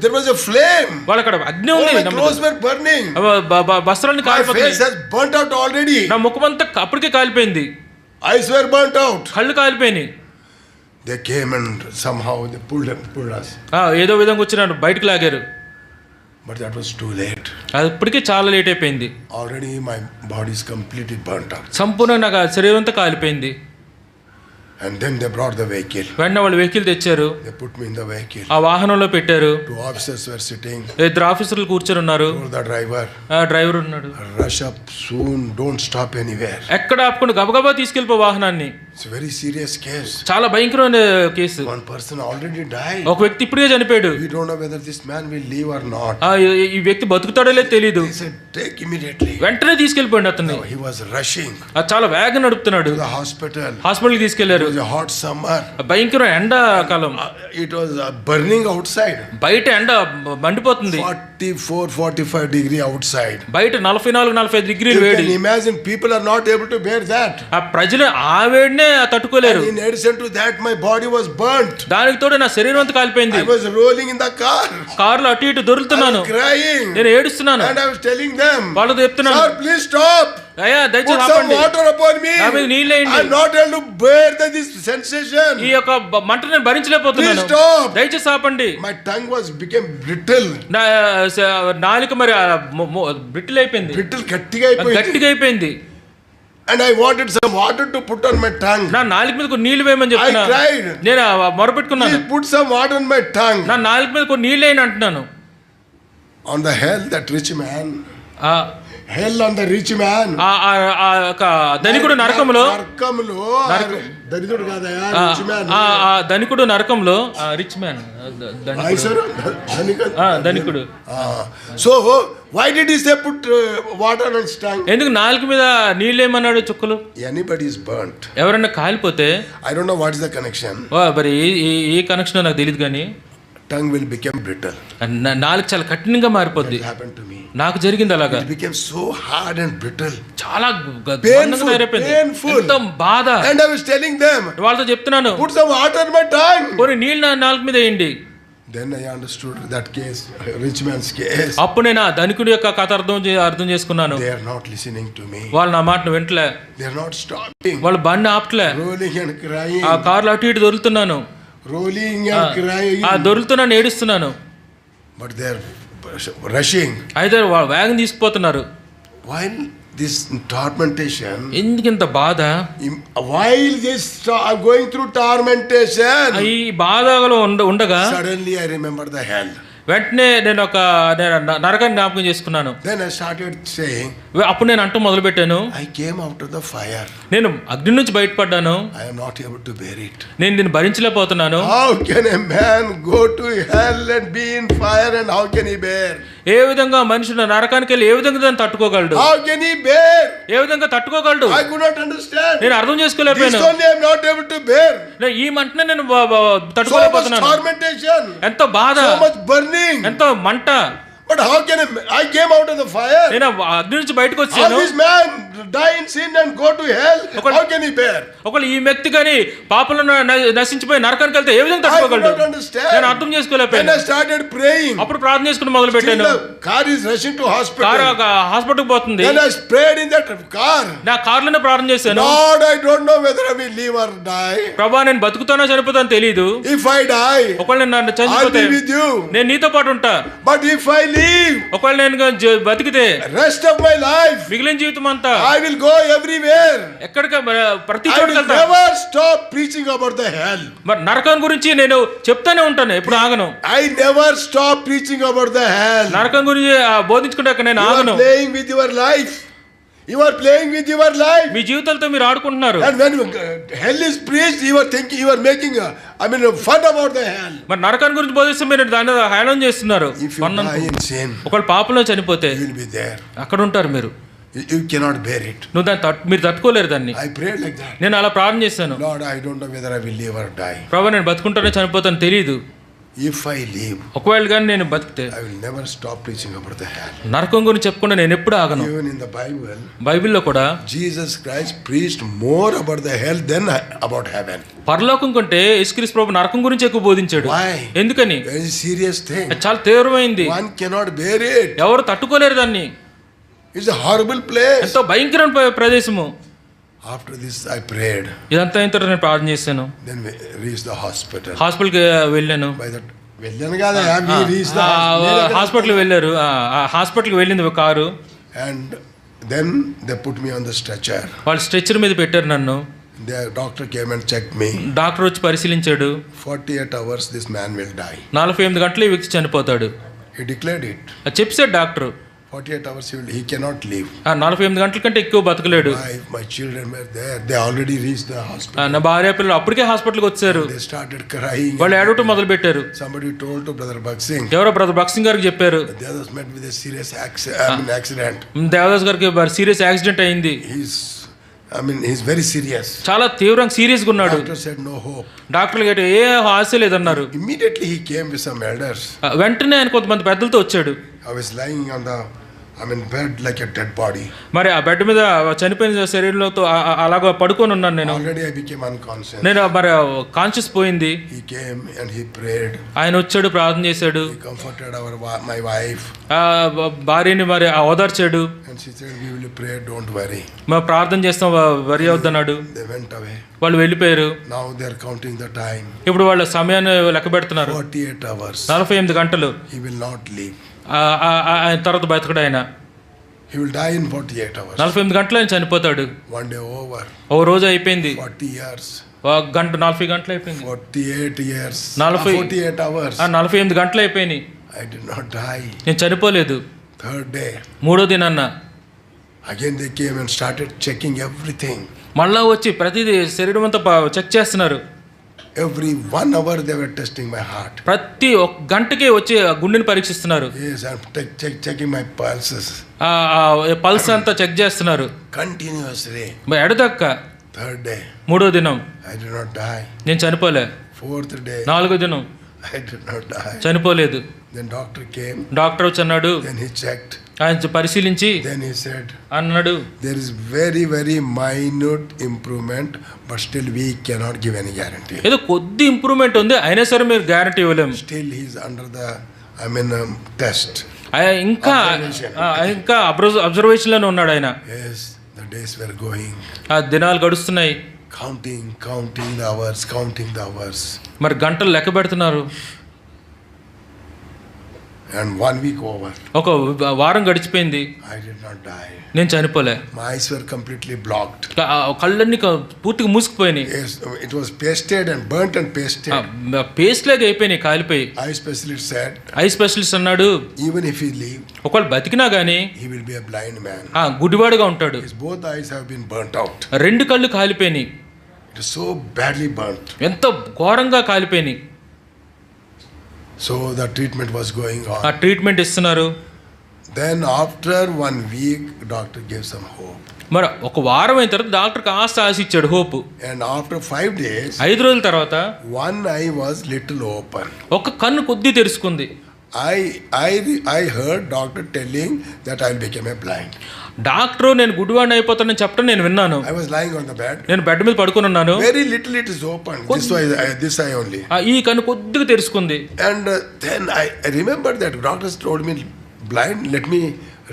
There was a flame. వాళ్ళ అక్కడ అగ్ని ఉంది. My clothes were burning. వస్త్రాన్ని My కాలిపోతున్నాయి. face has burnt out already. నా ముఖం అంతా అప్పటికే కాలిపోయింది. Eyes were burnt out. కళ్ళు కాలిపోయినాయి. They came and somehow they pulled us. ఏదో విధంగా వచ్చి నన్ను బయటకు లాగారు. But that was too late. అది ఇప్పటికే చాలా లేట్ అయిపోయింది. Already my body is completely burnt out. సంపూర్ణ నాకు శరీరం అంతా కాలిపోయింది. And then they brought the vehicle. వెంటనే వాళ్ళు వెహికల్ తెచ్చారు. They put me in the vehicle. ఆ వాహనంలో పెట్టారు. 2 officers were sitting. 2 ఆఫీసర్లు కూర్చొని ఉన్నారు. The driver. డ్రైవర్ ఉన్నాడు. Rush up soon. Don't stop anywhere. ఎక్కడ ఆపుకొని గబగబా తీసుకెళ్ళిపో వాహనాన్ని. It's a very serious case. చాలా భయంకరమైన case. One person already died. ఒక వ్యక్తి ఇప్పుడే చనిపోయాడు. We don't know whether this man will live or not. ఈ వ్యక్తి బతుకుతాడో లేదో తెలియదు. They said take immediately. వెంటనే తీసుకెళ్ళిపోయింది అతన్ని. He was rushing. చాలా వేగంగా నడుపుతున్నాడు. To the hospital. హాస్పిటల్కి తీసుకెళ్లారు. It was a hot summer. భయంకర ఎండాకాలం. It was burning outside. బయట ఎండ మండిపోతుంది. 44-45 degree outside. బయట 44-45 డిగ్రీలు వేడి. You can imagine people are not able to bear that. ఆ ప్రజలు ఆ వేడినే తట్టుకోలేరు. In addition to that, my body was burnt. దానికి తోడు నా శరీరం అంతా కాలిపోయింది. I was rolling in the car. కారులో అటు ఇటు దొరుకుతున్నాను. Crying. నేను ఏడుస్తున్నాను. And I was telling them, వాళ్ళతో చెప్తున్నాను, sir, please stop. అయ్యా దయచేసి Put some ఆపండి. water upon me. నా మీద నీళ్ళు వేయండి. I'm not able to bear this sensation. ఈ యొక్క మంట నేను భరించలేకపోతున్నాను. Please stop. దయచేసి ఆపండి. My tongue became brittle. నా నాలుక మరి బ్రిటిల్ అయిపోయింది. Brittle గట్టిగా అయిపోయింది. And I wanted some water to put on my tongue. నా నాలుక మీద కొన్ని నీళ్లు వేయమని చెప్తున్నా. I cried. నేను మొరపెట్టుకున్నాను. Please put some water on my tongue. నా నాలుక మీద కొన్ని నీళ్లు వేయని అంటున్నాను. On the hell, that rich man. ఆ Hell on the rich man. ఆ యొక్క ధనికుడు నరకంలో నరకంలో దరిద్రుడు కాదయా, ఆ rich man. ఆ ధనికుడు నరకంలో రిచ్ మ్యాన్ ఐసరు, ధనికుడు. So why did he say put water on his tongue? ఎందుకు నాలుక మీద నీళ్ళేమన్నాడు చుక్కలు? Anybody is burnt. ఎవరైనా కాలిపోతే I don't know what is the connection. మరి ఏ కనెక్షన్ నాకు తెలియదు కానీ Tongue will become brittle. నాలుక చాలా కఠినంగా మారిపోద్ది. It happened to me. నాకు జరిగింది అలాగా. It became so hard and brittle. చాలా Painful. ఎంతో బాధ. And I was telling them, వాళ్ళతో చెప్తున్నాను, put some water on my tongue. కొన్ని నీళ్ళు నా నాలుక మీద వేయండి. Then I understood that case, rich man's case. అప్పుడు నేను ఆ ధనికుడి యొక్క కథ అర్థం చేసుకున్నాను. They are not listening to me. వాళ్ళు నా మాటను వింటలే. They are not stopping. వాళ్ళు బండి ఆపట్లే. Rolling and crying. ఆ కార్లో అటు ఇటు దొరుకుతున్నాను. Rolling and crying. ఆ దొరుకుతున్నాను, ఏడుస్తున్నాను. But they are rushing. అయితే వాళ్ళు వేగం తీసుకుపోతున్నారు. While this tormentation, ఎందుకింత బాధ? while this going through tormentation, ఈ బాధలో ఉండగా suddenly I remember the hell. వెంటనే నేను నరకాన్ని జ్ఞాపకం చేసుకున్నాను. Then I started saying, అప్పుడు నేను అంటూ మొదలు పెట్టాను, I came out of the fire. నేను అగ్ని నుంచి బయటపడ్డాను. I am not able to bear it. నేను దీన్ని భరించలేకపోతున్నాను. How can a man go to hell and be in fire, and how can he bear? ఏ విధంగా మనుషుడు నరకానికి వెళ్ళి ఏ విధంగా దాన్ని తట్టుకోగలడు? How can he bear? ఏ విధంగా తట్టుకోగలడు? I could not understand. నేను అర్థం చేసుకోలేకపోయాను. This only I am not able to bear. ఈ మంటనే నేను So much తట్టుకోలేకపోతున్నాను. tormentation. ఎంతో బాధ, So much burning. ఎంతో మంట. But how can I came out of the fire? నేను అగ్ని నుంచి బయటకు How వచ్చాను. this man die in sin and go to hell? How can he bear? ఒకవేళ ఈ వ్యక్తి కానీ పాపలను నశించిపోయి నరకానికి వెళ్తే ఏ విధంగా I could తట్టుకోగలడు? not understand. నేను అర్థం Then చేసుకోలేకపోయాను. I started praying. అప్పుడు ప్రార్థన చేసుకుని మొదలు Still పెట్టాను. the car is rushing to car hospital. హాస్పిటల్కి పోతుంది. Then I prayed in that car. నా కారులోనే ప్రార్థన చేశాను. Lord, I don't know whether I will live or die. ప్రభా, నేను బతుకుతానో చనిపోతానో తెలియదు. If I die, ఒకవేళ నేను I'll చనిపోతే be with you. నేను నీతో పాటు ఉంటా. But if I live, ఒకవేళ నేను బతికితే rest of my life, మిగిలిన జీవితం అంతా I will go everywhere. ఎక్కడికి ప్రతి I చోటుకి will వెళ్తా. never stop preaching about the hell. మరి నరకం గురించి నేను చెప్తానే ఉంటాను, ఎప్పుడు ఆగను. I never stop preaching about the hell. నరకం గురించి బోధించుకుంటే నేను You ఆగను. are playing with your life. You are playing with your life. మీ జీవితాలతో మీరు ఆడుకుంటున్నారు. And when hell is preached, you are thinking, you are making fun about the hell. మరి నరకాన్ని గురించి బోధిస్తే మీరు దాన్ని హేళన చేస్తున్నారు. If you die in sin, ఒకవేళ పాపంలో చనిపోతే you will be there. అక్కడ ఉంటారు మీరు. You cannot bear it. నువ్వు మీరు తట్టుకోలేరు దాన్ని. I prayed like that. నేను అలా ప్రార్థన చేశాను. Lord, I don't know whether I will live or die. ప్రభు, నేను బతుకుంటానో చనిపోతాను తెలియదు. If I live, ఒకవేళ కానీ నేను బతికితే I will never stop preaching about the hell. నరకం గురించి చెప్పకుండా నేను ఎప్పుడు ఆగను. Even in the Bible, బైబిల్లో కూడా Jesus Christ preached more about the hell than about heaven. పరలోకం కంటే యేసుక్రీస్తు ప్రభు నరకం గురించి ఎక్కువ బోధించాడు. Why? ఎందుకని? Very serious thing. అది చాలా తీవ్రమైంది. One cannot bear it. ఎవరు తట్టుకోలేరు దాన్ని. It's a horrible place. ఎంతో భయంకరమైన ప్రదేశము. After this, I prayed. ఇదంతా అయిన తర్వాత నేను ప్రార్థన చేశాను. Then we reached the hospital. హాస్పిటల్కి వెళ్ళాను. By that, వెళ్ళాను కదా, we reached the హాస్పిటల్కి వెళ్ళారు. హాస్పిటల్కి వెళ్ళింది ఒక car. And then they put me on the stretcher. వాళ్ళు స్ట్రెచ్చర్ మీద పెట్టారు నన్ను. The doctor came and checked me. Doctor వచ్చి పరిశీలించాడు. 48 hours, this man will die. 48 గంటలు ఈ వ్యక్తి చనిపోతాడు. He declared it. అది చెప్పాడు doctor. 48 hours, he cannot live. 48 గంటల కంటే ఎక్కువ బతకలేడు. My children were there. They already reached the hospital. నా భార్య పిల్లలు అప్పటికే హాస్పిటల్కి వచ్చారు. They started crying. వాళ్ళు ఏడవటం మొదలు పెట్టారు. Somebody told to Brother Bhaksing. ఎవరో బ్రదర్ భక్సింగ్ గారికి చెప్పారు. The others met with a serious accident. Devdas గారికి సీరియస్ యాక్సిడెంట్ అయింది. He's very serious. చాలా తీవ్రంగా సీరియస్గా ఉన్నాడు. Doctor said no hope. డాక్టర్లు గట్టి ఏ ఆశ లేదన్నారు. Immediately he came with some elders. వెంటనే ఆయన కొంతమంది పెద్దలతో వచ్చాడు. I was lying on the bed like a dead body. మరి ఆ బెడ్ మీద చనిపోయిన శరీరంతో అలాగా పడుకొని ఉన్నాను నేను. Already I became unconscious. నేను మరి కాన్షియస్ పోయింది. He came and he prayed. ఆయన వచ్చాడు, ప్రార్థన చేశాడు. He comforted my wife. భార్యని మరి ఓదార్చాడు. And she said, we will pray, don't worry. మేము ప్రార్థన చేస్తాం, వరి అవుతున్నాడు. They went away. వాళ్ళు వెళ్ళిపోయారు. Now they are counting the time. ఇప్పుడు వాళ్ళ సమయాన్ని లెక్క పెడుతున్నారు. 48 hours. 48 గంటలు. He will not live. ఆయన తర్వాత బతకడు ఆయన. He will die in 48 hours. 48 గంటలు ఆయన చనిపోతాడు. One day over. ఓ రోజు అయిపోయింది. 40 years. గంట 40 గంటలు అయిపోయింది. 48 years. 48 hours. 48 గంటలు అయిపోయినాయి. I did not die. నేను చనిపోలేదు. Third day, మూడో దినాన్న again they came and started checking everything. మళ్ళా వచ్చి ప్రతిదీ శరీరం అంతా చెక్ చేస్తున్నారు. Every 1 hour they were testing my heart. ప్రతి ఒక్క గంటకే వచ్చి ఆ గుండెని పరీక్షిస్తున్నారు. Yes, I'm checking my pulses. Pulse అంతా చెక్ చేస్తున్నారు Continuously. ఎడదక్క. Third day, మూడో దినం I did not die. నేను చనిపోలే. Fourth day, నాలుగో దినం I did not die. చనిపోలేదు. Then doctor came. డాక్టర్ వచ్చి అన్నాడు, Then he checked. ఆయన పరిశీలించి Then he said, అన్నాడు, there is very, very minute improvement, but still we cannot give any guarantee. ఏదో కొద్ది ఇంప్రూవ్మెంట్ ఉంది, అయినా సరే మీరు గ్యారంటీ ఇవ్వలేము. Still he is under the, test. ఇంకా ఇంకా అబ్జర్వేషన్ లోనే ఉన్నాడు ఆయన. Yes, the days were going. ఆ దినాలు గడుస్తున్నాయి. Counting the hours. మరి గంటలు లెక్క పెడుతున్నారు. And 1 week over. ఒక వారం గడిచిపోయింది. I did not die. నేను చనిపోలే. My eyes were completely blocked. కళ్ళన్నీ పూర్తిగా మూసుకుపోయినాయి. Yes, it was pasted and burnt and pasted. Paste లాగా అయిపోయినాయి, కాలిపోయి. Eye specialist said, eye specialist అన్నాడు, even if he leave, ఒకవేళ బతికినా గానీ he will be a blind man. గుడివాడుగా ఉంటాడు. His both eyes have been burnt out. రెండు కళ్ళు కాలిపోయినాయి. It is so badly burnt. ఎంత ఘోరంగా కాలిపోయినాయి. So the treatment was going ఆ on. ట్రీట్మెంట్ ఇస్తున్నారు. Then after 1 week, doctor gave some hope. మరి ఒక వారం అయిన తర్వాత డాక్టర్ కాస్త ఆశ ఇచ్చాడు, హోప్. And after 5 days, 5 రోజుల తర్వాత one eye was little open. ఒక కన్ను కొద్ది తెరుచుకుంది. I heard doctor telling that I'll become a blind. Doctor నేను గుడ్డివాడిని అయిపోతానని చెప్పడం నేను విన్నాను. I was lying on the bed. నేను బెడ్ మీద పడుకుని ఉన్నాను. Very little it is open. This eye only. ఈ కన్ను కొద్దిగా తెరుచుకుంది. And then I remembered that doctors told me, blind, let me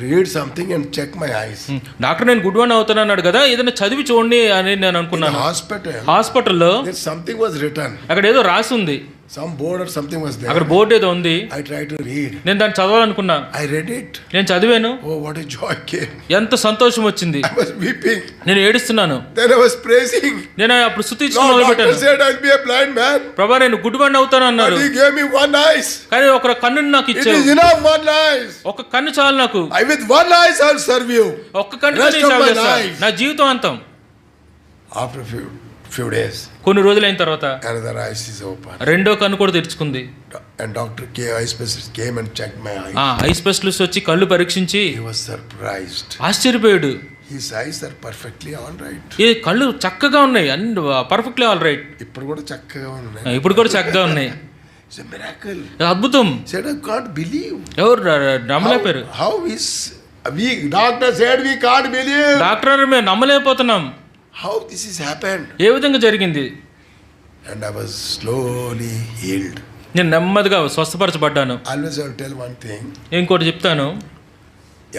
read something and check my eyes. Doctor నేను గుడ్డివాడిని అవుతాను అన్నాడు కదా, ఏదైనా చదివి చూడండి అని నేను In the అనుకున్నాను. hospital, హాస్పిటల్లో there something was written. అక్కడ ఏదో రాసి ఉంది. Some board or something was there. అక్కడ బోర్డు ఏదో ఉంది. I tried to read. నేను దాన్ని చదవాలనుకున్నా. I read it. నేను చదివాను. Oh, what a joy came. ఎంత సంతోషం వచ్చింది. I was weeping. నేను ఏడుస్తున్నాను. Then I was praising. నేను అప్పుడు స్తుతించడం Lord, మొదలు doctor పెట్టాను. said I'll be a blind man. ప్రభా నేను గుడ్డివాడిని అవుతాను అన్నారు. But he gave me one eye. కానీ ఒక కన్నుని నాకు It ఇచ్చావు. is enough, one eye. ఒక కన్ను చాలు నాకు. With one eye I'll serve you. ఒక్క కన్నుతో Rest నేను of సేవ my చేస్తా. life. నా జీవితం అంతం. After few days, కొన్ని రోజులైన తర్వాత another eye is open. రెండో కన్ను కూడా తెరుచుకుంది. And doctor eye specialist came and checked my eye. I specialist వచ్చి కళ్ళు పరీక్షించి He was surprised. ఆశ్చర్యపోయాడు. His eyes are perfectly all right. ఈ కళ్ళు చక్కగా ఉన్నాయి, అన్ని పర్ఫెక్ట్లీ ఆల్ రైట్. ఇప్పుడు కూడా చక్కగా ఉన్నాయి. ఇప్పుడు కూడా చక్కగా ఉన్నాయి. It's a miracle. అద్భుతం. Said I can't believe. ఎవరు నమ్మలేపారు. How is we? Doctor said we can't believe. Doctor మేము నమ్మలేకపోతున్నాం. How this has happened? ఏ విధంగా జరిగింది. And I was slowly healed. నేను నెమ్మదిగా స్వస్థపరచబడ్డాను. Always I'll tell one thing. ఇంకోటి చెప్తాను.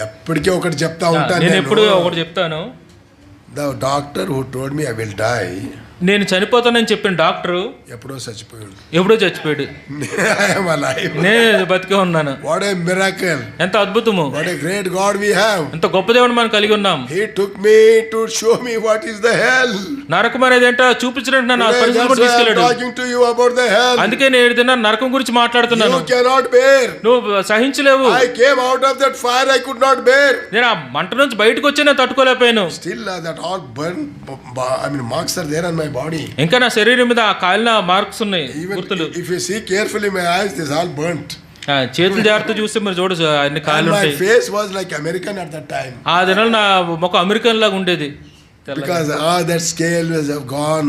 ఎప్పటికీ ఒకటి చెప్తా ఉంటాను నేను ఎప్పుడు ఒకటి చెప్తాను. The doctor who told me I will die, నేను చనిపోతానని చెప్పిన డాక్టరు ఎప్పుడో చచ్చిపోయాడు. ఎప్పుడో చచ్చిపోయాడు. I am alive. నేను బతికే ఉన్నాను. What a miracle. ఎంత అద్భుతము. What a great God we have. ఎంత గొప్ప దేవుడు మనం కలిగి ఉన్నాం. He took me to show me what is the hell. నరకం అనేది ఏంటో చూపించడానికి నన్ను Today, పరిస్థితి that's కూడా why I'm తీసుకెళ్ళాడు. talking to you about the hell. అందుకే నేను ఏదైనా నరకం గురించి మాట్లాడుతున్నాను. You cannot bear. నువ్వు సహించలేవు. I came out of that fire, I could not bear. నేను ఆ మంట నుంచి బయటకు వచ్చి నేను తట్టుకోలేకపోయాను. Still that all marks are there on my body. ఇంకా నా శరీరం మీద ఆ కాలిన మార్క్స్ ఉన్నాయి, Even గుర్తులు. if you see carefully my eyes, this all burnt. చేతులు జాగ్రత్త చూస్తే మీరు చూడచ్చు అన్ని And కాళ్ళు my ఉంటాయి. face was like American at that time. ఆ దినాలు నా ముఖం అమెరికన్ లాగా ఉండేది. Because that scale was gone.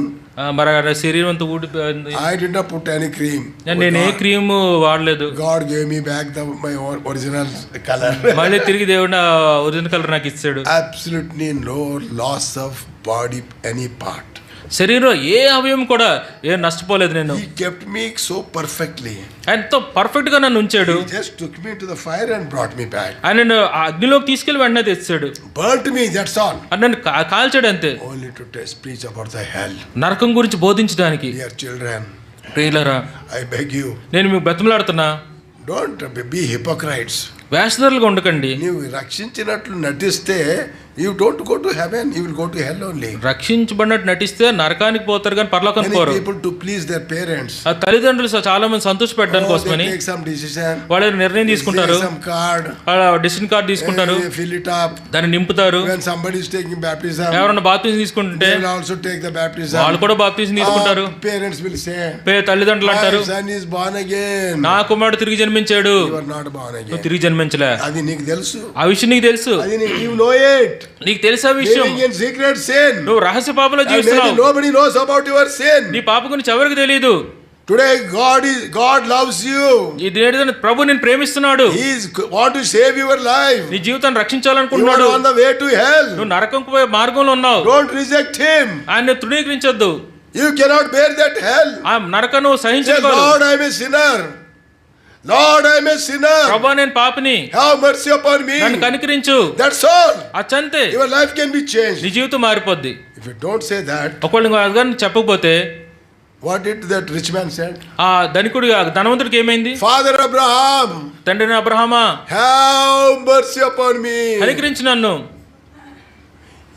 మరి ఆ శరీరం అంతా ఊడిపోయింది. I did not put any cream. నేను ఏ క్రీమ్ వాడలేదు. God gave me back my original color. మళ్ళీ తిరిగి దేవుడు నా ఒరిజినల్ కలర్ నాకు ఇచ్చాడు. Absolutely no loss of body any part. శరీరం ఏ అవయవం కూడా ఏం నష్టపోలేదు. నేను He kept me so perfectly. ఎంతో పర్ఫెక్ట్ గా నన్ను ఉంచాడు. He just took me to the fire and brought me back. ఆయన నన్ను ఆ అగ్నిలోకి తీసుకెళ్లి వెంటనే తెచ్చాడు. Burnt me, that's all. నన్ను కాల్చాడు అంతే. Only to preach about the hell. నరకం గురించి బోధించడానికి. Dear children, ప్రియులారా I beg you, నేను మీకు బ్రతిమలాడుతున్నా, don't be hypocrites. వేషధారులుగా ఉండకండి. నీవు రక్షించినట్లు నటిస్తే You don't go to heaven, you will go to hell only. రక్షించబడినట్టు నటిస్తే నరకానికి పోతారు కానీ పరలోకానికి Many పోరు. people to please their parents. ఆ తల్లిదండ్రులు చాలా మంది సంతోషపెట్టడానికి కోసమని They take some decision. వాళ్ళు నిర్ణయం తీసుకుంటారు, Some card. డిసిషన్ కార్డు తీసుకుంటారు, They fill it up. దాన్ని నింపుతారు. When somebody is taking baptism, ఎవరన్నా బాప్తిజం తీసుకుంటుంటే they will also take the baptism. వాళ్ళు కూడా బాప్తిజం తీసుకుంటారు. Parents will say, తల్లిదండ్రులు అంటారు, my son is born again. నా కుమారుడు తిరిగి జన్మించాడు. You are not born again. నువ్వు తిరిగి జన్మించలే. అది నీకు తెలుసు. ఆ విషయం నీకు తెలుసు. You know it. నీకు తెలుసా విషయం? Living in secret sin. నువ్వు రహస్య పాపంలో జీవిస్తున్నావు. Nobody knows about your sin. నీ పాప గురించి ఎవరికి తెలియదు. Today God loves you. ఈ దేవుడు ప్రభు నిన్ను ప్రేమిస్తున్నాడు. He is want to save your life. నీ జీవితాన్ని You రక్షించాలనుకుంటున్నాడు. are on the way to hell. నువ్వు నరకంకు పోయే మార్గంలో ఉన్నావు. Don't reject him. ఆయన్ని తృణీకరించొద్దు. You cannot bear that hell. ఆ నరకం నువ్వు Say, సహించగలవు. Lord, I am a sinner. Lord, I am a sinner. ప్రభా నేను పాపిని, Have mercy upon me. నన్ను కనికరించు. That's all. అచ్చంతే Your life can be changed. నీ జీవితం మారిపోద్ది. If you don't say that, ఒకవేళ నువ్వు అదిగాని చెప్పకపోతే what did that rich man said? ఆ ధనికుడు ధనవంతుడికి ఏమైంది? Father Abraham, తండ్రి అబ్రహామా have mercy upon me. కనికరించు నన్ను.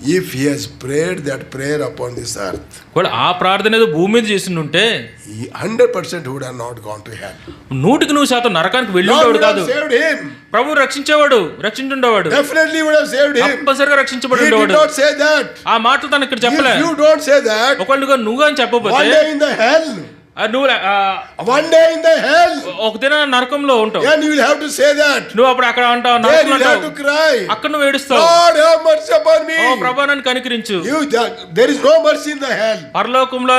If he has prayed that prayer upon this earth, కూడా ఆ ప్రార్థన ఏదో భూమి మీద చేసిండుంటే he 100% would have not gone to hell. 100% నరకానికి వెళ్ళి Lord ఉండేవాడు would have కాదు. saved him. Prabhu రక్షించేవాడు, రక్షించుండేవాడు, Definitely would have saved him. తప్పనిసరిగా రక్షించబడి He did ఉండేవాడు. not say that. ఆ మాటలు తను ఇక్కడ చెప్పలే. If you don't say that, ఒకవేళ నువ్వు అని చెప్పకపోతే one day in the hell, నువ్వు one day in the hell, ఒక దిన నరకంలో ఉంటావు. and you will have to say that. నువ్వు అప్పుడు అక్కడ అంటావు, Then నరకంలో you have అంటావు, to cry. అక్కడ నువ్వు ఏడుస్తావు, Lord, have mercy upon me. ఓ ప్రభా నన్ను కనికరించు. There is no mercy in the hell. పరలోకంలో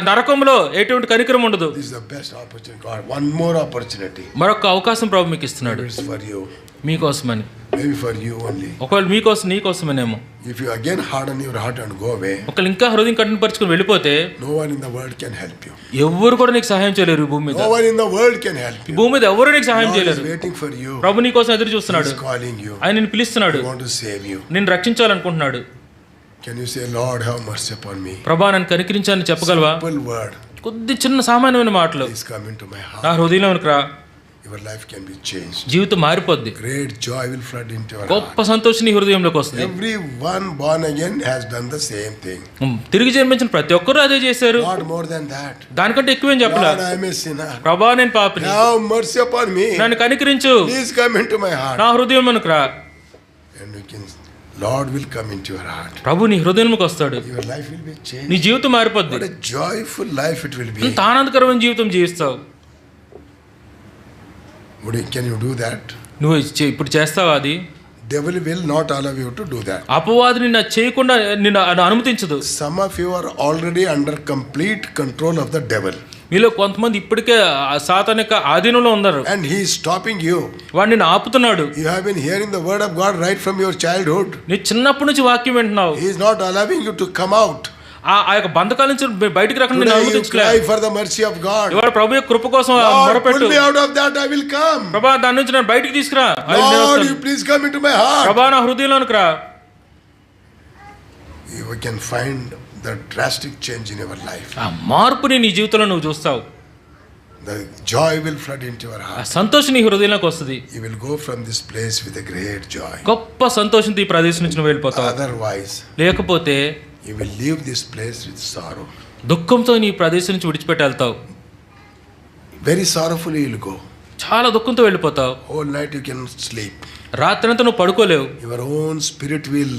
నరకంలో ఎటువంటి కనికరం ఉండదు. This is the best opportunity. God, one more opportunity. మరొక అవకాశం ప్రభు మీకు ఇస్తున్నాడు. It's for you. మీకోసమని, Maybe for you only. ఒకవేళ మీకోసం నీకోసమేనేమో. If you again harden your heart and go away, ఒకవేళ ఇంకా హృదయం కఠినపరుచుకుని వెళ్ళిపోతే no one in the world can help you. ఎవ్వరు కూడా నీకు సహాయం చేయలేరు. ఈ భూమి మీద, No one in the world can help ఈ you. భూమి మీద ఎవరు నీకు సహాయం God is చేయలేరు. waiting for you. ప్రభు నీ కోసం ఎదురు చూస్తున్నాడు. He's calling you. ఆయన నిన్ను పిలుస్తున్నాడు, He want to save you. నిన్ను రక్షించాలనుకుంటున్నాడు. Can you say, Lord, have mercy upon me? ప్రభా నన్ను కనికరించాలని చెప్పగలవా? Simple word. కొద్ది చిన్న సామాన్యమైన మాటలు, Please come into my heart. నా హృదయంలోనికి రా. Your life can be changed. జీవితం మారిపోద్ది. Great joy will flood into your గొప్ప heart. సంతోషం నీ హృదయంలోకి వస్తుంది. Everyone born again has done the same thing. తిరిగి జన్మించిన ప్రతి ఒక్కరు అదే చేశారు. Not more than that. దానికంటే ఎక్కువేం చెప్పలే. Lord, I am a sinner. ప్రభా నేను పాపిని, Have mercy upon me. నన్ను కనికరించు, Please come into my heart. నా హృదయంలోనికి రా. And you can, Lord will come into your heart. ప్రభు నీ హృదయంలోకి వస్తాడు. Your life will be changed. నీ జీవితం మారిపోద్ది. What a joyful life it will be. ఎంత ఆనందకరమైన జీవితం జీవిస్తావు. Can you do that? నువ్వు ఇప్పుడు చేస్తావా అది? Devil will not allow you to do that. అపవాది నిన్ను చేయకుండా నిన్ను అనుమతించదు. Some of you are already under complete control of the devil. మీలో కొంతమంది ఇప్పటికే సాతాను యొక్క ఆధీనంలో ఉన్నారు. And he is stopping you. వాడు నిన్ను ఆపుతున్నాడు. You have been hearing the word of God right from your childhood. నీ చిన్నప్పటి నుంచి వాక్యం వింటున్నావు. He is not allowing you to come out. ఆ యొక్క బంధకాల నుంచి బయటికి రాకుండా నిన్ను Today you అనుమతించలేదు. cry for the mercy of God. ఇవాళ ప్రభు యొక్క కృప కోసం Lord, మొరపెట్టు. pull me out of that, I will come. ప్రభా దాని నుంచి నన్ను బయటికి తీసుకురా. Lord, you please come into my heart. ప్రభా నా హృదయంలోనికి రా. You can find the drastic change in your life. ఆ మార్పుని నీ జీవితంలో నువ్వు చూస్తావు. The joy will flood into your ఆ heart. సంతోషం నీ హృదయంలోకి వస్తుంది. You will go from this place with a great joy. గొప్ప సంతోషంతో ఈ ప్రదేశం నుంచి నువ్వు వెళ్ళిపోతావు. Otherwise, లేకపోతే you will leave this place with sorrow. దుఃఖంతో నీ ప్రదేశం నుంచి విడిచిపెట్టి వెళ్తావు. Very sorrowfully you will go. చాలా దుఃఖంతో వెళ్ళిపోతావు. Whole night you cannot sleep. రాత్రంతా నువ్వు పడుకోలేవు. Your own spirit will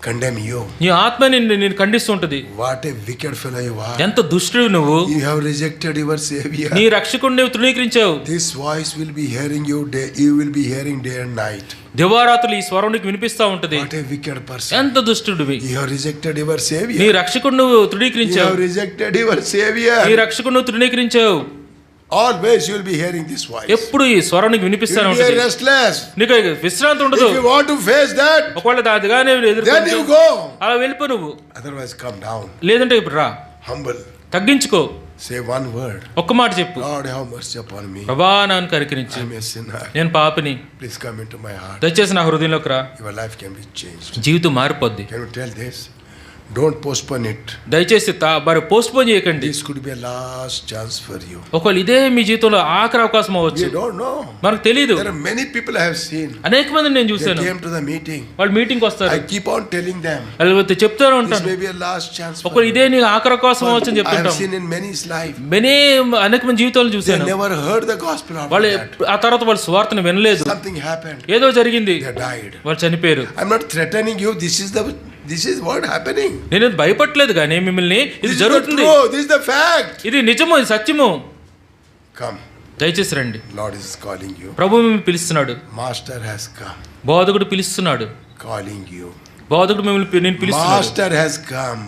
condemn you. నీ ఆత్మ నిన్ను ఖండిస్తుంటది. What a wicked fellow you are. ఎంత దుష్టుడు నువ్వు. You have rejected your savior. నీ రక్షకుడిని నువ్వు తృణీకరించావు. This voice will be hearing you day. You will be hearing day and night. దివారాత్రులు ఈ స్వరం నీకు వినిపిస్తా ఉంటది. What a wicked person. ఎంత దుష్టుడివి. You have rejected your savior. నీ రక్షకుడిని నువ్వు You తృణీకరించావు. have rejected your savior. నీ రక్షకుడిని నువ్వు తృణీకరించావు. Always you will be hearing this voice. ఎప్పుడు ఈ స్వరం నీకు వినిపిస్తానే You will be ఉంటది. restless. నీకు విశ్రాంతి ఉండదు. If you want to face that, ఒకవేళ దాదిగానే then you ఎదుర్కొంటే go. అలా వెళ్ళిపో నువ్వు. Otherwise, come down. లేదంటే ఇప్పుడు రా, Humble. తగ్గించుకో, Say one word. ఒక్క మాట చెప్పు. Lord, have mercy upon me. ప్రభా నన్ను కనికరించు, I am a sinner. నేను పాపిని, Please come into my heart. దయచేసి నా హృదయంలోకి రా. Your life can be changed. జీవితం మారిపోద్ది. Can you tell this? Don't postpone it. దయచేసి మరి పోస్ట్పోన్ చేయకండి. This could be a last chance for you. ఒకవేళ ఇదే మీ జీవితంలో ఆఖరి అవకాశం అవ్వచ్చు. You don't know. మనకు తెలియదు. There are many people I have seen. అనేక మందిని నేను They చూశాను. came to the meeting. వాళ్ళు మీటింగ్ వస్తారు. I keep on telling them. వాళ్ళు చెప్తూనే This ఉంటాను. may be a last chance for ఒకవేళ you. ఇదే నీ ఆఖరి అవకాశం అవ్వచ్చు అని I have చెప్తుంటాం. seen in many's life. అనేక మంది జీవితాలు They చూశాను. never heard the gospel after వాళ్ళు that. ఆ తర్వాత వాళ్ళు స్వార్థను వినలేదు. Something happened. ఏదో జరిగింది, They died. వాళ్ళు చనిపోయారు. I'm not threatening you. This is what happening. నేను భయపడలేదు కానీ మిమ్మల్ని ఇది This is the జరుగుతుంది. truth. This is the fact. ఇది నిజము, ఇది సత్యము. Come. దయచేసి రండి. Lord is calling you. ప్రభు మిమ్మల్ని పిలుస్తున్నాడు. Master has come. బోధకుడు పిలుస్తున్నాడు. Calling you. బోధకుడు మిమ్మల్ని నేను పిలుస్తున్నాడు. Master has come.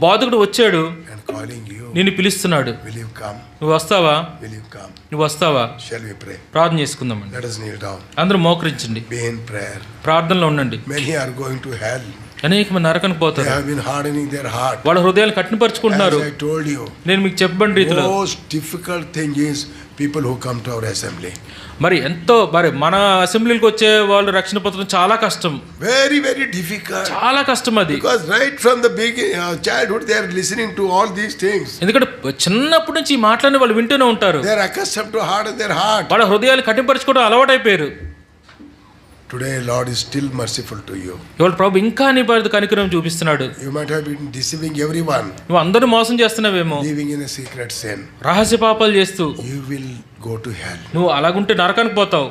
బోధకుడు వచ్చాడు, And calling you. నిన్ను పిలుస్తున్నాడు. Will you come? నువ్వు వస్తావా? Will you come? నువ్వు వస్తావా? Shall we pray? ప్రార్థన చేసుకుందామండి. Let us kneel down. అందరూ మోకరించండి, Be in prayer. ప్రార్థనలో ఉండండి. Many are going to hell. అనేక మంది నరకానికి They పోతారు. have been hardening their heart. వాళ్ళ హృదయాలు కఠినపరుచుకుంటున్నారు. As I told you, నేను మీకు చెప్పబడిన రీతిలో most difficult thing is people who come to our assembly. మరి మన అసెంబ్లీకి వచ్చే వాళ్ళు రక్షణ పొందడం చాలా కష్టం. Very, very difficult. చాలా కష్టం అది. Because right from the beginning, childhood, they are listening to all these things. ఎందుకంటే చిన్నప్పటి నుంచి ఈ మాటలని వాళ్ళు వింటూనే ఉంటారు. They are accustomed to harden their heart. వాళ్ళ హృదయాలు కఠినపరుచుకోవడం అలవాటైపోయారు. Today, Lord is still merciful to you. ఇవాళ ప్రభు ఇంకా నీ పైన కనికరం చూపిస్తున్నాడు. You might have been deceiving everyone, నువ్వు అందరూ మోసం చేస్తున్నావేమో, living in a secret sin. రహస్య పాపాలు చేస్తూ You will go to hell. నువ్వు అలాగుంటే నరకానికి పోతావు.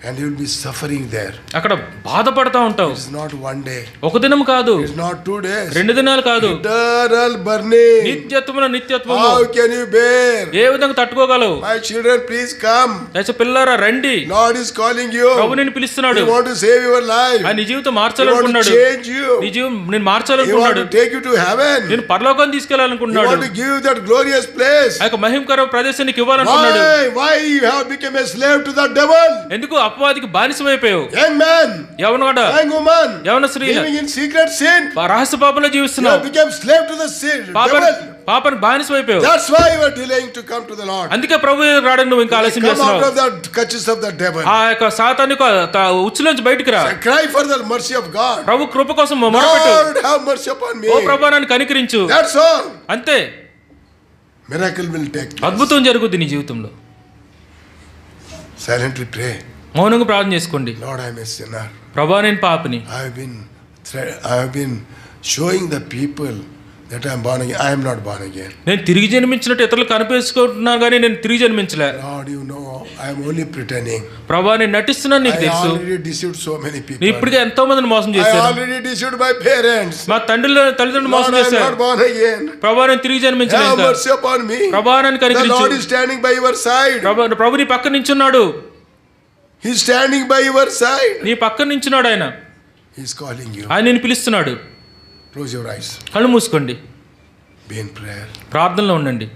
And you will be suffering there. అక్కడ బాధపడతా ఉంటావు. It's not one day. ఒక దినం కాదు, It's not 2 days. 2 దినాలు కాదు, Eternal burning. నిత్యత్వము. How can you bear? ఏ విధంగా తట్టుకోగలవు? My children, please come. దయచేసి పిల్లరా రండి. Lord is calling you. ప్రభు నిన్ను పిలుస్తున్నాడు. He want to save your life. ఆయన నీ జీవితం He want మార్చాలనుకున్నాడు. to change you. నీ జీవితం నేను He want మార్చాలనుకున్నాడు. to take you to heaven. నేను పరలోకాన్ని He తీసుకెళ్లాలనుకున్నాడు. want to give you that glorious place. ఆ యొక్క మహిమకర ప్రదేశానికి ఇవ్వాలనుకున్నాడు. Why you have become a slave to the devil? ఎందుకు అపవాదికి బానిసమైపోయావు? Young man, యవనవాడ, young woman, యవన స్త్రీ, living in secret sin. రహస్య పాపంలో You జీవిస్తున్నావు. have become slave to the sin. Devil. పాపని బానిసమైపోయావు. That's why you are delaying to come to the Lord. అందుకే ప్రభు రావడానికి నువ్వు ఇంకా ఆలస్యం Come out చేస్తున్నావు. of the clutches of the devil. ఆ యొక్క సాతాను ఉచ్చులోంచి బయటికి రా. Cry for the mercy of God. ప్రభు కృప కోసం మొరపెట్టు. Lord, have mercy upon me. ఓ ప్రభు నన్ను కనికరించు. That's all. అంతే, Miracle will take place. అద్భుతం జరుగుతుంది నీ జీవితంలో. Silently pray. మౌనంగా ప్రార్థన చేసుకోండి. Lord, I am a sinner. ప్రభా నేను పాపిని. I have been showing the people that I am born again. I am not born again. నేను తిరిగి జన్మించినట్టు ఇతరులు కనిపించుకుంటున్నాను కానీ నేను తిరిగి జన్మించలే. Lord, you know, I am only pretending. ప్రభా నేను నటిస్తున్నాను, నీకు I తెలుసు. already deceived so many people. నేను ఇప్పటికే ఎంతో మందిని మోసం I చేశాను. already deceived my parents. మా తల్లిదండ్రులు మోసం Lord, I am చేశారు. not born again. ప్రభా నేను తిరిగి జన్మించలేదు. Have mercy upon me. ప్రభా నన్ను The కనికరించు. Lord is standing by your side. ప్రభు నీ పక్కన నించున్నాడు. He is standing by your side. నీ పక్కన నించున్నాడు ఆయన. He is calling you. ఆయన నిన్ను పిలుస్తున్నాడు. Close your eyes. కళ్ళు మూసుకోండి, Be in prayer. ప్రార్థనలో ఉండండి.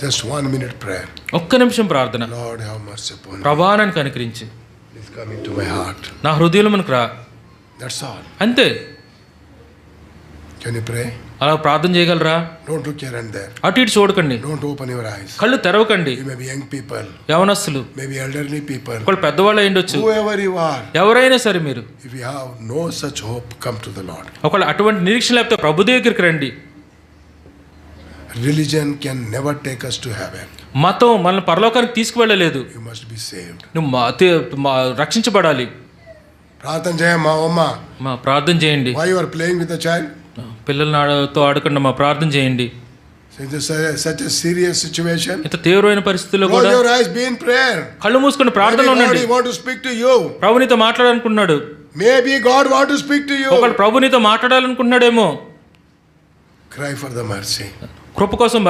Just 1 minute prayer. ఒక్క నిమిషం ప్రార్థన. Lord, have mercy upon me. ప్రభా నన్ను కనికరించు. Please come into my heart. నా హృదయంలో మనకు రా. That's all. అంతే. Can you pray? అలా ప్రార్థన చేయగలరా? Don't look here and there. అటు ఇటు చూడకండి, Don't open your eyes. కళ్ళు తెరవకండి. You may be young people, యవనస్తులు, maybe elderly people, ఒకళ్ళు పెద్దవాళ్ళు అయ్యుండొచ్చు. whoever you are. ఎవరైనా సరే మీరు If you have no such hope, come to the Lord. ఒకళ్ళు అటువంటి నిరీక్షణ లేకపోతే ప్రభు దగ్గరికి రండి. Religion can never take us to heaven. మతం మనల్ని పరలోకానికి తీసుకువెళ్ళలేదు. You must be saved. నువ్వు రక్షించబడాలి. ప్రార్థన చేయమ్మా అమ్మ. మా ప్రార్థన చేయండి. Why you are playing with the child? పిల్లలతో ఆడకుండా మా ప్రార్థన చేయండి. Such a serious situation. ఇంత తీవ్రమైన పరిస్థితుల్లో Close కూడా your eyes, be in prayer. కళ్ళు మూసుకొని ప్రార్థనలో Maybe God ఉండండి. want to speak to you. ప్రభు నీతో మాట్లాడాలనుకున్నాడు. Maybe God want to speak to you. ఒకళ్ళు ప్రభు నీతో మాట్లాడాలనుకున్నాడేమో. Cry for the mercy. కృప కోసం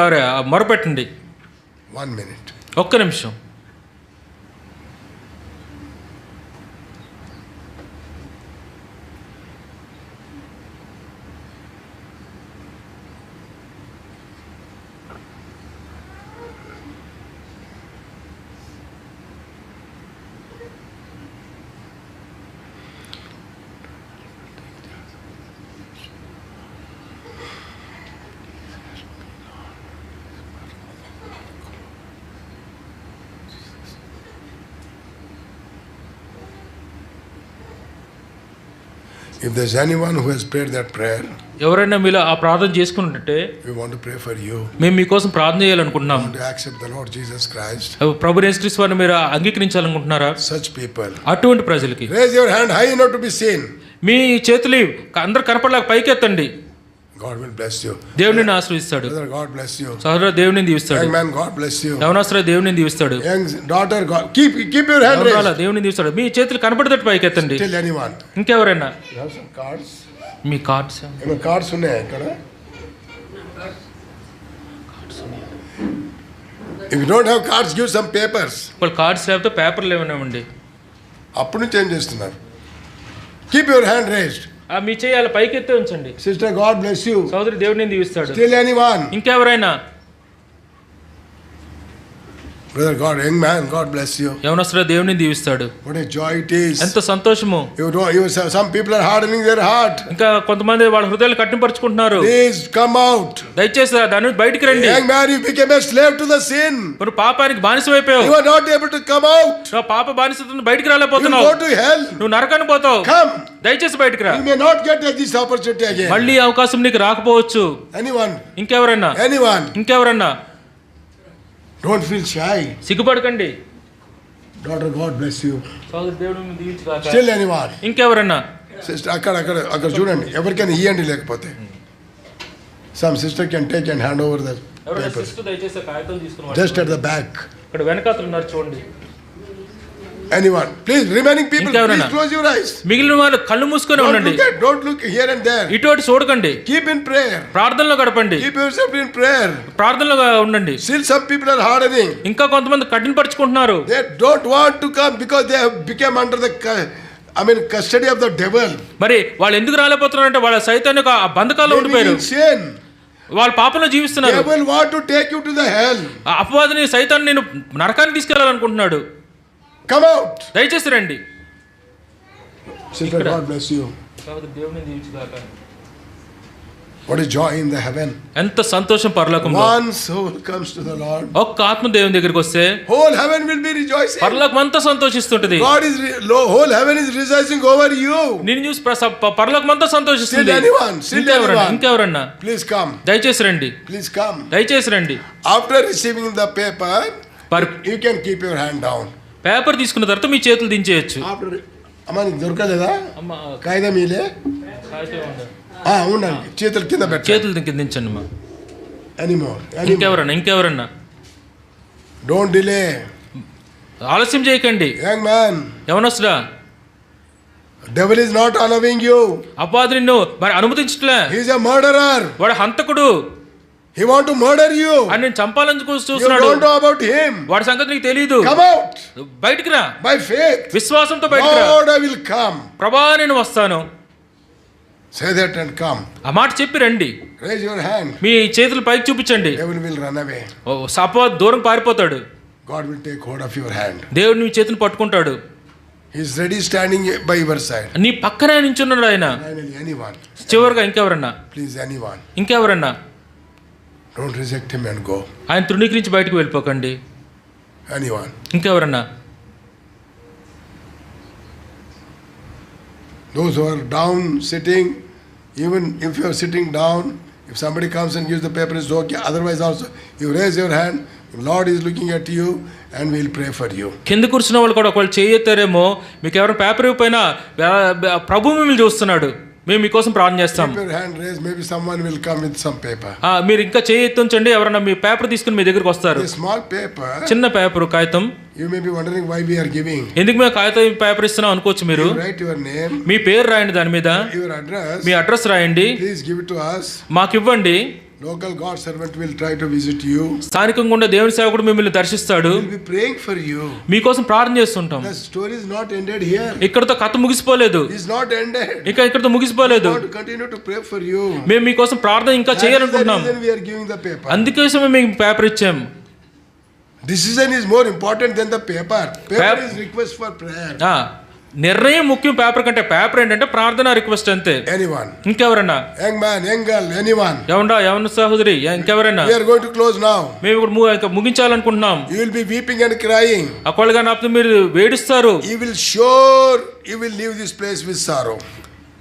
మొరపెట్టండి. 1 minute. ఒక్క నిమిషం. If there's anyone who has prayed that prayer, ఎవరైనా మీలో ఆ ప్రార్థన చేసుకున్నట్టే we want to pray for you. మేము మీకోసం ప్రార్థన చేయాలనుకుంటున్నాం. Want to accept the Lord Jesus Christ. ప్రభు యేసుక్రీస్తు వారిని మీరు అంగీకరించాలనుకుంటున్నారా? Such people. అటువంటి ప్రజలకి Raise your hand high enough to be seen. మీ చేతులు అందరు కనపడలేక పైకెత్తండి. God will bless you. దేవుడిని ఆశీర్వదిస్తాడు. Brother, God bless you. సహోదర దేవుడిని దీవిస్తాడు. Young man, God bless you. యవనస్తుడు దేవుడిని దీవిస్తాడు. Young daughter, God keep your hand raised. దేవుడిని దీవిస్తాడు. మీ చేతులు కనపడేటట్టు పైకెత్తండి. Tell anyone. ఇంకెవరైనా You have some cards? Me cards ఏమో కార్డ్స్ ఉన్నాయా ఇక్కడ? If you don't have cards, give some papers. వాళ్ళు కార్డ్స్ లేకపోతే పేపర్లు ఏమైనామండి. అప్పుడు నుంచి ఏం చేస్తున్నారు? Keep your hand raised. మీ చేయాలి పైకెత్తే ఉంచండి. Sister, God bless you. సోదరి దేవుడిని దీవిస్తాడు. Still anyone? ఇంకెవరైనా? Brother, God, young man, God bless you. యవనస్తుడు దేవుడిని దీవిస్తాడు. What a joy it is. ఎంత సంతోషము. Some people are hardening their heart. ఇంకా కొంతమంది వాళ్ళ హృదయాలు కట్టింపరుచుకుంటున్నారు. Please come out. దయచేసి దాని నుంచి బయటికి రండి. Young man, you became a slave to the sin. మరి పాపానికి బానిసైపోయావు. You are not able to come out. నువ్వు పాప బానిసత్వం నుంచి బయటికి You రాలేకపోతున్నావు. go to hell. నువ్వు నరకానికి పోతావు. Come. దయచేసి బయటికి రా. You may not get this opportunity again. మళ్ళీ అవకాశం నీకు రాకపోవచ్చు. Anyone? ఇంకెవరన్నా? Anyone? ఇంకెవరన్నా? Don't feel shy. సిగ్గుపడకండి. Daughter, God bless you. సోదరి దేవుడిని దీవించుగాక. Still anyone? ఇంకెవరన్నా? Sister, అక్కడ చూడండి, ఎవరికైనా ఇవ్వండి, లేకపోతే some sister can take and hand over the ఎవరైనా papers. సిస్టర్ దయచేసి కాగితం తీసుకుని Just at the back. ఇక్కడ వెనకాతలు ఉన్నారు చూడండి. Anyone? Please, remaining people, ఇంకెవరైనా? please close your eyes. మిగిలిన వాళ్ళు కళ్ళు మూసుకొని ఉండండి. Don't look here and there. ఇటు అటు చూడకండి. Keep in prayer. ప్రార్థనలో గడపండి. Keep yourself in prayer. ప్రార్థనలో ఉండండి. Still some people are hardening. ఇంకా కొంతమంది కఠినపరుచుకుంటున్నారు. They don't want to come because they have become under the custody of the devil. మరి వాళ్ళు ఎందుకు రాలేకపోతున్నారంటే వాళ్ళ సైతాన్ని ఆ బంధకాల్లో ఉండిపోయారు. Sin. వాళ్ళు పాపంలో జీవిస్తున్నారు. Devil want to take you to the hell. ఆ అపవాదిని సైతాన్ని నేను నరకానికి తీసుకెళ్లాలనుకుంటున్నాడు. Come out. దయచేసి రండి. Sister, God bless you. దేవుని దీవించుగాక. What a joy in the heaven. ఎంత సంతోషం పరలోకంలో. One soul comes to the Lord. ఒక్క ఆత్మ దేవుని దగ్గరికి వస్తే Whole heaven will be rejoicing. పరలోకం అంతా సంతోషిస్తుంటది. Whole heaven is rejoicing over you. నిన్ను చూసి పరలోకం అంతా సంతోషిస్తుంది. Still anyone? ఇంకెవరన్నా? Please come. దయచేసి రండి. Please come. దయచేసి రండి. After receiving the paper, you can keep your hand down. Paper తీసుకున్న తర్వాత మీ చేతులు దించేయచ్చు. అమ్మా నీకు దొరకలేదా? కాగితం మీలే ఉండండి, చేతులు కింద పెట్టండి. చేతులు దించండి మా. Anymore. ఇంకెవరన్నా? Don't delay. ఆలస్యం చేయకండి. Young man, యవనస్తుడా, devil is not allowing you. అపవాది నిన్ను మరి అనుమతించట్లే. He is a murderer. వాడు హంతకుడు. He want to murder you. అని నేను చంపాలని You చూస్తున్నాడు. don't know about him. వాడి సంగతి నీకు తెలియదు. Come out. బయటికి రా. By faith. విశ్వాసంతో బయటికి రా. Lord, I will come. ప్రభా నేను వస్తాను. Say that and come. ఆ మాట చెప్పి రండి. Raise your hand. మీ చేతులు పైకి చూపించండి. Devil will run away. అపవాది దూరం పారిపోతాడు. God will take hold of your hand. దేవుడు నీ చేతిని పట్టుకుంటాడు. He is ready standing by your side. నీ పక్కనే నించున్నాడు ఆయన. Finally, anyone. చివరిగా ఇంకెవరన్నా? Please, anyone. ఇంకెవరన్నా? Don't reject him and go. ఆయన తృణీకరించి బయటకు వెళ్ళిపోకండి. Anyone. ఇంకెవరన్నా? Those who are down sitting, even if you are sitting down, if somebody comes and gives the paper, it's okay. Otherwise also, you raise your hand, Lord is looking at you and we'll pray for you. కింద కూర్చున్న వాళ్ళు కూడా ఒకవేళ చేయెత్తారేమో, మీకు ఎవరైనా paper ఇవ్వకపోయినా ప్రభు మిమ్మల్ని చూస్తున్నాడు. మేము మీకోసం ప్రార్థన చేస్తాం. Keep your hand raised, maybe someone will come with some paper. మీరు ఇంకా చేయెత్తుంచండి, ఎవరైనా మీ పేపర్ తీసుకుని మీ దగ్గరికి వస్తారు. A small paper. చిన్న పేపర్ కాగితం. You may be wondering why we are giving. ఎందుకు మేము కాగితం పేపర్ ఇస్తున్నాం అనుకోవచ్చు మీరు. You write your name. మీ పేరు రాయండి దాని మీద. Your address. మీ అడ్రస్ రాయండి. Please give it to us. మాకు ఇవ్వండి. Local God servant will try to visit you. స్థానికంగా ఉండే దేవుని సేవకుడు మిమ్మల్ని దర్శిస్తాడు. We'll be praying for you. మీకోసం ప్రార్థన చేస్తుంటాం. The story is not ended here. ఇక్కడతో కథ ముగిసిపోలేదు. It's not ended. ఇంకా ఇక్కడతో ముగిసిపోలేదు. We want to continue to pray for you. మేము మీకోసం ప్రార్థన ఇంకా చేయాలనుకుంటున్నాం. That is the reason we are giving the paper. అందుకోసమే మీకు పేపర్ ఇచ్చాం. Decision is more important than the paper. Paper is request for prayer. నిర్ణయం ముఖ్యం పేపర్ కంటే. పేపర్ ఏంటంటే ప్రార్థన రిక్వెస్ట్ అంతే. Anyone. ఇంకెవరన్నా? Young man, young girl, anyone. ఎవరు సహోదరి ఇంకెవరైనా? We are going to close now. మేము ఇప్పుడు ముగించాలనుకుంటున్నాం. You will be weeping and crying. అక్కడ నాపుతూ మీరు వేడిస్తారు. You will leave this place with sorrow.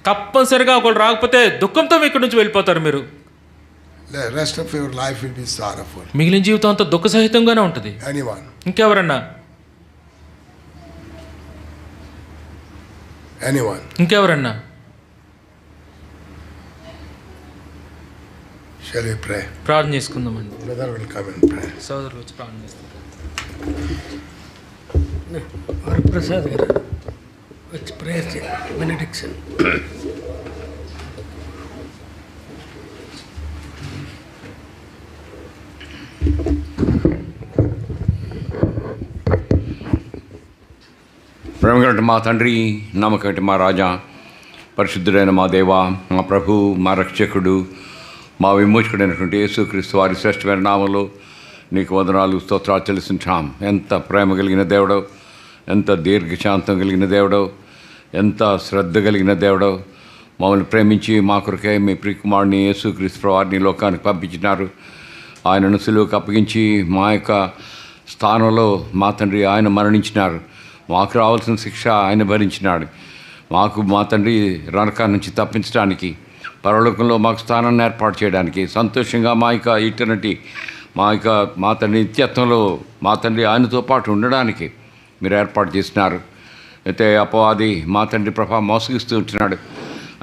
తప్పనిసరిగా ఒకళ్ళు రాకపోతే దుఃఖంతో ఇక్కడి నుంచి వెళ్ళిపోతారు మీరు. The rest of your life will be sorrowful. మిగిలిన జీవితం అంతా దుఃఖ సహితంగానే ఉంటుంది. Anyone? ఇంకెవరన్నా? Anyone? ఇంకెవరన్నా? Shall we pray? ప్రార్థన చేసుకుందామండి. Brother will come and pray. సోదరులు వచ్చి ప్రార్థన చేస్తారు. వరప్రసాద్ గారు వచ్చి ప్రేయర్ బెనడిక్షన్. ప్రేమగంటి మా తండ్రి, నమ్మకంటి మా రాజా, పరిశుద్ధుడైన మా దేవ, మా ప్రభు, మా రక్షకుడు, మా విమోచకుడైనటువంటి యేసుక్రీస్తు వారి శ్రేష్టమైన నామంలో నీకు వందనాలు, స్తోత్రాలు చెల్లిస్తుంటాం. ఎంత ప్రేమ కలిగిన దేవుడో, ఎంత దీర్ఘశాంతం కలిగిన దేవుడో, ఎంత శ్రద్ధ కలిగిన దేవుడో. మమ్మల్ని ప్రేమించి మా కొరకే మీ ప్రియకుమారుని యేసుక్రీస్తు వారిని లోకానికి పంపించినారు. ఆయనను సిలువకు అప్పగించి మా యొక్క స్థానంలో మా తండ్రి ఆయన మరణించినారు. మాకు రావాల్సిన శిక్ష ఆయన భరించినాడు. మాకు మా తండ్రి నరకాన్ని నుంచి తప్పించడానికి, పరలోకంలో మాకు స్థానాన్ని ఏర్పాటు చేయడానికి, సంతోషంగా మా యొక్క ఇటర్నిటీ, మా తండ్రి నిత్యత్వంలో మా తండ్రి ఆయనతో పాటు ఉండడానికి మీరు ఏర్పాటు చేసినారు. అయితే అపవాది మా తండ్రి ప్రభా మోసగిస్తూ ఉంటున్నాడు.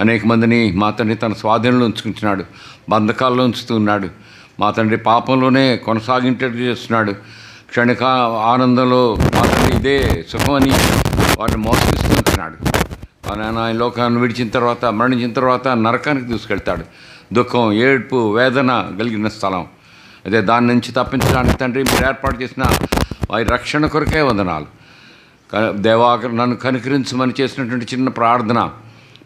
అనేక మందిని మా తండ్రి తన స్వాధీనంలో ఉంచుకుంటున్నాడు, బంధకాల్లో ఉంచుతూ ఉన్నాడు. మా తండ్రి పాపంలోనే కొనసాగించేట్టు చేస్తున్నాడు. క్షణిక ఆనందంలో మా తండ్రి ఇదే సుఖమని వారిని మోసగిస్తూ ఉంటున్నాడు. ఆయన లోకాన్ని విడిచిన తర్వాత, మరణించిన తర్వాత నరకానికి తీసుకెళ్తాడు. దుఃఖం, ఏడ్పు, వేదన కలిగిన స్థలం. అదే దాని నుంచి తప్పించడానికి తండ్రి మీరు ఏర్పాటు చేసిన వారి రక్షణ కొరకే వందనాలు. దేవా, నన్ను కనికరించమని చేసినటువంటి చిన్న ప్రార్థన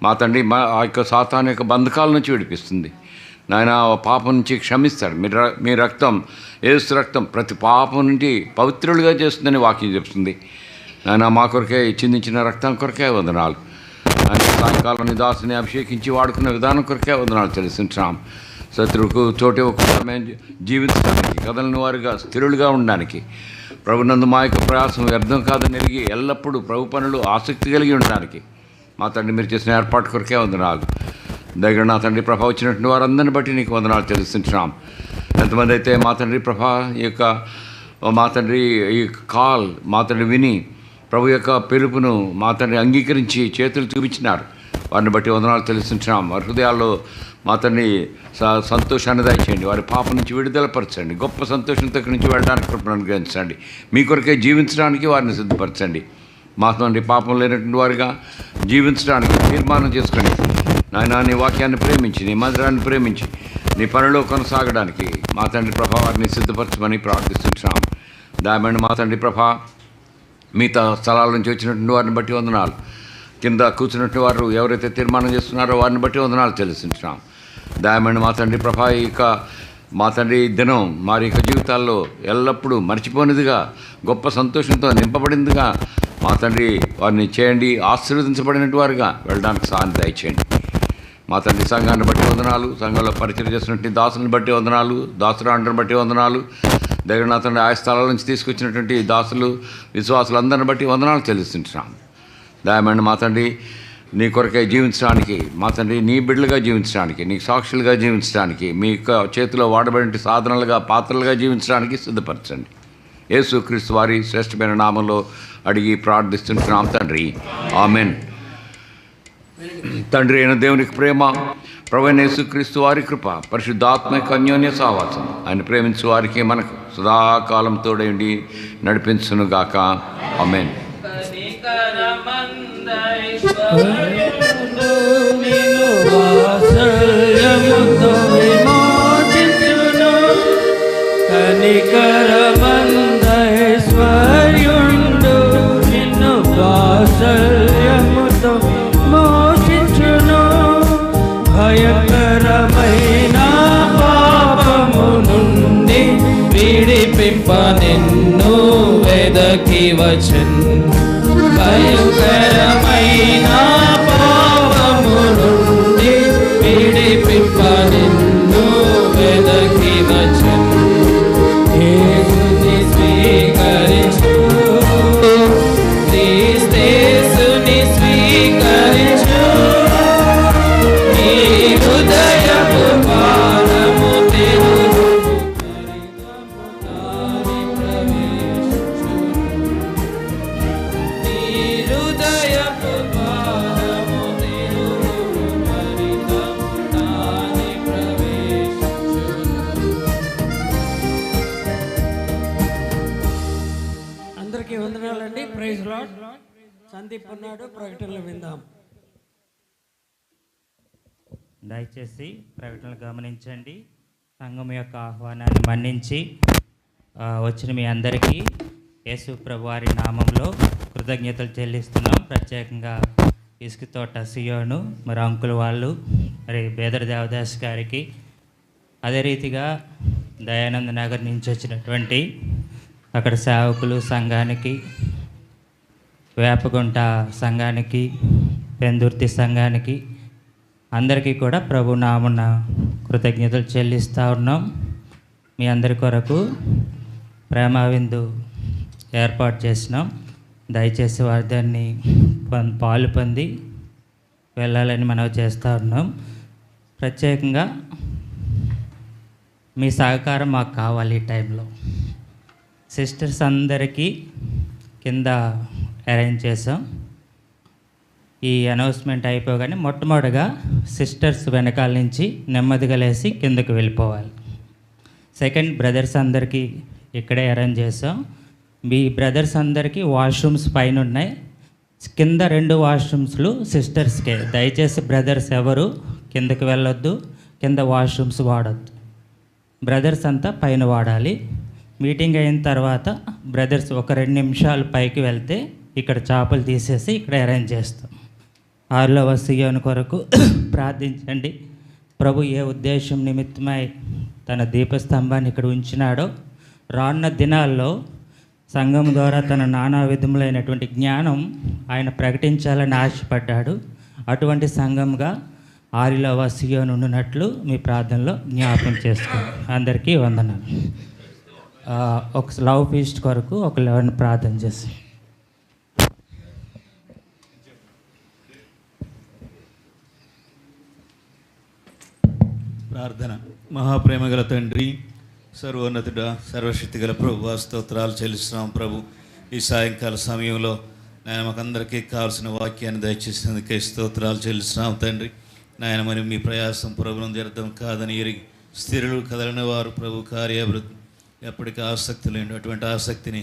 మా తండ్రి ఆ యొక్క సాతాను యొక్క బంధకాల నుంచి విడిపిస్తుంది. నాయన పాపం నుంచి క్షమిస్తాడు. మీ రక్తం, యేసు రక్తం ప్రతి పాపం నుండి పవిత్రులుగా చేస్తుందని వాక్యం చెప్తుంది. నాయన మా కొరకే చిందించిన రక్తం కొరకే వందనాలు. ఆయన సాయంకాలం నిదాసుని అభిషేకించి వాడుకున్న విధానం కొరకే వందనాలు తెలుస్తుంటాం. శత్రువుకు చోటు ఇవ్వకుండా మేము జీవించడానికి, కదలని వారిగా స్థిరులుగా ఉండడానికి, ప్రభునందు మా యొక్క ప్రయాసం వ్యర్థం కాదని ఎరిగి ఎల్లప్పుడూ ప్రభు పనులు ఆసక్తి కలిగి ఉండడానికి మా తండ్రి మీరు చేసిన ఏర్పాటు కొరకే వందనాలు. దగ్గర నా తండ్రి ప్రభా వచ్చినటువంటి వారందరిని బట్టి నీకు వందనాలు తెలుస్తుంటున్నాం. ఎంతమంది అయితే మా తండ్రి ప్రభా ఈ యొక్క మా తండ్రి ఈ కాల్ మా తండ్రి విని ప్రభు యొక్క పిలుపును మా తండ్రి అంగీకరించి చేతులు చూపించినారు, వారిని బట్టి వందనాలు తెలుస్తుంటున్నాం. వారి హృదయాల్లో మా తండ్రి సంతోషాన్ని దయచేయండి. వారి పాపం నుంచి విడుదలపరచండి. గొప్ప సంతోషంతో ఇక్కడి నుంచి వెళ్ళడానికి కృపను అనుగ్రహించండి. మీ కొరకే జీవించడానికి వారిని సిద్ధపరచండి. మా తండ్రి పాపం లేనటువంటి వారిగా జీవించడానికి తీర్మానం చేసుకొని నాయన నీ వాక్యాన్ని ప్రేమించి, నీ మందిరాన్ని ప్రేమించి, నీ పనిలో కొనసాగడానికి మా తండ్రి ప్రభా వారిని సిద్ధపరచమని ప్రార్థిస్తున్నాం. దయచేయండి మా తండ్రి ప్రభా. మిగతా స్థలాల నుంచి వచ్చినటువంటి వారిని బట్టి వందనాలు. కింద కూర్చున్నటువంటి వారు ఎవరైతే తీర్మానం చేస్తున్నారో వారిని బట్టి వందనాలు చెల్లిస్తున్నాం. దయచేయండి మా తండ్రి ప్రభా. ఇక మా తండ్రి దినం వారి యొక్క జీవితాల్లో ఎల్లప్పుడూ మర్చిపోనిదిగా, గొప్ప సంతోషంతో నింపబడిందిగా మా తండ్రి వారిని చేయండి. ఆశీర్వదించబడినట్టు వారుగా వెళ్ళడానికి సహాయం దయచేయండి. మా తండ్రి సంఘాన్ని బట్టి వందనాలు. సంఘంలో పరిచయం చేసినటువంటి దాసులను బట్టి వందనాలు. దాసురాండ్రని బట్టి వందనాలు. దగ్గర నా తండ్రి ఆయా స్థలాల నుంచి తీసుకొచ్చినటువంటి దాసులు, విశ్వాసులందరిని బట్టి వందనాలు చెల్లిస్తుంటున్నాం. దయచేయండి మా తండ్రి. నీ కొరకై జీవించడానికి మా తండ్రి, నీ బిడ్డలుగా జీవించడానికి, నీకు సాక్షులుగా జీవించడానికి, మీ యొక్క చేతిలో వాడబడిన సాధనలుగా, పాత్రలుగా జీవించడానికి సిద్ధపరచండి. యేసుక్రీస్తు వారి శ్రేష్టమైన నామంలో అడిగి ప్రార్థిస్తుంటున్నాం తండ్రి, ఆమెన్. తండ్రి అయిన దేవునికి ప్రేమ, ప్రభువైన యేసుక్రీస్తు వారి కృప, పరిశుద్ధాత్మక అన్యోన్య సహవాసం ఆయన ప్రేమించు వారికి మనకు సదాకాలం తోడైండి నడిపించునుగాక, ఆమెన్. కనికరమందైశ్వర్యుండు నిన్ను వాత్సల్యముతో మోసించును. భయంకరమైన పాపము నుండి విడిపింప నిన్ను వెదకి వచ్చెను. భయంకరమైన పాపము నుండి విడిపింప నిన్ను వెదకి వచ్చెను. యేసుని స్వీకరించు, క్రీస్తేసుని స్వీకరించు, సందీప్ ఉన్నాడు, ప్రకటనలు విందాం. దయచేసి ప్రకటనలు గమనించండి. సంఘం యొక్క ఆహ్వానాన్ని మన్నించి వచ్చిన మీ అందరికీ యేసు ప్రభు వారి నామంలో కృతజ్ఞతలు చెల్లిస్తున్నాం. ప్రత్యేకంగా ఇసుక తోట సియోను, మరి అంకుల్ వాళ్ళు, మరి బేదర్ దేవదాస్ గారికి, అదే రీతిగా దయానంద నగర్ నుంచి వచ్చినటువంటి అక్కడ సేవకులు సంఘానికి, వేపగుంట సంఘానికి, పెందుర్తి సంఘానికి అందరికీ కూడా ప్రభు నామమున కృతజ్ఞతలు చెల్లిస్తూ ఉన్నాం. మీ అందరి కొరకు ప్రేమ విందు ఏర్పాటు చేసినాం. దయచేసి వారి దాన్ని పాలు పొంది వెళ్ళాలని మనవి చేస్తూ ఉన్నాం. ప్రత్యేకంగా మీ సహకారం మాకు కావాలి. ఈ టైంలో సిస్టర్స్ అందరికీ కింద అరేంజ్ చేసాం. ఈ అనౌన్స్మెంట్ అయిపోగానే మొట్టమొదటిగా సిస్టర్స్ వెనకాల నుంచి నెమ్మదిగా లేసి కిందకి వెళ్ళిపోవాలి. సెకండ్ బ్రదర్స్ అందరికీ ఇక్కడే అరేంజ్ చేసాం. మీ బ్రదర్స్ అందరికీ వాష్రూమ్స్ పైన ఉన్నాయి. కింద 2 వాష్రూమ్స్లు సిస్టర్స్కే. దయచేసి బ్రదర్స్ ఎవరు కిందకి వెళ్ళొద్దు, కింద వాష్రూమ్స్ వాడొద్దు. బ్రదర్స్ అంతా పైన వాడాలి. మీటింగ్ అయిన తర్వాత బ్రదర్స్ ఒక 2 నిమిషాలు పైకి వెళ్తే ఇక్కడ చేపలు తీసేసి ఇక్కడ అరేంజ్ చేస్తాం. 6వ సియోను కొరకు ప్రార్థించండి. ప్రభు ఏ ఉద్దేశం నిమిత్తమై తన దీపస్తంభాన్ని ఇక్కడ ఉంచినాడో రానున్న దినాల్లో సంఘం ద్వారా తన నానా విధములైనటువంటి జ్ఞానం ఆయన ప్రకటించాలని ఆశపడ్డాడు. అటువంటి సంఘంగా 6వ సియోను ఉన్నట్లు మీ ప్రార్థనలో జ్ఞాపకం చేసుకోండి. అందరికీ వందనాలు. ఒక లవ్ ఫీస్ట్ కొరకు ఒక 11 ప్రార్థన చేసి ప్రార్థన. మహాప్రేమగల తండ్రి, సర్వోన్నతుడ, సర్వశక్తిగల ప్రభు, స్తోత్రాలు చెల్లిస్తున్నాం. ప్రభు, ఈ సాయంకాల సమయంలో నాయన మాకందరికీ కావాల్సిన వాక్యాన్ని దయచేసినందుకే స్తోత్రాలు చెల్లిస్తున్నాం తండ్రి. నాయన మరి మీ ప్రయాసం ప్రభుత్వం జరగడం కాదని ఎరిగి స్థిరులు కదలని వారు ప్రభు కార్యాభివృద్ధి ఎప్పటికీ ఆసక్తి లేని అటువంటి ఆసక్తిని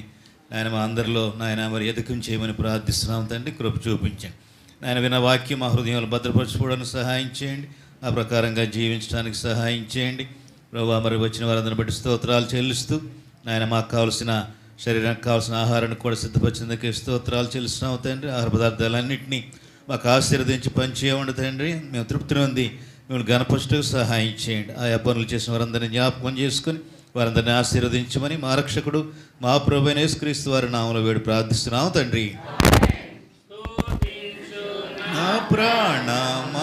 నాయన మా అందరిలో నాయన మరి ఎదుకం చేయమని ప్రార్థిస్తున్నాం తండ్రి. కృప చూపించండి నాయన. విన్న వాక్యం మా హృదయంలో భద్రపరచుకోవడానికి సహాయం చేయండి. ఆ ప్రకారంగా జీవించడానికి సహాయం చేయండి ప్రభు. మరి వచ్చిన వారందరిని బట్టి స్తోత్రాలు చెల్లిస్తూ నాయన మాకు కావాల్సిన శరీరానికి కావాల్సిన ఆహారాన్ని కూడా సిద్ధపరిచేందుకే స్తోత్రాలు చెల్లిస్తున్నాం తండ్రి. ఆహార పదార్థాలన్నింటినీ మాకు ఆశీర్వదించి పనిచేయమండి తండ్రి. మేము తృప్తి నొంది మిమ్మల్ని గణపరుచుటకు సహాయం చేయండి. ఆయా పనులు చేసిన వారందరినీ జ్ఞాపకం చేసుకొని వారందరినీ ఆశీర్వదించమని మా రక్షకుడు మా ప్రభువైన యేసుక్రీస్తు వారి నామములో వేడి ప్రార్థిస్తున్నాం తండ్రి. నా ప్రాణమ